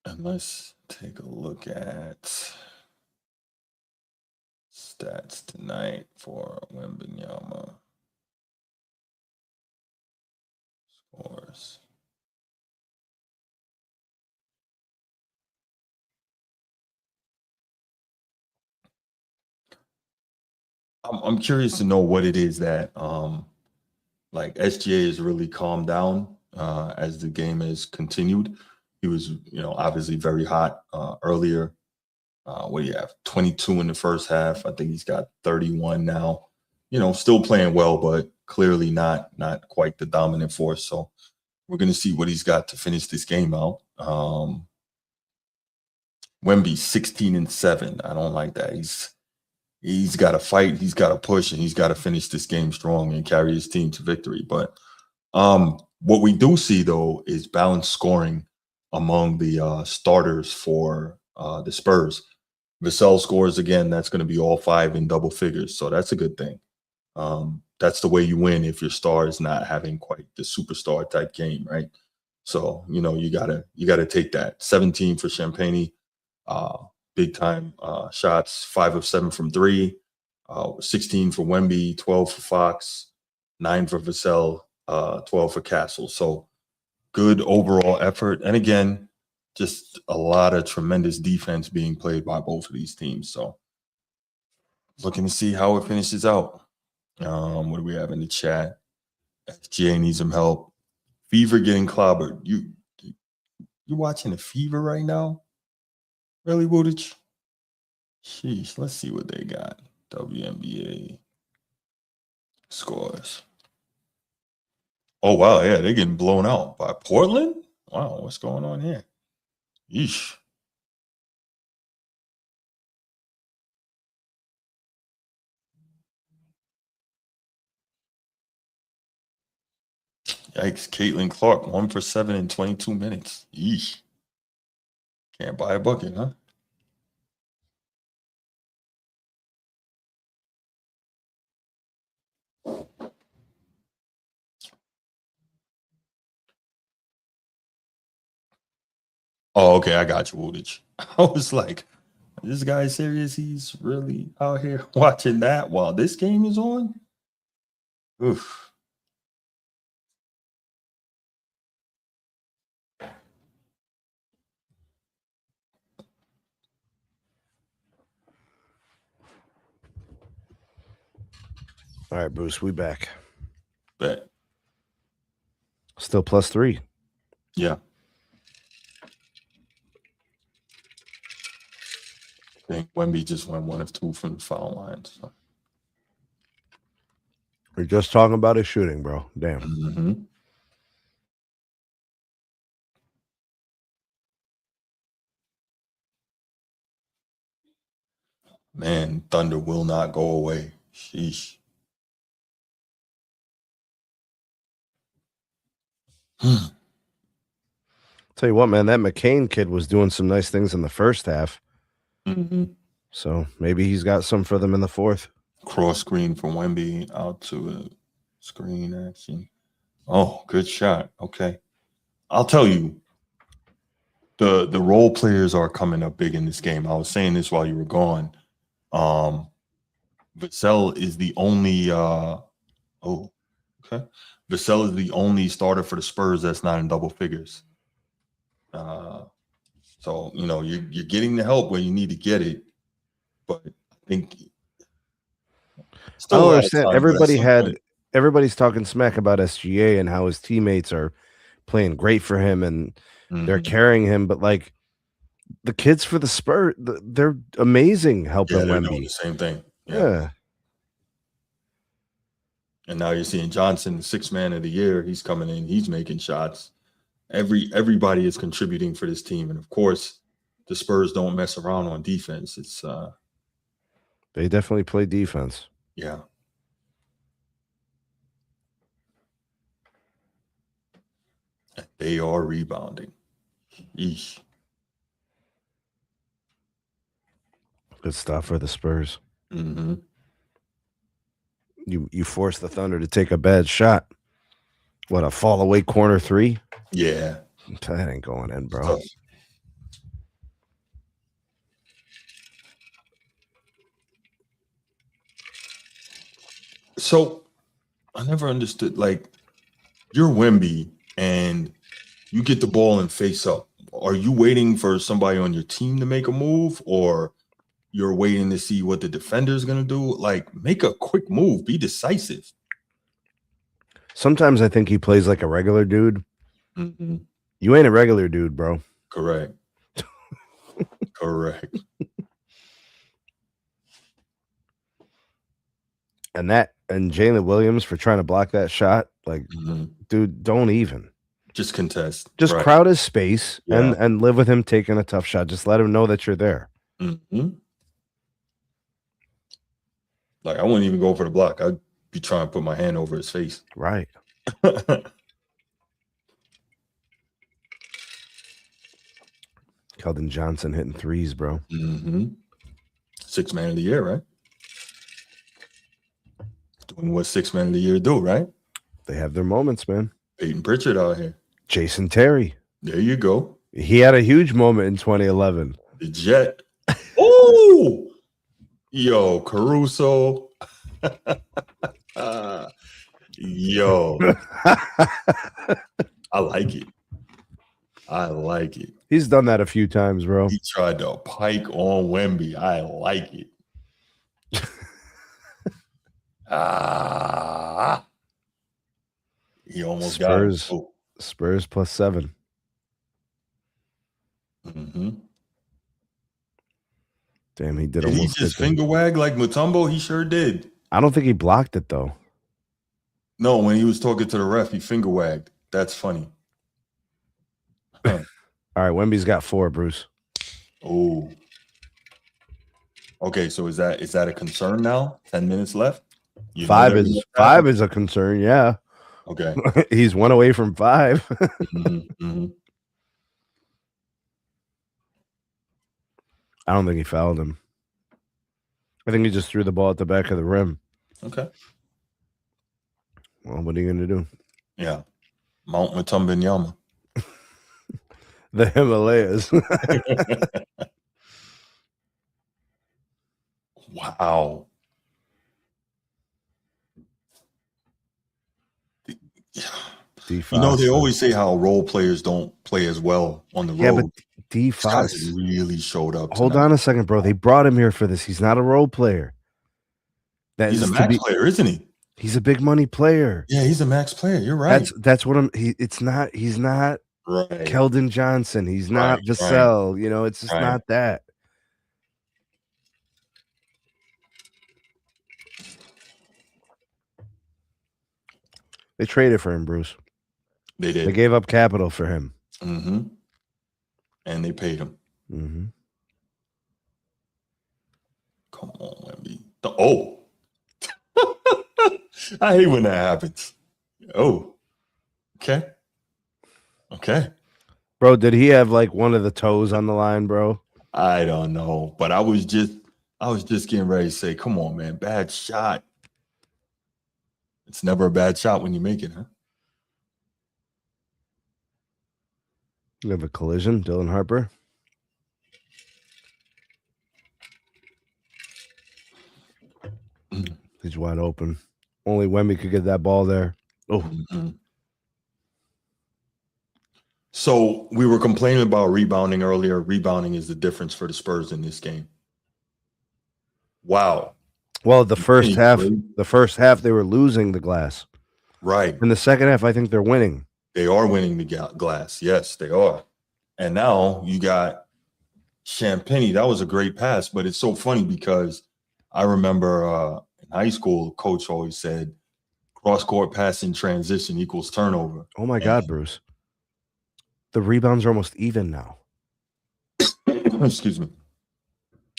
And let's take a look at stats tonight for Wembanyama. Scores. I'm curious to know what it is that like SGA has really calmed down as the game has continued. He was, obviously very hot earlier. What do you have? 22 in the first half. I think he's got 31 now. Still playing well, but clearly not quite the dominant force. So we're going to see what he's got to finish this game out. Wemby 16-7. I don't like that. He's got to fight, he's got to push, and he's got to finish this game strong and carry his team to victory. But what we do see, though, is balanced scoring among the starters for the Spurs. Vassell scores again. That's going to be all 5 in double figures. So that's a good thing. That's the way you win if your star is not having quite the superstar type game, right? So, you gotta take that. 17 for Champagne, big time shots, 5 of 7 from 3, 16 for Wemby, 12 for Fox, 9 for Vassell, 12 for Castle. So good overall effort. And again, just a lot of tremendous defense being played by both of these teams. So looking to see how it finishes out. What do we have in the chat? FGA needs some help. Fever getting clobbered. You watching the Fever right now? Really, Woodage? Sheesh, let's see what they got. WNBA scores. Oh, wow. Yeah, they're getting blown out by Portland? Wow, what's going on here? Yeesh. Yikes. Caitlin Clark, 1 for 7 in 22 minutes. Yeesh. Can't buy a bucket, huh? Oh, okay, I got you, Woodage. I was like, this guy serious? He's really out here watching that while this game is on? Oof. All right, Bruce, we back. Bet. Still +3. Yeah. I think Wemby just went 1 of 2 from the foul line. So. We're just talking about his shooting, bro. Damn. Mm-hmm. Man, Thunder will not go away. Sheesh. Tell you what, man, that McCain kid was doing some nice things in the first half. Mm-hmm. So maybe he's got some for them in the fourth. Cross screen from Wemby out to a screen action. Oh, good shot. Okay. I'll tell you, the role players are coming up big in this game. I was saying this while you were gone. Vassell is the only Vassell is the only starter for the Spurs that's not in double figures. So you're getting the help where you need to get it, but I think still I a don't lot of understand. time. But at some point, Everybody's talking smack about SGA and how his teammates are playing great for him and they're carrying him, but like the kids for the Spurs, they're amazing helping they're doing Wemby. the same thing. Yeah. And now you're seeing Johnson, 6th man of the year. He's coming in. He's making shots. Everybody is contributing for this team, and of course, the Spurs don't mess around on defense. It's They definitely play defense. yeah. They are rebounding. Eesh. Good stuff for the Spurs. Mm-hmm. You force the Thunder to take a bad shot. What, a fall away corner 3? Yeah. That ain't going in, bro. So I never understood, like, you're Wemby and you get the ball and face up. Are you waiting for somebody on your team to make a move, or you're waiting to see what the defender is going to do? Like, make a quick move. Be decisive. Sometimes I think he plays like a regular dude. Mm-hmm. You ain't a regular dude, bro. Correct. Correct. And Jalen Williams for trying to block that shot, like, dude, don't even. Just contest. Just crowd his space and live with him taking a tough shot. Just let him know that you're there. Mm-hmm. Like, I wouldn't even go for the block. I'd be trying to put my hand over his face. Right. Keldon Johnson hitting threes, bro. Mm-hmm. 6th man of the year, right? Doing what 6th man of the year do, right? They have their moments, man. Peyton Pritchard out here. Jason Terry. There you go. He had a huge moment in 2011. The Jet. Oh! Yo, Caruso. Yo. I like it. I like it. He's done that a few times, bro. He tried to pike on Wemby. I like it. He almost got it. Oh. Spurs +7. Mm-hmm. Damn, he did he almost just finger wag like Mutombo? He sure did. I don't think he blocked it, though. No, when he was talking to the ref, he finger wagged. That's funny. Huh. All right, Wemby's got 4, Bruce. Oh. Okay, so is that a concern now? 10 minutes left? 5 is a concern, yeah. Okay. He's 1 away from 5. Mm-hmm. I don't think he fouled him. I think he just threw the ball at the back of the rim. Okay. Well, what are you going to do? Yeah. Mount Mutombenyama. The Himalayas. Wow. D You know, Fox. they always say how role players don't play as well on the Yeah, but road. D These guys Fox. really showed up Hold tonight. on a second, bro. They brought him here for this. He's not a role player. That He's a is to max be. player, isn't he? He's a big money player. Yeah, he's a max player. You're right. That's what I'm. It's not. He's not Right. Keldon Johnson. He's not Right. Vassell. You know, it's just Right. not that. They traded for him, Bruce. They did. They gave up capital for him. Mm-hmm. And they paid him. Mm-hmm. Come on, Wemby. Oh. I hate when that happens. Oh. Okay. Okay. Bro, did he have like one of the toes on the line, bro? I don't know. But I was just getting ready to say, come on, man. Bad shot. It's never a bad shot when you make it, huh? You have a collision, Dylan Harper. He's wide open. Only Wemby could get that ball there. Oh. Mm-hmm. So we were complaining about rebounding earlier. Rebounding is the difference for the Spurs in this game. Wow. Well, the first half they were losing the glass. Right. In the second half, I think they're winning. They are winning the glass. Yes, they are. And now you got Champagne. That was a great pass, but it's so funny because I remember in high school, coach always said cross-court passing transition equals turnover. Oh, my God, Bruce. The rebounds are almost even now. Excuse me.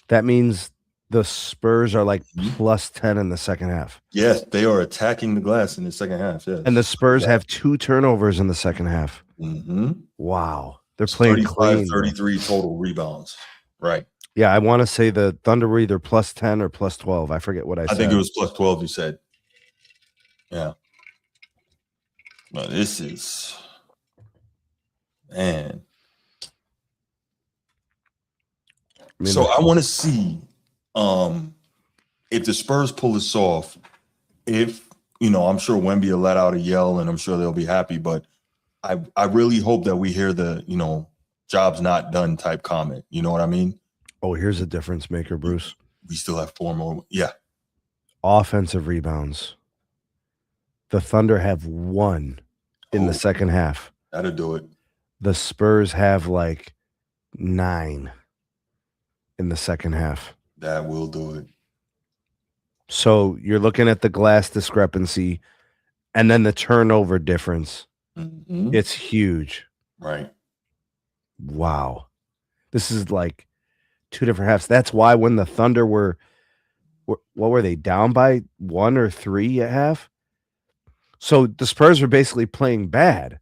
That means the Spurs are like plus 10 in the second half. Yes, they are attacking the glass in the second half. Yes. And the Spurs have 2 turnovers in the second half. Mm-hmm. Wow. They're playing 35, clean. 33 total rebounds. Right. Yeah, I want to say the Thunder were either plus 10 or plus 12. I forget what I said. I think it was plus 12, you said. Yeah. But this is, man. So I want to see if the Spurs pull this off, if, I'm sure Wemby will let out a yell and I'm sure they'll be happy, but I really hope that we hear the, job's not done type comment. You know what I mean? Oh, here's a difference maker, Bruce. We still have 4 more. Yeah. Offensive rebounds. The Thunder have 1 in the second half. That'll do it. The Spurs have like 9 in the second half. That will do it. So you're looking at the glass discrepancy and then the turnover difference. Mm-hmm. It's huge. Right. Wow. This is like 2 different halves. That's why when the Thunder were what were they, down by 1 or 3 at half? So the Spurs were basically playing bad.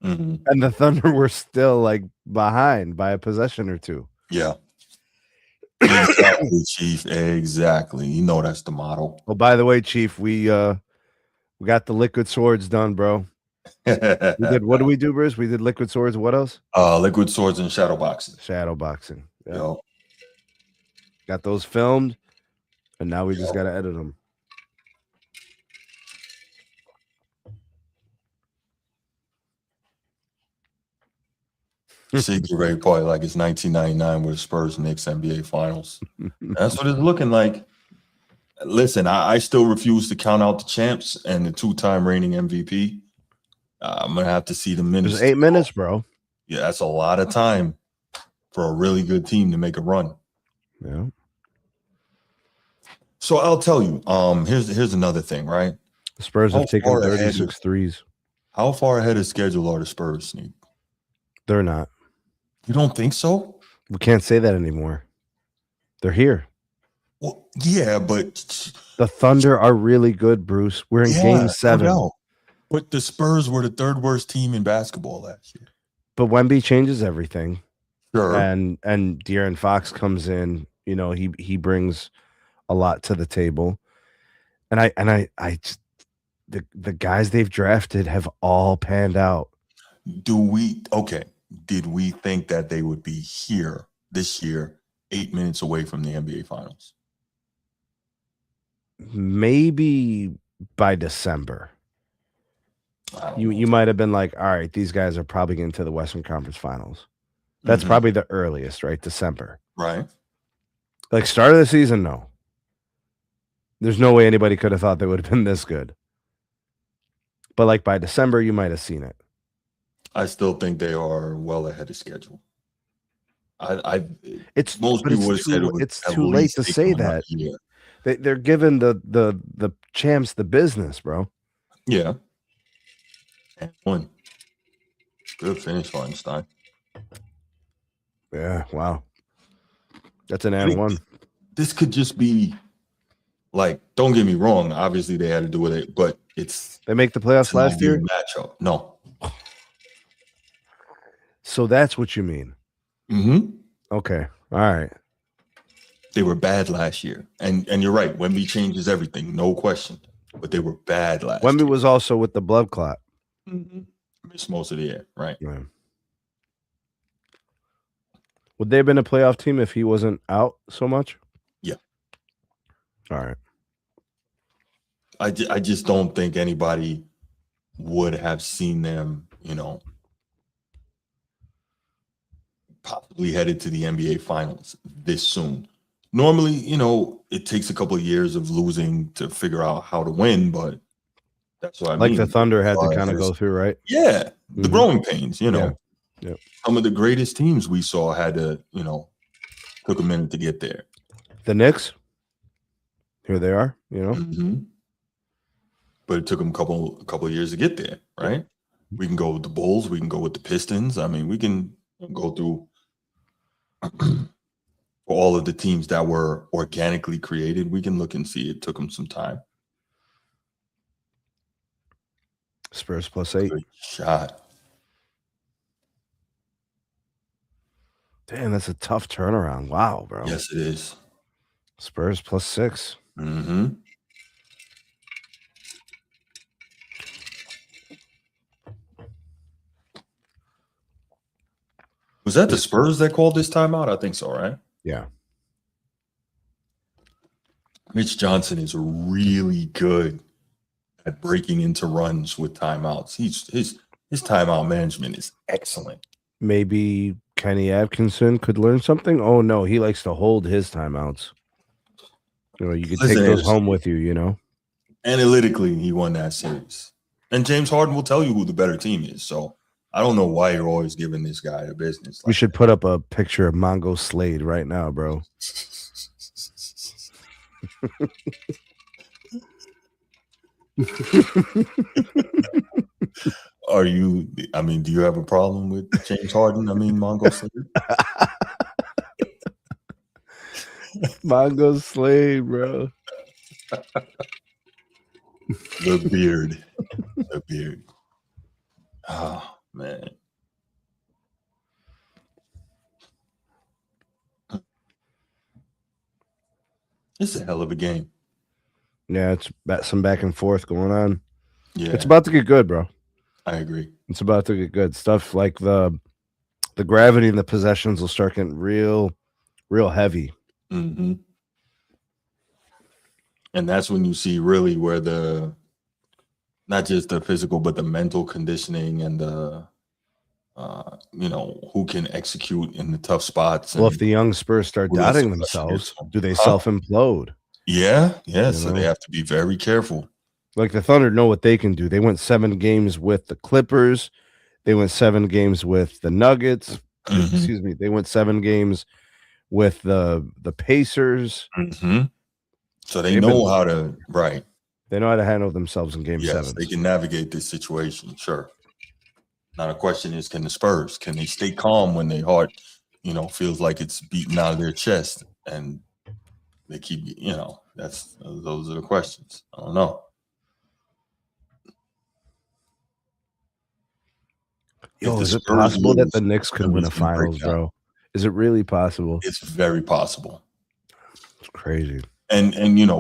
Mm-hmm. And the Thunder were still like behind by a possession or 2. Yeah. Exactly, Chief. Exactly. That's the model. Oh, by the way, Chief, we got the liquid swords done, bro. We did. What do we do, Bruce? We did liquid swords. What else? Liquid swords and shadow boxing. Shadow boxing. Yeah. Yo. Got those filmed, and now we just got to edit them. Secret rate party like it's 1999 with Spurs Knicks NBA Finals. That's what it's looking like. Listen, I still refuse to count out the champs and the 2-time reigning MVP. I'm gonna have to see the minutes. There's 8 minutes, bro. Yeah, that's a lot of time for a really good team to make a run. Yeah. So I'll tell you. Here's another thing, right? The Spurs have taken 36 threes. How far ahead of schedule are the Spurs, Sneak? They're not. You don't think so? We can't say that anymore. They're here. Well, yeah, but the Thunder are really good, Bruce. We're in game 7. No. But the Spurs were the 3rd worst team in basketball last year. But Wemby changes everything. Sure. And De'Aaron Fox comes in. He brings a lot to the table. And the guys they've drafted have all panned out. Okay. did we think that they would be here this year, 8 minutes away from the NBA Finals? Maybe by December. You might have been like, all right, these guys are probably getting to the Western Conference Finals. That's probably the earliest, right? December. Right. Like start of the season, no. There's no way anybody could have thought they would have been this good. But like by December, you might have seen it. I still think they are well ahead of schedule. It's most people would have said it's too late to say that. They're giving the champs the business, bro. Yeah. And one. Good finish, Einstein. Yeah, wow. That's an and one. This could just be like, don't get me wrong. Obviously, they had to do with it, but they make the playoffs last year. Matchup, no. So that's what you mean. Mm-hmm. Okay, all right. They were bad last year, and you're right. Wemby changes everything, no question. But they were bad last year. Wemby was also with the blood clot. Mm-hmm. Missed most of the year, right? Yeah. Would they have been a playoff team if he wasn't out so much? Yeah. All right. I just don't think anybody would have seen them, possibly headed to the NBA Finals this soon. Normally, it takes a couple of years of losing to figure out how to win, but that's what I mean. Like the Thunder had to kind of go through, right? Yeah, the growing pains, Yeah. Some of the greatest teams we saw had to, took a minute to get there. The Knicks, here they are, Mm-hmm. But it took them a couple of years to get there, right? We can go with the Bulls. We can go with the Pistons. I mean, we can go through for all of the teams that were organically created. We can look and see it took them some time. Spurs +8. Good shot. Damn, that's a tough turnaround. Wow, bro. Yes, it is. Spurs +6. Mm-hmm. Was that the Spurs that called this timeout? I think so, right? Yeah. Mitch Johnson is really good at breaking into runs with timeouts. His timeout management is excellent. Maybe Kenny Atkinson could learn something. Oh no, he likes to hold his timeouts. You can take those home with you. Analytically, he won that series. And James Harden will tell you who the better team is. So I don't know why you're always giving this guy a business. We should put up a picture of Mongo Slade right now, bro. Do you have a problem with James Harden? Mongo Slade? Mongo Slade, bro. The beard. The beard. Oh, man. It's a hell of a game. Yeah, it's some back and forth going on. Yeah. It's about to get good, bro. I agree. It's about to get good. Stuff like the gravity and the possessions will start getting real heavy. Mm-hmm. And that's when you see really where not just the physical, but the mental conditioning and the, who can execute in the tough spots. Well, if the young Spurs start doubting themselves, do they self-implode? Yeah. So they have to be very careful. Like the Thunder know what they can do. They went 7 games with the Clippers. They went 7 games with the Nuggets. Mm-hmm. Excuse me. They went 7 games with the Pacers. Mm-hmm. So they know how to, right. They know how to handle themselves in game 7. They can navigate this situation, sure. Now the question is, can they stay calm when their heart, feels like it's beating out of their chest and they keep, those are the questions. I don't know. Yo, is it possible that the Knicks could win a finals, bro? Is it really possible? It's very possible. It's crazy. And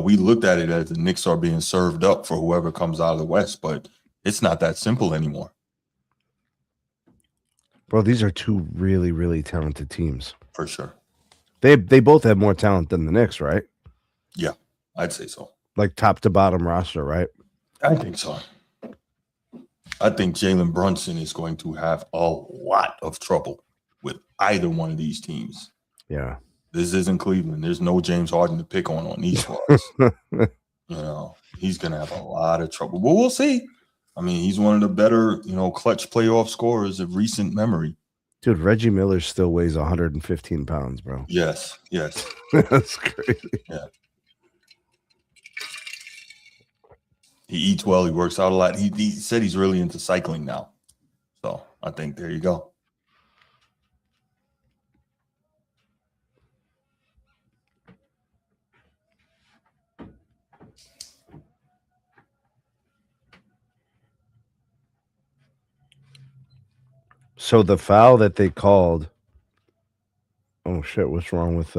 we looked at it as the Knicks are being served up for whoever comes out of the West, but it's not that simple anymore. Bro, these are two really, really talented teams. For sure. They both have more talent than the Knicks, right? Yeah, I'd say so. Like top to bottom roster, right? I think so. I think Jalen Brunson is going to have a lot of trouble with either one of these teams. Yeah. This isn't Cleveland. There's no James Harden to pick on these squads. He's going to have a lot of trouble. But we'll see. I mean, he's one of the better, clutch playoff scorers of recent memory. Dude, Reggie Miller still weighs 115 pounds, bro. Yes. That's crazy. Yeah. He eats well. He works out a lot. He said he's really into cycling now. So I think there you go. So the foul that they called. Oh shit! What's wrong with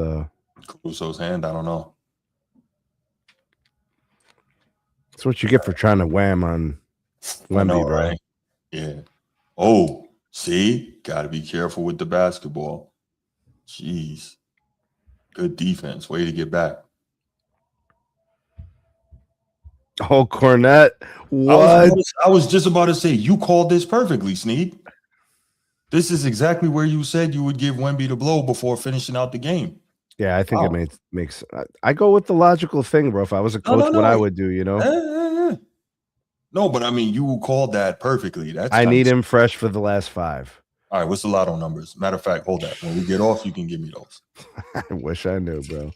Caruso's hand? I don't know. That's what you get for trying to wham on Wemby, bro. Right? Yeah. Oh, see, got to be careful with the basketball. Jeez, good defense. Way to get back. Oh, Cornette. What? I was just about to say, you called this perfectly, Snead. This is exactly where you said you would give Wemby the blow before finishing out the game. Yeah, I think it makes. I go with the logical thing, bro. If I was a coach, what I would do, No, but I mean, you called that perfectly. I need him fresh for the last 5. All right, what's the lotto numbers? Matter of fact, hold that. When we get off, you can give me those. I wish I knew, bro.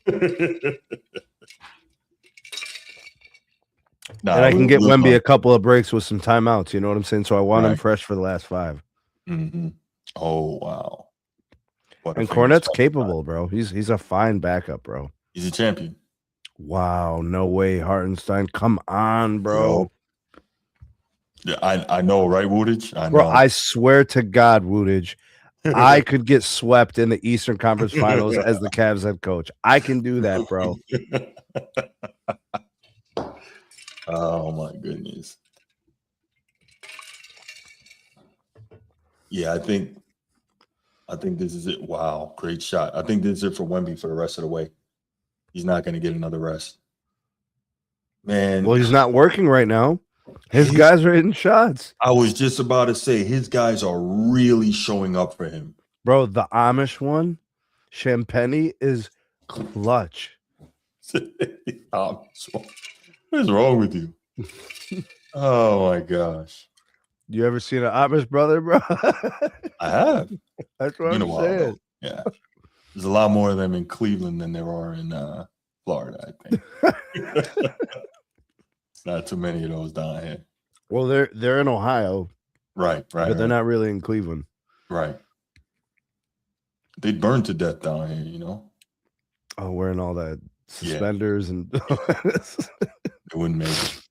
And I can get Wemby a couple of breaks with some timeouts. You know what I'm saying? So I want him fresh for the last 5. Mm-hmm. Oh, wow. And Cornette's capable, bro. He's a fine backup, bro. He's a champion. Wow, no way, Hartenstein. Come on, bro. Yeah, I know, right, Woodage? I know. Bro, I swear to God, Woodage, I could get swept in the Eastern Conference Finals as the Cavs head coach. I can do that, bro. Oh, my goodness. Yeah, I think this is it. Wow, great shot. I think this is it for Wemby for the rest of the way. He's not going to get another rest. Man. Well, he's not working right now. His guys are hitting shots. I was just about to say, his guys are really showing up for him. Bro, the Amish one, Champagne, is clutch. What is wrong with you? Oh, my gosh. You ever seen an Amish brother, bro? I have. That's what I'm saying. Yeah. There's a lot more of them in Cleveland than there are in Florida, I think. Not too many of those down here. Well, they're in Ohio. Right. But they're not really in Cleveland. Right. They'd burn to death down here, Oh, wearing all that suspenders and they wouldn't make it.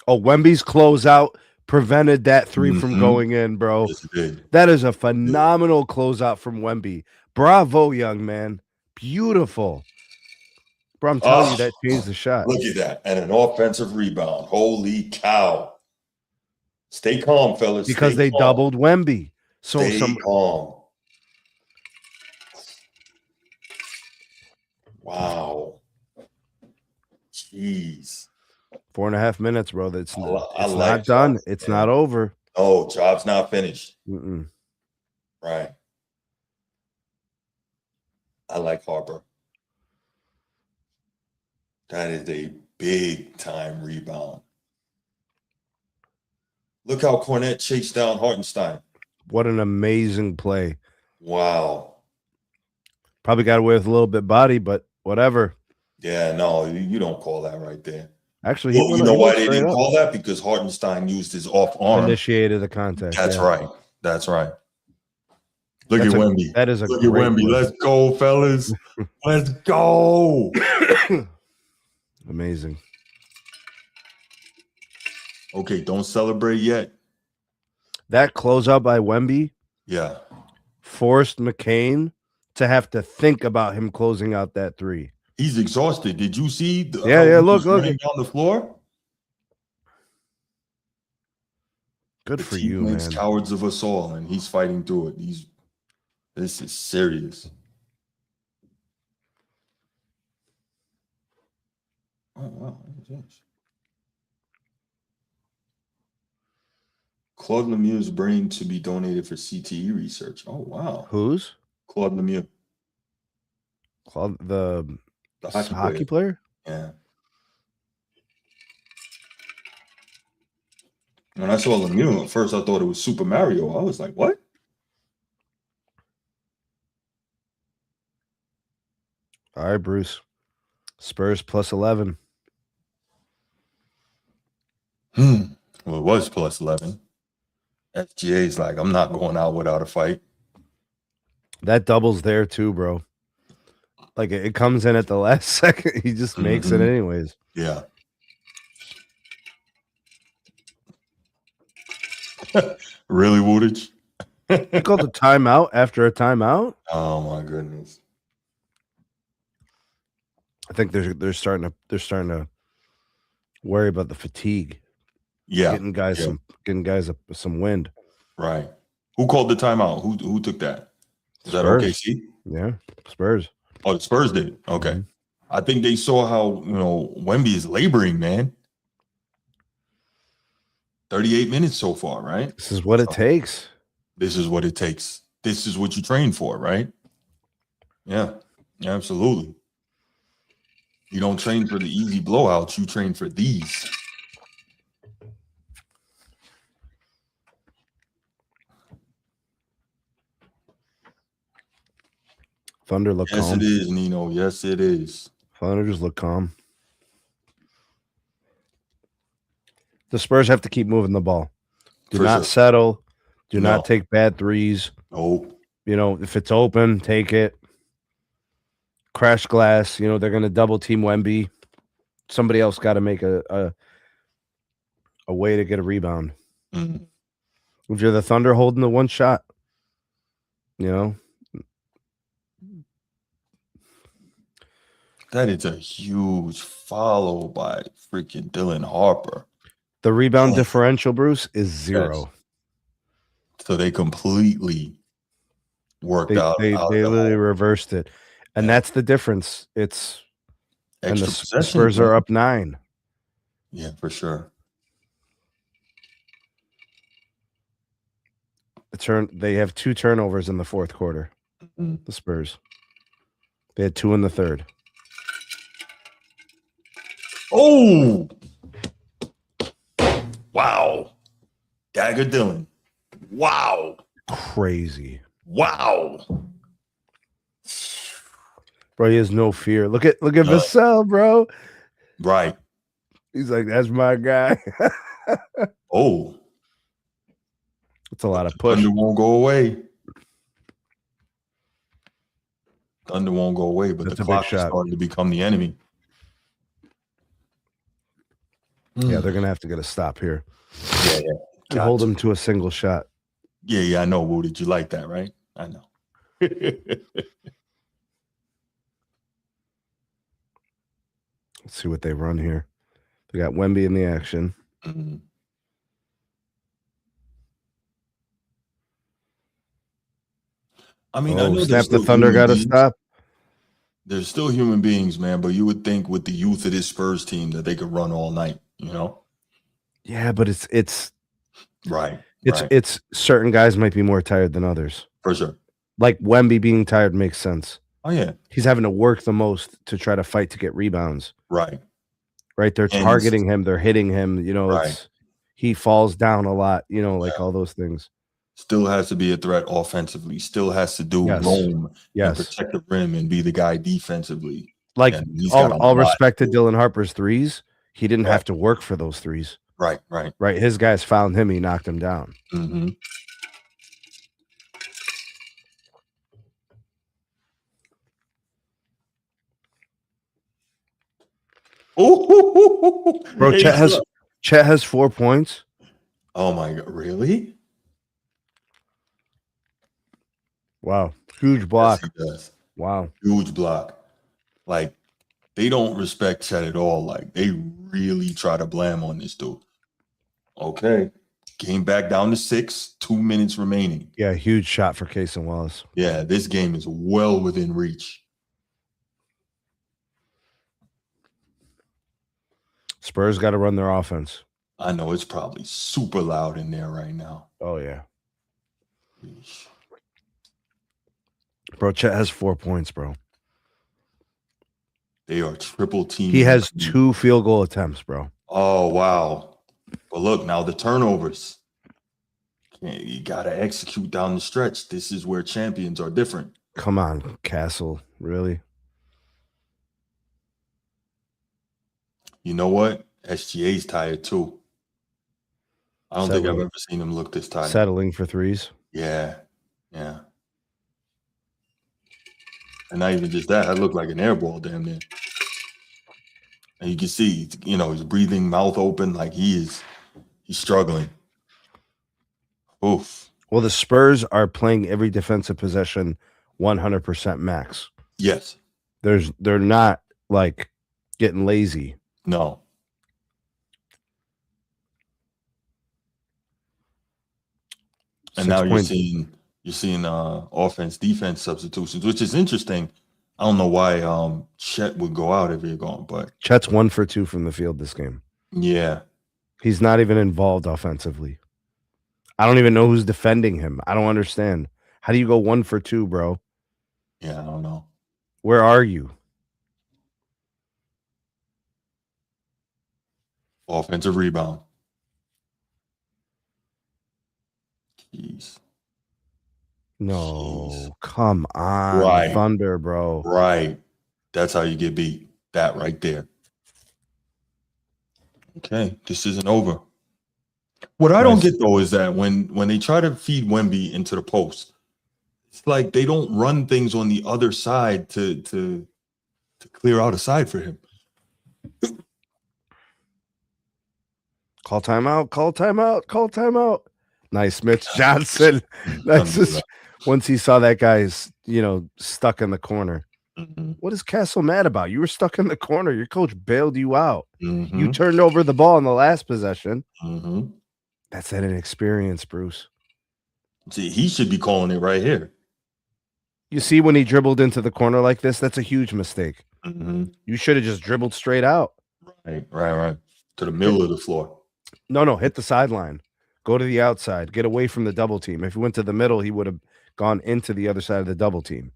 Oh, Wemby's closeout prevented that 3 from going in, bro. Yes, it did. That is a phenomenal closeout from Wemby. Bravo, young man. Beautiful. Bro, I'm telling you, that changed the shot. Look at that. And an offensive rebound. Holy cow. Stay calm, fellas. Because they doubled Wemby. So Stay calm. Wow. Jeez. 4.5 minutes, bro. It's like not done. It's not over. Oh, job's not finished. Mm-mm. Right. I like Harper. That is a big time rebound. Look how Cornette chased down Hartenstein. What an amazing play. Wow. Probably got away with a little bit body, but whatever. Yeah, no, you don't call that right there. Actually, you know why they didn't call that? Because Hartenstein used his off arm. Initiated the contact. That's right. That's right. Look at Wemby. That is a Look at Wemby. Let's go, fellas. Let's go. Amazing. Okay, don't celebrate yet. That closeout by Wemby, forced McCain to have to think about him closing out that 3. He's exhausted. Did you see? Look down the floor. Good The for team you, makes man. cowards of us all, and he's fighting through it. This is serious. Oh wow. Claude Lemieux's brain to be donated for CTE research. Oh wow. Who's? Claude Lemieux, The the hockey player? Yeah. When I saw Lemieux, at first I thought it was Super Mario. I was like, what? All right, Bruce. Spurs plus 11. Well, it was plus 11. FGA's like, I'm not going out without a fight. That doubles there too, bro. Like it comes in at the last second. He just makes it anyways. Yeah. Really, Woodage? He called a timeout after a timeout. Oh my goodness. I think they're starting to worry about the fatigue. Yeah. Getting guys some wind. Right. Who called the timeout? Who took that? Was that Spurs. OKC? Yeah, Spurs. Oh, the Spurs did. Okay. I think they saw how, Wemby is laboring, man. 38 minutes so far, right? This is what it takes. This is what it takes. This is what you train for, right? Yeah, absolutely. You don't train for the easy blowouts. You train for these. Thunder look Yes, calm. it is, Nino. Yes, it is. Thunder just look calm. The Spurs have to keep moving the ball. Do For not sure. settle. Do No. not take bad threes. Nope. If it's open, take it. Crash glass. They're going to double team Wemby. Somebody else got to make a way to get a rebound. Mhm. If you're the Thunder holding the one shot, That is a huge follow by freaking Dylan Harper. the rebound Man. differential, Bruce, is 0. Yes. So they completely worked They out. they out they the literally whole- reversed it, and Yeah. that's the difference. It's and extra the possessions, Spurs man. are up 9. Yeah, for sure. They have 2 turnovers in the fourth quarter. Mhm. The Spurs. They had 2 in the third. Oh, wow. Dagger Dylan. Wow. Crazy. Wow. Bro, he has no fear. Look at None. Vassell, bro. Right. He's like, that's my guy. Oh. It's a lot of push. Thunder won't go away. Thunder won't go away, but That's the a big clock is shot. starting to become the enemy. Yeah, they're gonna have to get a stop here. Yeah. And hold him to a single shot. Yeah, I know. Woo, did you like that, right? I know. Let's see what they run here. They got Wemby in the action. Mhm. I mean, I know Snap! there's The still Thunder human got to beings. stop. There's still human beings, man, but you would think with the youth of this Spurs team that they could run all night, Yeah, but it's Right. certain guys might be more tired than others. For sure. Like Wemby being tired makes sense. Oh, yeah. He's having to work the most to try to fight to get rebounds. Right. They're And targeting him. They're hitting him. Right. He falls down a lot. All those things. Still has to be a threat offensively. Still has to do Yes. roam Yes. and protect the rim and be the guy defensively. Like And he's got a all lot respect to to do. Dylan Harper's threes. He didn't Right. have to work for those threes. Right. His guys found him. He knocked him down. Mm-hmm. Oh, Bro, Chet has 4 points. Oh my God! Really? Wow, huge block. Yes, he does. Wow, Huge block. Like they don't respect Chet at all. Like they really try to blam on this dude. Okay. Came back down to 6, 2 minutes remaining. Yeah, huge shot for Case and Wallace. Yeah, this game is well within reach. Spurs got to run their offense. I know it's probably super loud in there right now. Oh, yeah. Bro, Chet has 4 points, bro. They are triple teaming. He has 2 field goal attempts, bro. Oh, wow. But look, now the turnovers. You got to execute down the stretch. This is where champions are different. Come on, Castle. Really? You know what? SGA's tired too. I don't think I've ever seen him look this tired. Settling for threes. Yeah. Yeah. And not even just that. I look like an air ball damn near. And you can see, he's breathing, mouth open, like he's struggling. Oof. Well, the Spurs are playing every defensive possession 100% max. Yes. They're not like getting lazy. No. And now you're seeing offense defense substitutions, which is interesting. I don't know why Chet would go out if you're gone, but Chet's 1 for 2 from the field this game. Yeah. He's not even involved offensively. I don't even know who's defending him. I don't understand. How do you go 1 for 2, bro? Yeah, I don't know. Where are you? Offensive rebound. Jeez. No, Jeez. come on, Right. Thunder, bro. Right. That's how you get beat. That right there. Okay, this isn't over. What I don't get though is that when they try to feed Wemby into the post, it's like they don't run things on the other side to clear out a side for him. Call timeout, call timeout, call timeout. Nice, Mitch Johnson. That's just once he saw that guy's, stuck in the corner. Mm-hmm. What is Castle mad about? You were stuck in the corner. Your coach bailed you out. Mm-hmm. You turned over the ball in the last possession. Mm-hmm. That's that inexperience, Bruce. See, he should be calling it right here. You see when he dribbled into the corner like this, that's a huge mistake. Mm-hmm. You should have just dribbled straight out. Right. To the middle of the floor. No, hit the sideline. Go to the outside. Get away from the double team. If he went to the middle, he would have gone into the other side of the double team.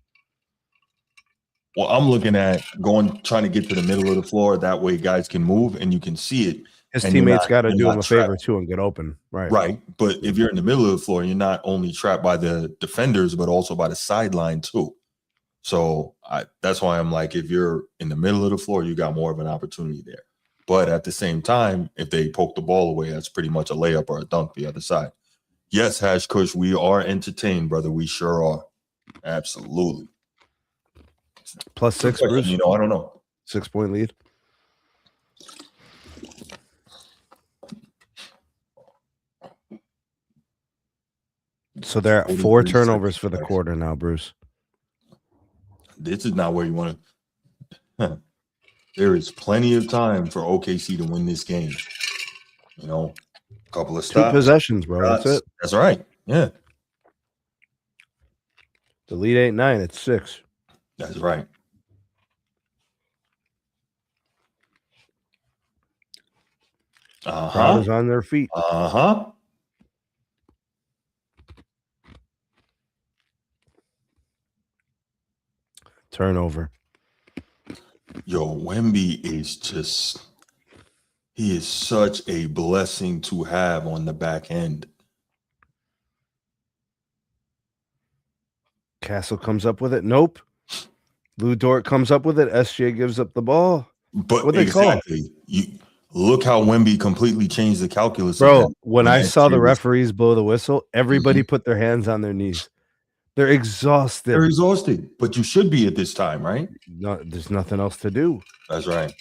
Well, I'm looking at trying to get to the middle of the floor. That way guys can move and you can see it. His teammates got to do him a favor too and get open. Right. Right. But if you're in the middle of the floor, you're not only trapped by the defenders, but also by the sideline too. So that's why I'm like, if you're in the middle of the floor, you got more of an opportunity there. But at the same time, if they poke the ball away, that's pretty much a layup or a dunk the other side. Yes, Hash Kush, we are entertained, brother. We sure are. Absolutely. +6, Bruce. I don't know. 6-point lead. So they're at 4 turnovers for the quarter now, Bruce. This is not where you want to. There is plenty of time for OKC to win this game. A couple of stops. 2 possessions, bro. That's it. That's right. Yeah. The lead ain't 9. It's 6. That's right. Crowd is on their feet. Turnover. Yo, Wemby he is such a blessing to have on the back end. Castle comes up with it. Nope. Lou Dort comes up with it. SJ gives up the ball. But exactly. You look how Wemby completely changed the calculus. Bro, when I saw the referees blow the whistle, everybody put their hands on their knees. They're exhausted. They're exhausted. But you should be at this time, right? No, there's nothing else to do. That's right.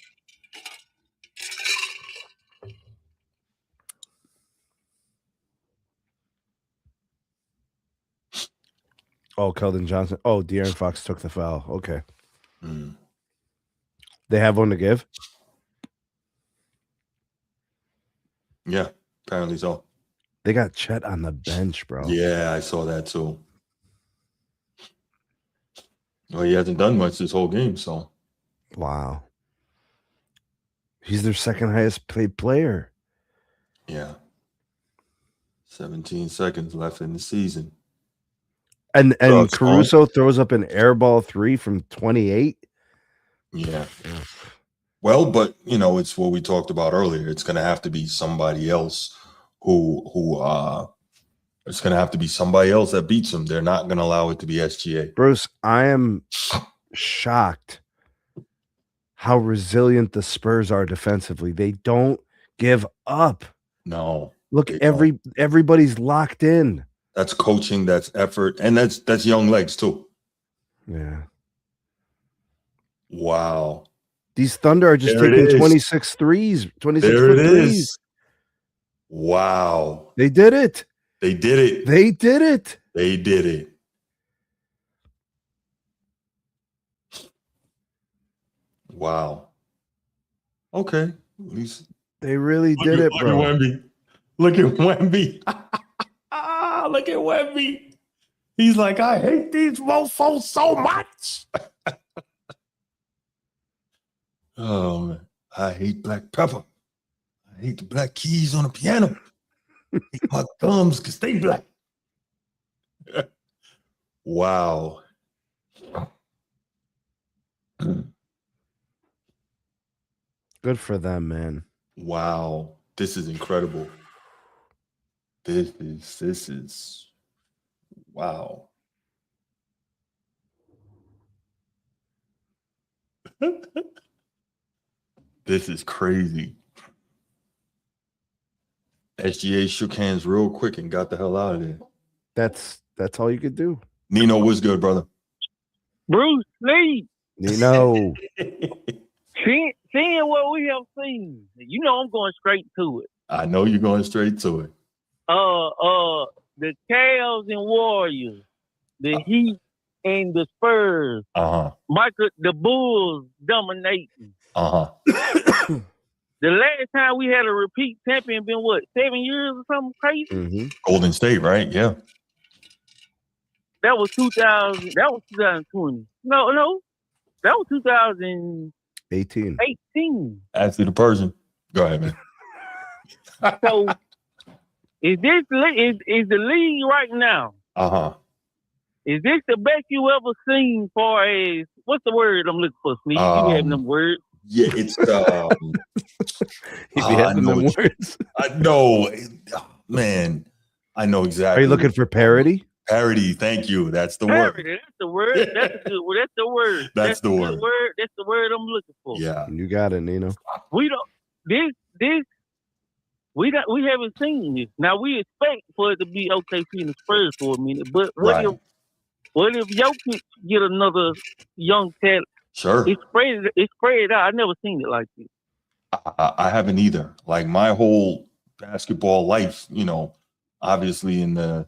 Oh, Keldon Johnson. Oh, De'Aaron Fox took the foul. Okay. They have one to give? Yeah, apparently so. They got Chet on the bench, bro. Yeah, I saw that too. Well, he hasn't done much this whole game, so. Wow. He's their second highest paid player. Yeah. 17 seconds left in the season. And Drugs, Caruso throws up an air ball 3 from 28. Yeah. Well, but it's what we talked about earlier. It's going to have to be somebody else it's going to have to be somebody else that beats him. They're not going to allow it to be SGA. Bruce, I am shocked how resilient the Spurs are defensively. They don't give up. No. Look, everybody's locked in. That's coaching, that's effort, and that's young legs too. Yeah. Wow. These Thunder are just taking 26 threes, 26-foot threes. Wow. They did it. They did it. They did it. They did it. Wow. Okay. At least they really did it, bro. Look at Wemby. Look at Wemby. He's like, I hate these mofos so much. Oh, man. I hate black pepper. I hate the black keys on the piano. I hate my thumbs because they black. Wow. Good for them, man. Wow. This is incredible. This is wow. This is crazy. SGA shook hands real quick and got the hell out of there. That's all you could do. Nino, what's good, brother? Bruce Lee. Nino. Seeing what we have seen, I'm going straight to it. I know you're going straight to it. The Cavs and Warriors, the Heat and the Spurs. The Bulls dominating. The last time we had a repeat champion been 7 years or something crazy? Mm-hmm. Golden State, right? Yeah. That was 2000. That was 2020. No. That was 2018. Ashley the Persian. Go ahead, man. So is the league right now? Is this the best you ever seen? Far as what's the word I'm looking for, Sneak? You having them words? Yeah, it's having them words. I know, man. I know exactly. Are you looking for parody? Parody, thank you. That's the parody, word. That's the word. That's the word. That's the word. That's the word. That's the word I'm looking for. Yeah, you got it, Nino. We don't. We haven't seen this. Now we expect for it to be OKC and the Spurs for a minute, but what if Jokic get another young talent? Sure. It's spread out. I've never seen it like this. I haven't either. Like my whole basketball life, obviously in the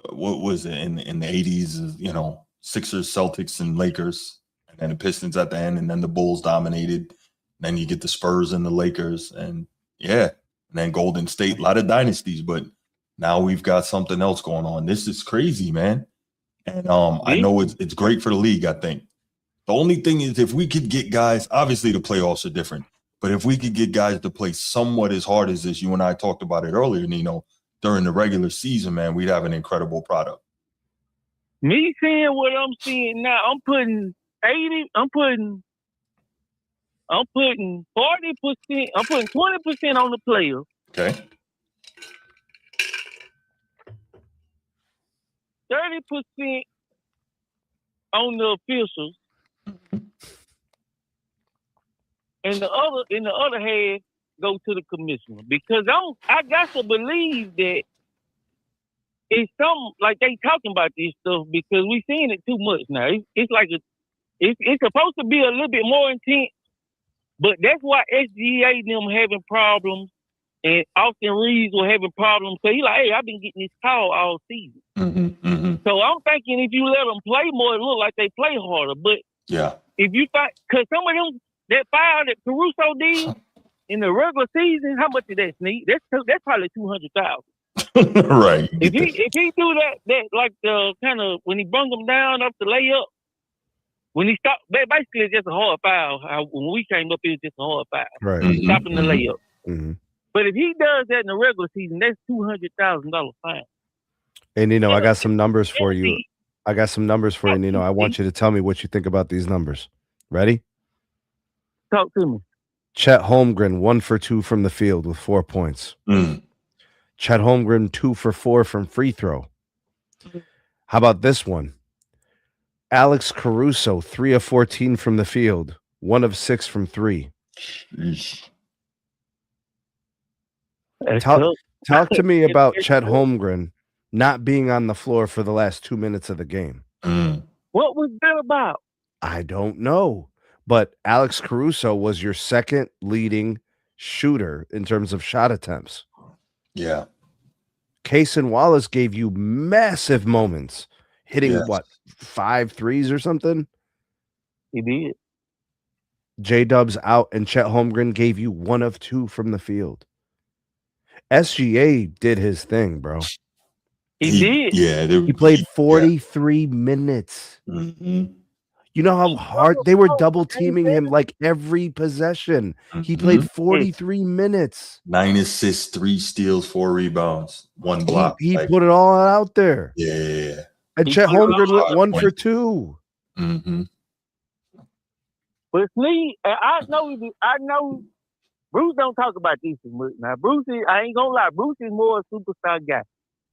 what was it in the 80s, Sixers, Celtics, and Lakers, and then the Pistons at the end, and then the Bulls dominated. Then you get the Spurs and the Lakers, and then Golden State, a lot of dynasties, but now we've got something else going on. This is crazy, man. And I know it's great for the league, I think. The only thing is if we could get guys, obviously the playoffs are different, but if we could get guys to play somewhat as hard as this, you and I talked about it earlier, Nino, during the regular season, man, we'd have an incredible product. Me seeing what I'm seeing now, I'm putting 40%, I'm putting 20% on the players. Okay. 30% on the officials. And the other half go to the commissioner, because I got to believe that it's something like they talking about this stuff, because we seeing it too much now. It's like it's supposed to be a little bit more intense, but that's why SGA them having problems and Austin Reeves were having problems. So he like, hey, I've been getting this call all season. So I'm thinking if you let them play more, it look like they play harder. But if you think, because some of them, that foul that Caruso did in the regular season, how much did that sneak? That's probably $200,000. Right. If he do that like the kind of when he brung him down up the layup, when he stopped, basically it's just a hard foul. When we came up, it was just a hard foul. Right. Stopping the layup. Mm-hmm. But if he does that in the regular season, that's $200,000 fine. And I got some numbers for you. I want you to tell me what you think about these numbers. Ready? Talk to me. Chet Holmgren 1 for 2 from the field with 4 points. Chet Holmgren 2 for 4 from free throw. How about this one? Alex Caruso 3 of 14 from the field, 1 of 6 from 3. Talk to me about Chet Holmgren not being on the floor for the last 2 minutes of the game. What was that about? I don't know. But Alex Caruso was your second leading shooter in terms of shot attempts. Yeah. Kaysen Wallace gave you massive moments, hitting 5 threes or something? He did. J-Dub's out, and Chet Holmgren gave you 1 of 2 from the field. SGA did his thing, bro. He did. Yeah. He played 43 minutes. Mm-hmm. You know how hard they were double teaming him like every possession. He played 43 minutes. 9 assists, 3 steals, 4 rebounds, 1 block. He put it all out there. Yeah. And Chet Holmgren went 1 for 2. Mm-hmm. But Sneed, I know Bruce don't talk about this as much. Now, I ain't gonna lie, Bruce is more a superstar guy.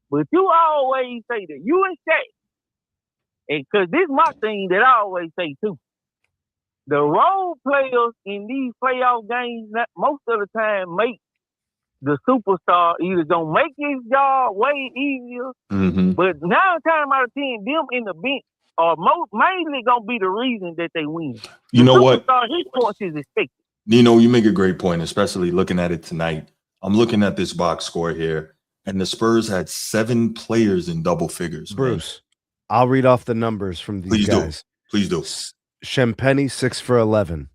But you always say that. You and Shaq. And because this is my thing that I always say too. The role players in these playoff games, most of the time, make the superstar either gonna make his job way easier, but 9 times out of 10, them in the bench are mainly gonna be the reason that they win. You know what? His points is expected. You make a great point, especially looking at it tonight. I'm looking at this box score here, and the Spurs had 7 players in double figures. Bruce, I'll read off the numbers from these guys. Please do. Champagny 6 for 11.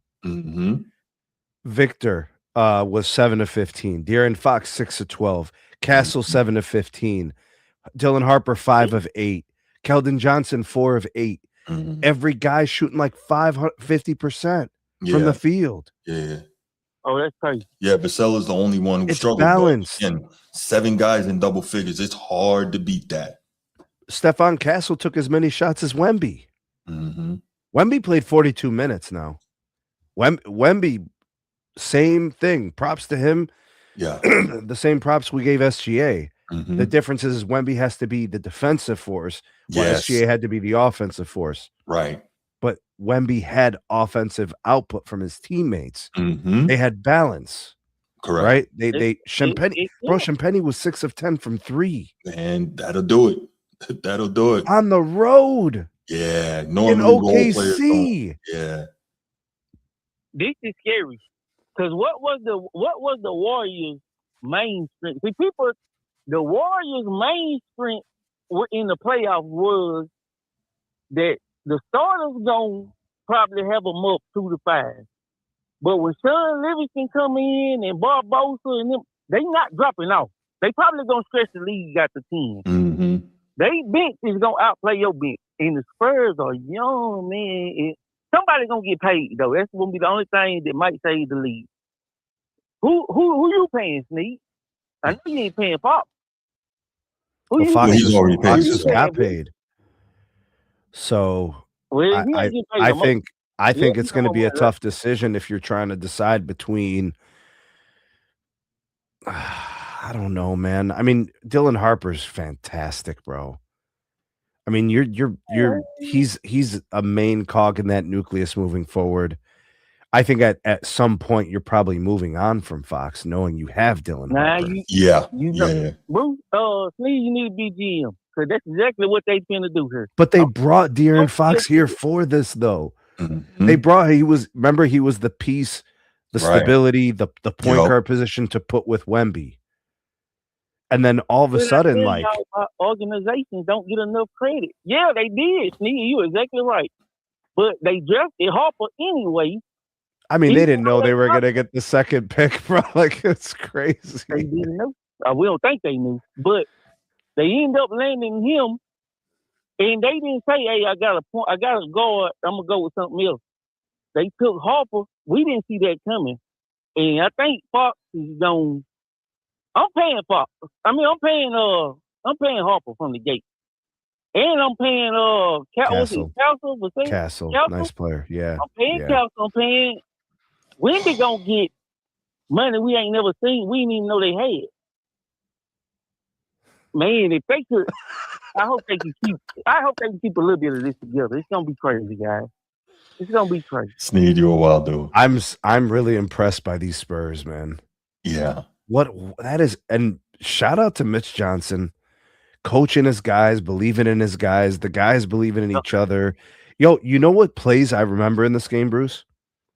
Victor was 7 of 15. De'Aaron Fox 6 of 12. Castle 7 of 15. Dylan Harper 5 of 8. Keldon Johnson 4 of 8. Every guy shooting like 50% from the field. Yeah. Oh, that's crazy. Yeah, Vassell is the only one who struggled. Balanced. Again, 7 guys in double figures. It's hard to beat that. Stephon Castle took as many shots as Wemby. Wemby played 42 minutes now. Wemby, same thing. Props to him. Yeah. The same props we gave SGA. The difference is Wemby has to be the defensive force, while SGA had to be the offensive force. Right. But Wemby had offensive output from his teammates. They had balance. Correct. Right? Champagny was 6 of 10 from 3. And that'll do it. That'll do it. On the road. Yeah. Normally in OKC. Yeah. This is scary. Because what was the Warriors' main strength? See, the Warriors' main strength in the playoffs was that the starters gonna probably have them up 2 to 5. But when Sean Livingston come in and Barbosa and them, they not dropping off. They probably gonna stretch the league out to 10. They bench is gonna outplay your bench. And the Spurs are young, man. Somebody gonna get paid though. That's gonna be the only thing that might save the league. Who you paying, Sneak? I know you ain't paying Pop. He's already paid. Fox just got paid. So I think it's going to be a tough decision if you're trying to decide between. I don't know, man. I mean, Dylan Harper's fantastic, bro. I mean, he's a main cog in that nucleus moving forward. I think at some point you're probably moving on from Fox, knowing you have Dylan Harper. Bruce, Sneed, you need to be GM because that's exactly what they finna do here. But they brought De'Aaron Fox here for this, though. They brought he was the piece, the stability, the point guard position to put with Wemby. And then all of a sudden, like organizations don't get enough credit. Yeah, they did. Sneed, you're exactly right. But they drafted Harper anyway. I mean, they didn't know they were gonna get the second pick, bro. Like, it's crazy. They didn't know. We don't think they knew, but they end up landing him, and they didn't say, "Hey, I got a point. I got a guard. I'm gonna go with something else." They took Harper. We didn't see that coming, and I think Fox is going. I'm paying Fox. I'm paying Harper from the gate, and I'm paying Castle. Castle, Nice player. Yeah. I'm paying Yeah. Castle. I'm paying. When they gonna get money we ain't never seen? We didn't even know they had. Man, if they could, I hope they can keep a little bit of this together. It's gonna be crazy, guys. It's gonna be crazy. Sneed, you a wild dude. I'm really impressed by these Spurs, man. Yeah. What that is, and shout out to Mitch Johnson, coaching his guys, believing in his guys, the guys believing in each other. Yo, you know what plays I remember in this game, Bruce?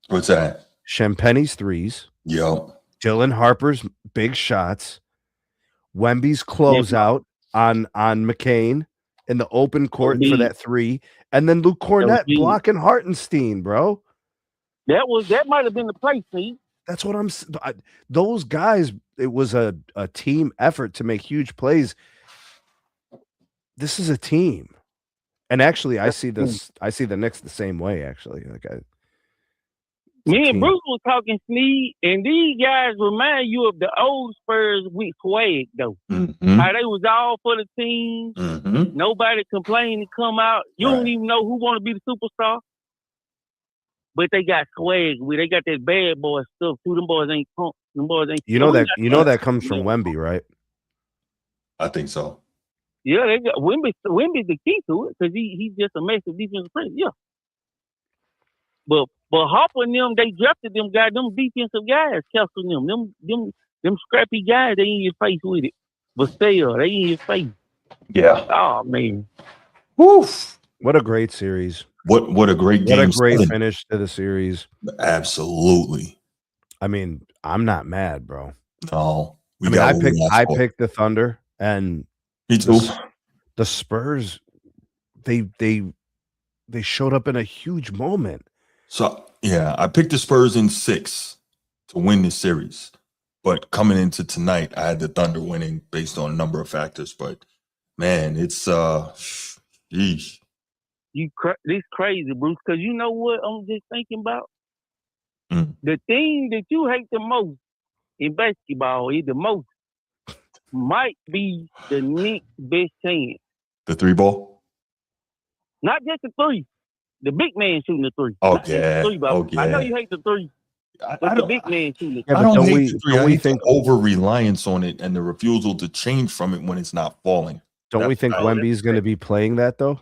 What's that? Champagne's threes. Yo. Dylan Harper's big shots. Wemby's closeout on McCain in the open court for that three, and then Luke Cornett blocking Hartenstein, bro. That might have been the play, Steve. That's what those guys, it was a team effort to make huge plays. This is a team. And actually, I see the Knicks the same way, actually. Me and Bruce was talking Sneed, and these guys remind you of the old Spurs with swag, though. Mm-hmm. How they was all for the team. Mm-hmm. Nobody complained to come out. You don't even know who want to be the superstar. But they got swag. They got that bad boy stuff too. Them boys ain't punk. Them boys ain't. You know that comes from Wemby, right? I think so. Yeah, they got Wemby's the key to it because he's just a massive defensive player. Yeah. But Harper and them, they drafted them guys, them defensive guys, Kessler and them scrappy guys, they in your face with it. But still, they in your face. Yeah. Oh man. Woof. What a great series. What a great game. What a great finish to the series. Absolutely. I mean, I'm not mad, bro. No. I picked the Thunder, and me too. The Spurs, they showed up in a huge moment. So yeah, I picked the Spurs in 6 to win this series. But coming into tonight, I had the Thunder winning based on a number of factors. But man, it's sheesh. This crazy, Bruce, because you know what I'm just thinking about? The thing that you hate the most in basketball is the most might be the Knicks' best chance. The 3-ball? Not just the 3. The big man shooting the 3. Oh, yeah. I know you hate the 3. But the big man shooting the 3. I don't hate the 3. I think over-reliance on it and the refusal to change from it when it's not falling. Don't we think Wemby's going to be playing that, though?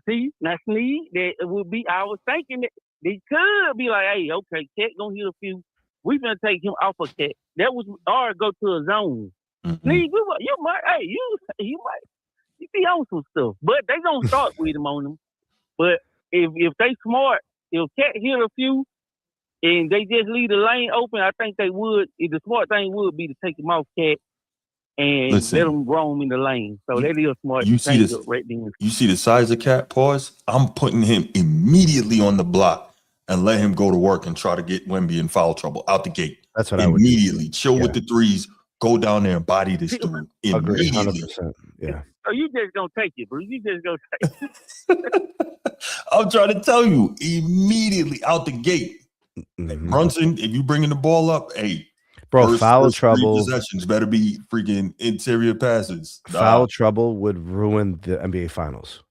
See, now Sneed, that would be. I was thinking that they could be like, "Hey, okay, Cat gonna hit a few. We gonna take him off of Cat. That was or go to a zone. Sneed, you might, hey, you might, you be on some stuff, but they gonna start with him on him. But if they smart, if Cat hit a few, and they just leave the lane open, I think they would. The smart thing would be to take him off Cat. And let them roam in the lane. So that is smart. You see this? Right there. You see the size of Cat? Pause. I'm putting him immediately on the block and let him go to work and try to get Wemby in foul trouble out the gate. That's what I would immediately chill with the threes. Go down there and body this dude immediately. 100%. Yeah. So you just gonna take it, bro? You just gonna take it? I'm trying to tell you immediately out the gate. Brunson, if you bringing the ball up, hey. Bro, foul trouble. Possessions better be freaking interior passes. Foul trouble would ruin the NBA Finals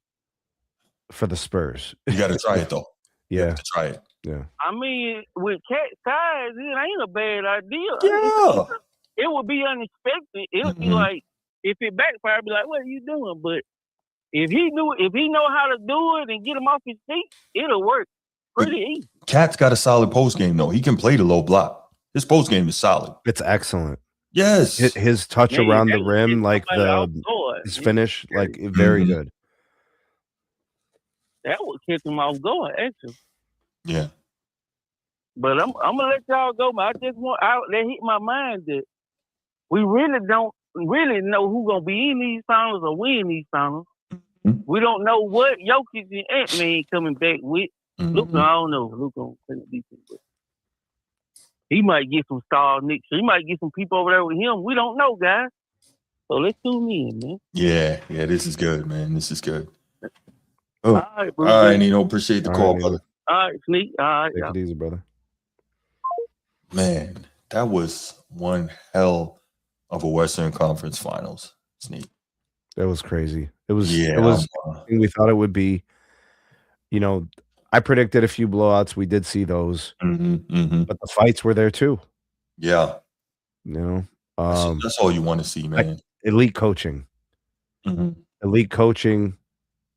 for the Spurs. You got to try it, though. Yeah. You have to try it. Yeah. I mean, with Cat size, it ain't a bad idea. Yeah. It would be unexpected. It would be like, if it backfired, I'd be like, what are you doing? But if he know how to do it and get him off his feet, it'll work pretty easy. Cat's got a solid post game, though. He can play the low block. His post game is solid. It's excellent. Yes. His touch around the rim, like his finish, like very good. That would catch him off guard, actually. Yeah. But I'm gonna let y'all go, man. I just want that hit my mind that we really don't know who's gonna be in these finals or win these finals. We don't know what Jokic and Ant-Man coming back with. Luka, I don't know. Luka on defense. he might get some stars next year. He might get some people over there with him. We don't know, guys. So let's tune in, man. Yeah, this is good, man. This is good. Oh. All right, Bruce. All right, Nino. Appreciate the call, brother. All right, Sneak. All right, take it easy, brother. Man, that was one hell of a Western Conference Finals, Sneak. It was crazy. It was we thought it would be. You know, I predicted a few blowouts. We did see those, but the fights were there too. Yeah, you know, that's all you want to see, man. Elite coaching, elite coaching.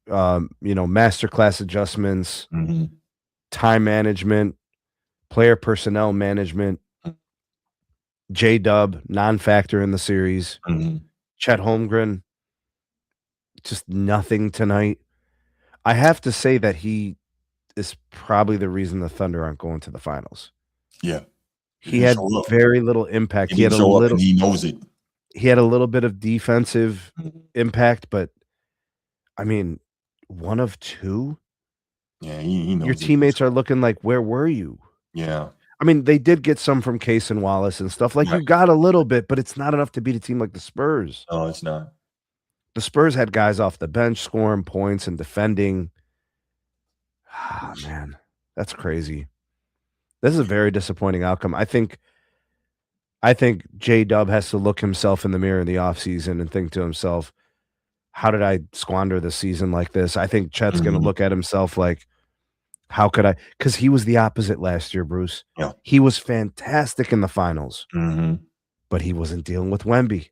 You know, masterclass adjustments, time management, player personnel management. J-Dub, non-factor in the series. Chet Holmgren, just nothing tonight. I have to say that he is probably the reason the Thunder aren't going to the finals. Yeah. He had very little impact. He had a little, and he knows it. He had a little bit of defensive impact, but I mean, 1 of 2. Yeah, he knows your teammates are looking like, where were you? Yeah. I mean, they did get some from Case and Wallace and stuff. Like, you got a little bit, but it's not enough to beat a team like the Spurs. No, it's not. The Spurs had guys off the bench scoring points and defending. Ah, man, that's crazy. This is a very disappointing outcome. I think J-Dub has to look himself in the mirror in the offseason and think to himself, how did I squander the season like this? I think Chet's going to look at himself like, how could I? Because he was the opposite last year, Bruce. Yeah. He was fantastic in the finals, but he wasn't dealing with Wemby.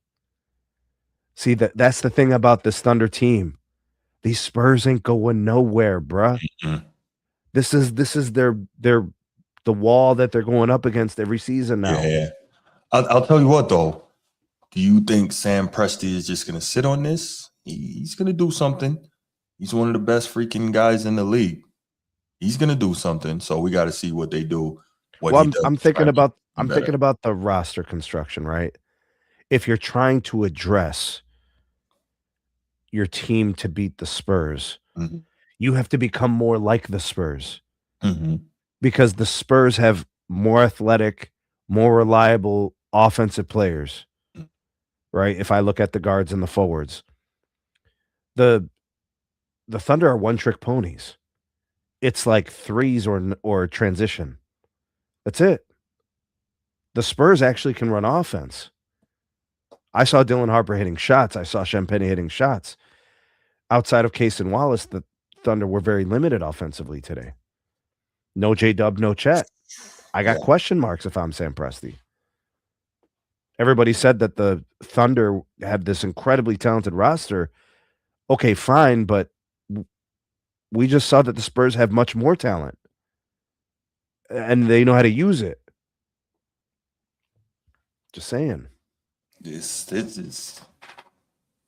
See, that's the thing about this Thunder team. These Spurs ain't going nowhere, bruh. This is the wall that they're going up against every season now. Yeah. I'll tell you what, though. Do you think Sam Presti is just going to sit on this? He's going to do something. He's one of the best freaking guys in the league. He's going to do something. So we got to see what they do. I'm thinking about the roster construction, right? If you're trying to address your team to beat the Spurs, you have to become more like the Spurs. Because the Spurs have more athletic, more reliable offensive players, right? If I look at the guards and the forwards, the Thunder are one-trick ponies. It's like threes or transition. That's it. The Spurs actually can run offense. I saw Dylan Harper hitting shots. I saw Champagnie hitting shots. Outside of Case and Wallace, the Thunder were very limited offensively today. No J-Dub, no Chet. I got question marks if I'm Sam Presti. Everybody said that the Thunder had this incredibly talented roster. Okay, fine, but we just saw that the Spurs have much more talent. And they know how to use it. Just saying. This is.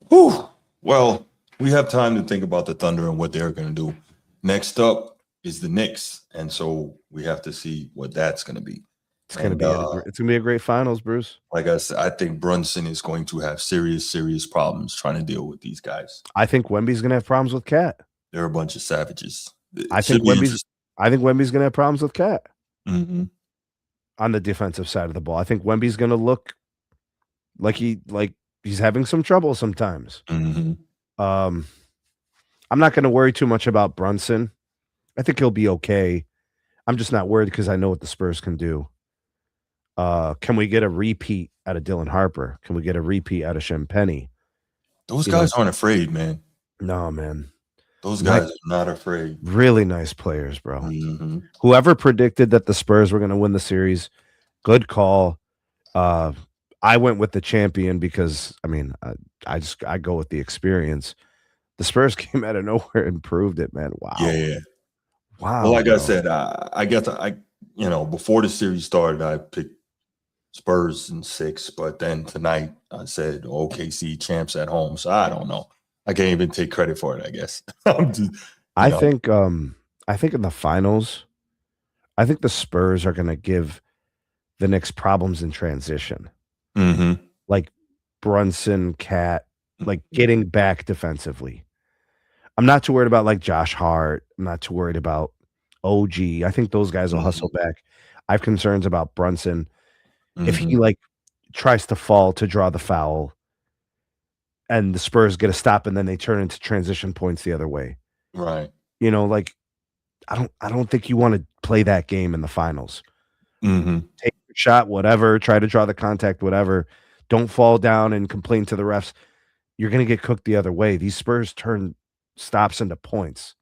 Whew. Well, we have time to think about the Thunder and what they're going to do. Next up is the Knicks, and so we have to see what that's going to be. It's going to be a great finals, Bruce. Like I said, I think Brunson is going to have serious problems trying to deal with these guys. I think Wemby's going to have problems with Cat. They're a bunch of savages. I think Wemby's going to have problems with Cat on the defensive side of the ball. I think Wemby's going to look like he's having some trouble sometimes. I'm not going to worry too much about Brunson. I think he'll be okay. I'm just not worried because I know what the Spurs can do. Can we get a repeat out of Dylan Harper? Can we get a repeat out of Champagnie? Those guys aren't afraid, man. No, man. Those guys are not afraid. Really nice players, bro. Whoever predicted that the Spurs were going to win the series, good call. I went with the champion because, I mean, I go with the experience. The Spurs came out of nowhere and proved it, man. Wow. Yeah. Wow. Well, like I said, I guess before the series started, I picked Spurs in 6, but then tonight I said OKC champs at home. So I don't know. I can't even take credit for it, I guess. I think in the finals, I think the Spurs are going to give the Knicks problems in transition. Like Brunson, Cat, like getting back defensively. I'm not too worried about like Josh Hart. I'm not too worried about OG. I think those guys will hustle back. I have concerns about Brunson. If he Mhm. tries to fall to draw the foul and the Spurs get a stop and then they turn into transition points the other way. Right. I don't think you want to play that game in the finals. Mhm. Take your shot, whatever, try to draw the contact, whatever. Don't fall down and complain to the refs. You're going to get cooked the other way. These Spurs turn stops into points.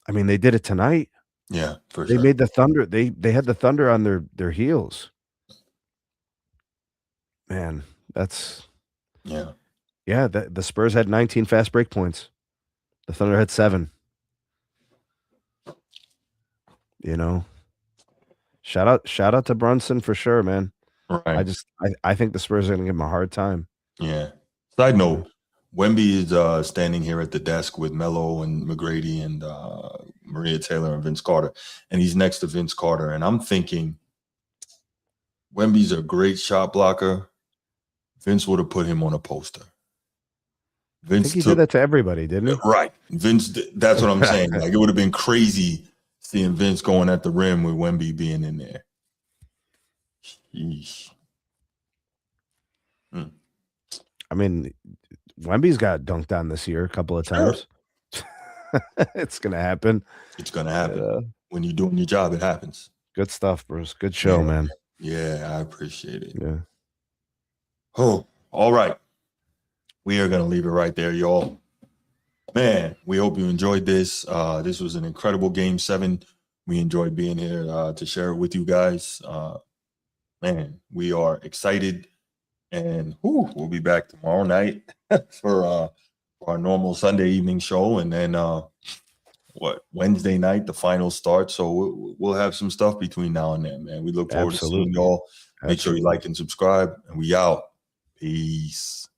I mean, they did it tonight. Yeah, for They sure. made the Thunder. They had the Thunder on their heels. Man, that's Yeah. the Spurs had 19 fast break points. The Thunder had 7. You know, shout out to Brunson for sure, man. Right. I think the Spurs are going to give him a hard time. Yeah. Side You note, Wemby is standing here at the desk with Melo and McGrady and Maria Taylor and Vince Carter, and he's next to Vince Carter. And I'm thinking, Wemby's a great shot blocker. Vince would have put him on a poster. I think Vince he did took that to everybody, didn't he? right. That's what I'm saying. Like it would have been crazy seeing Vince going at the rim with Wemby being in there. Sheesh. I mean, Wemby's got dunked on this year a couple of times. It's going to happen. It's gonna happen. When you're doing your job, it happens. Good stuff, Bruce. Good show, man. Yeah, I appreciate it. Yeah. Oh, all right. We are gonna leave it right there, y'all. Man, we hope you enjoyed this. This was an incredible Game 7. We enjoyed being here to share it with you guys. Man, we are excited, and we'll be back tomorrow night for our normal Sunday evening show, and then Wednesday night the finals start. So we'll have some stuff between now and then, man. We look forward to seeing y'all. Make sure you like and subscribe, and we out. Peace.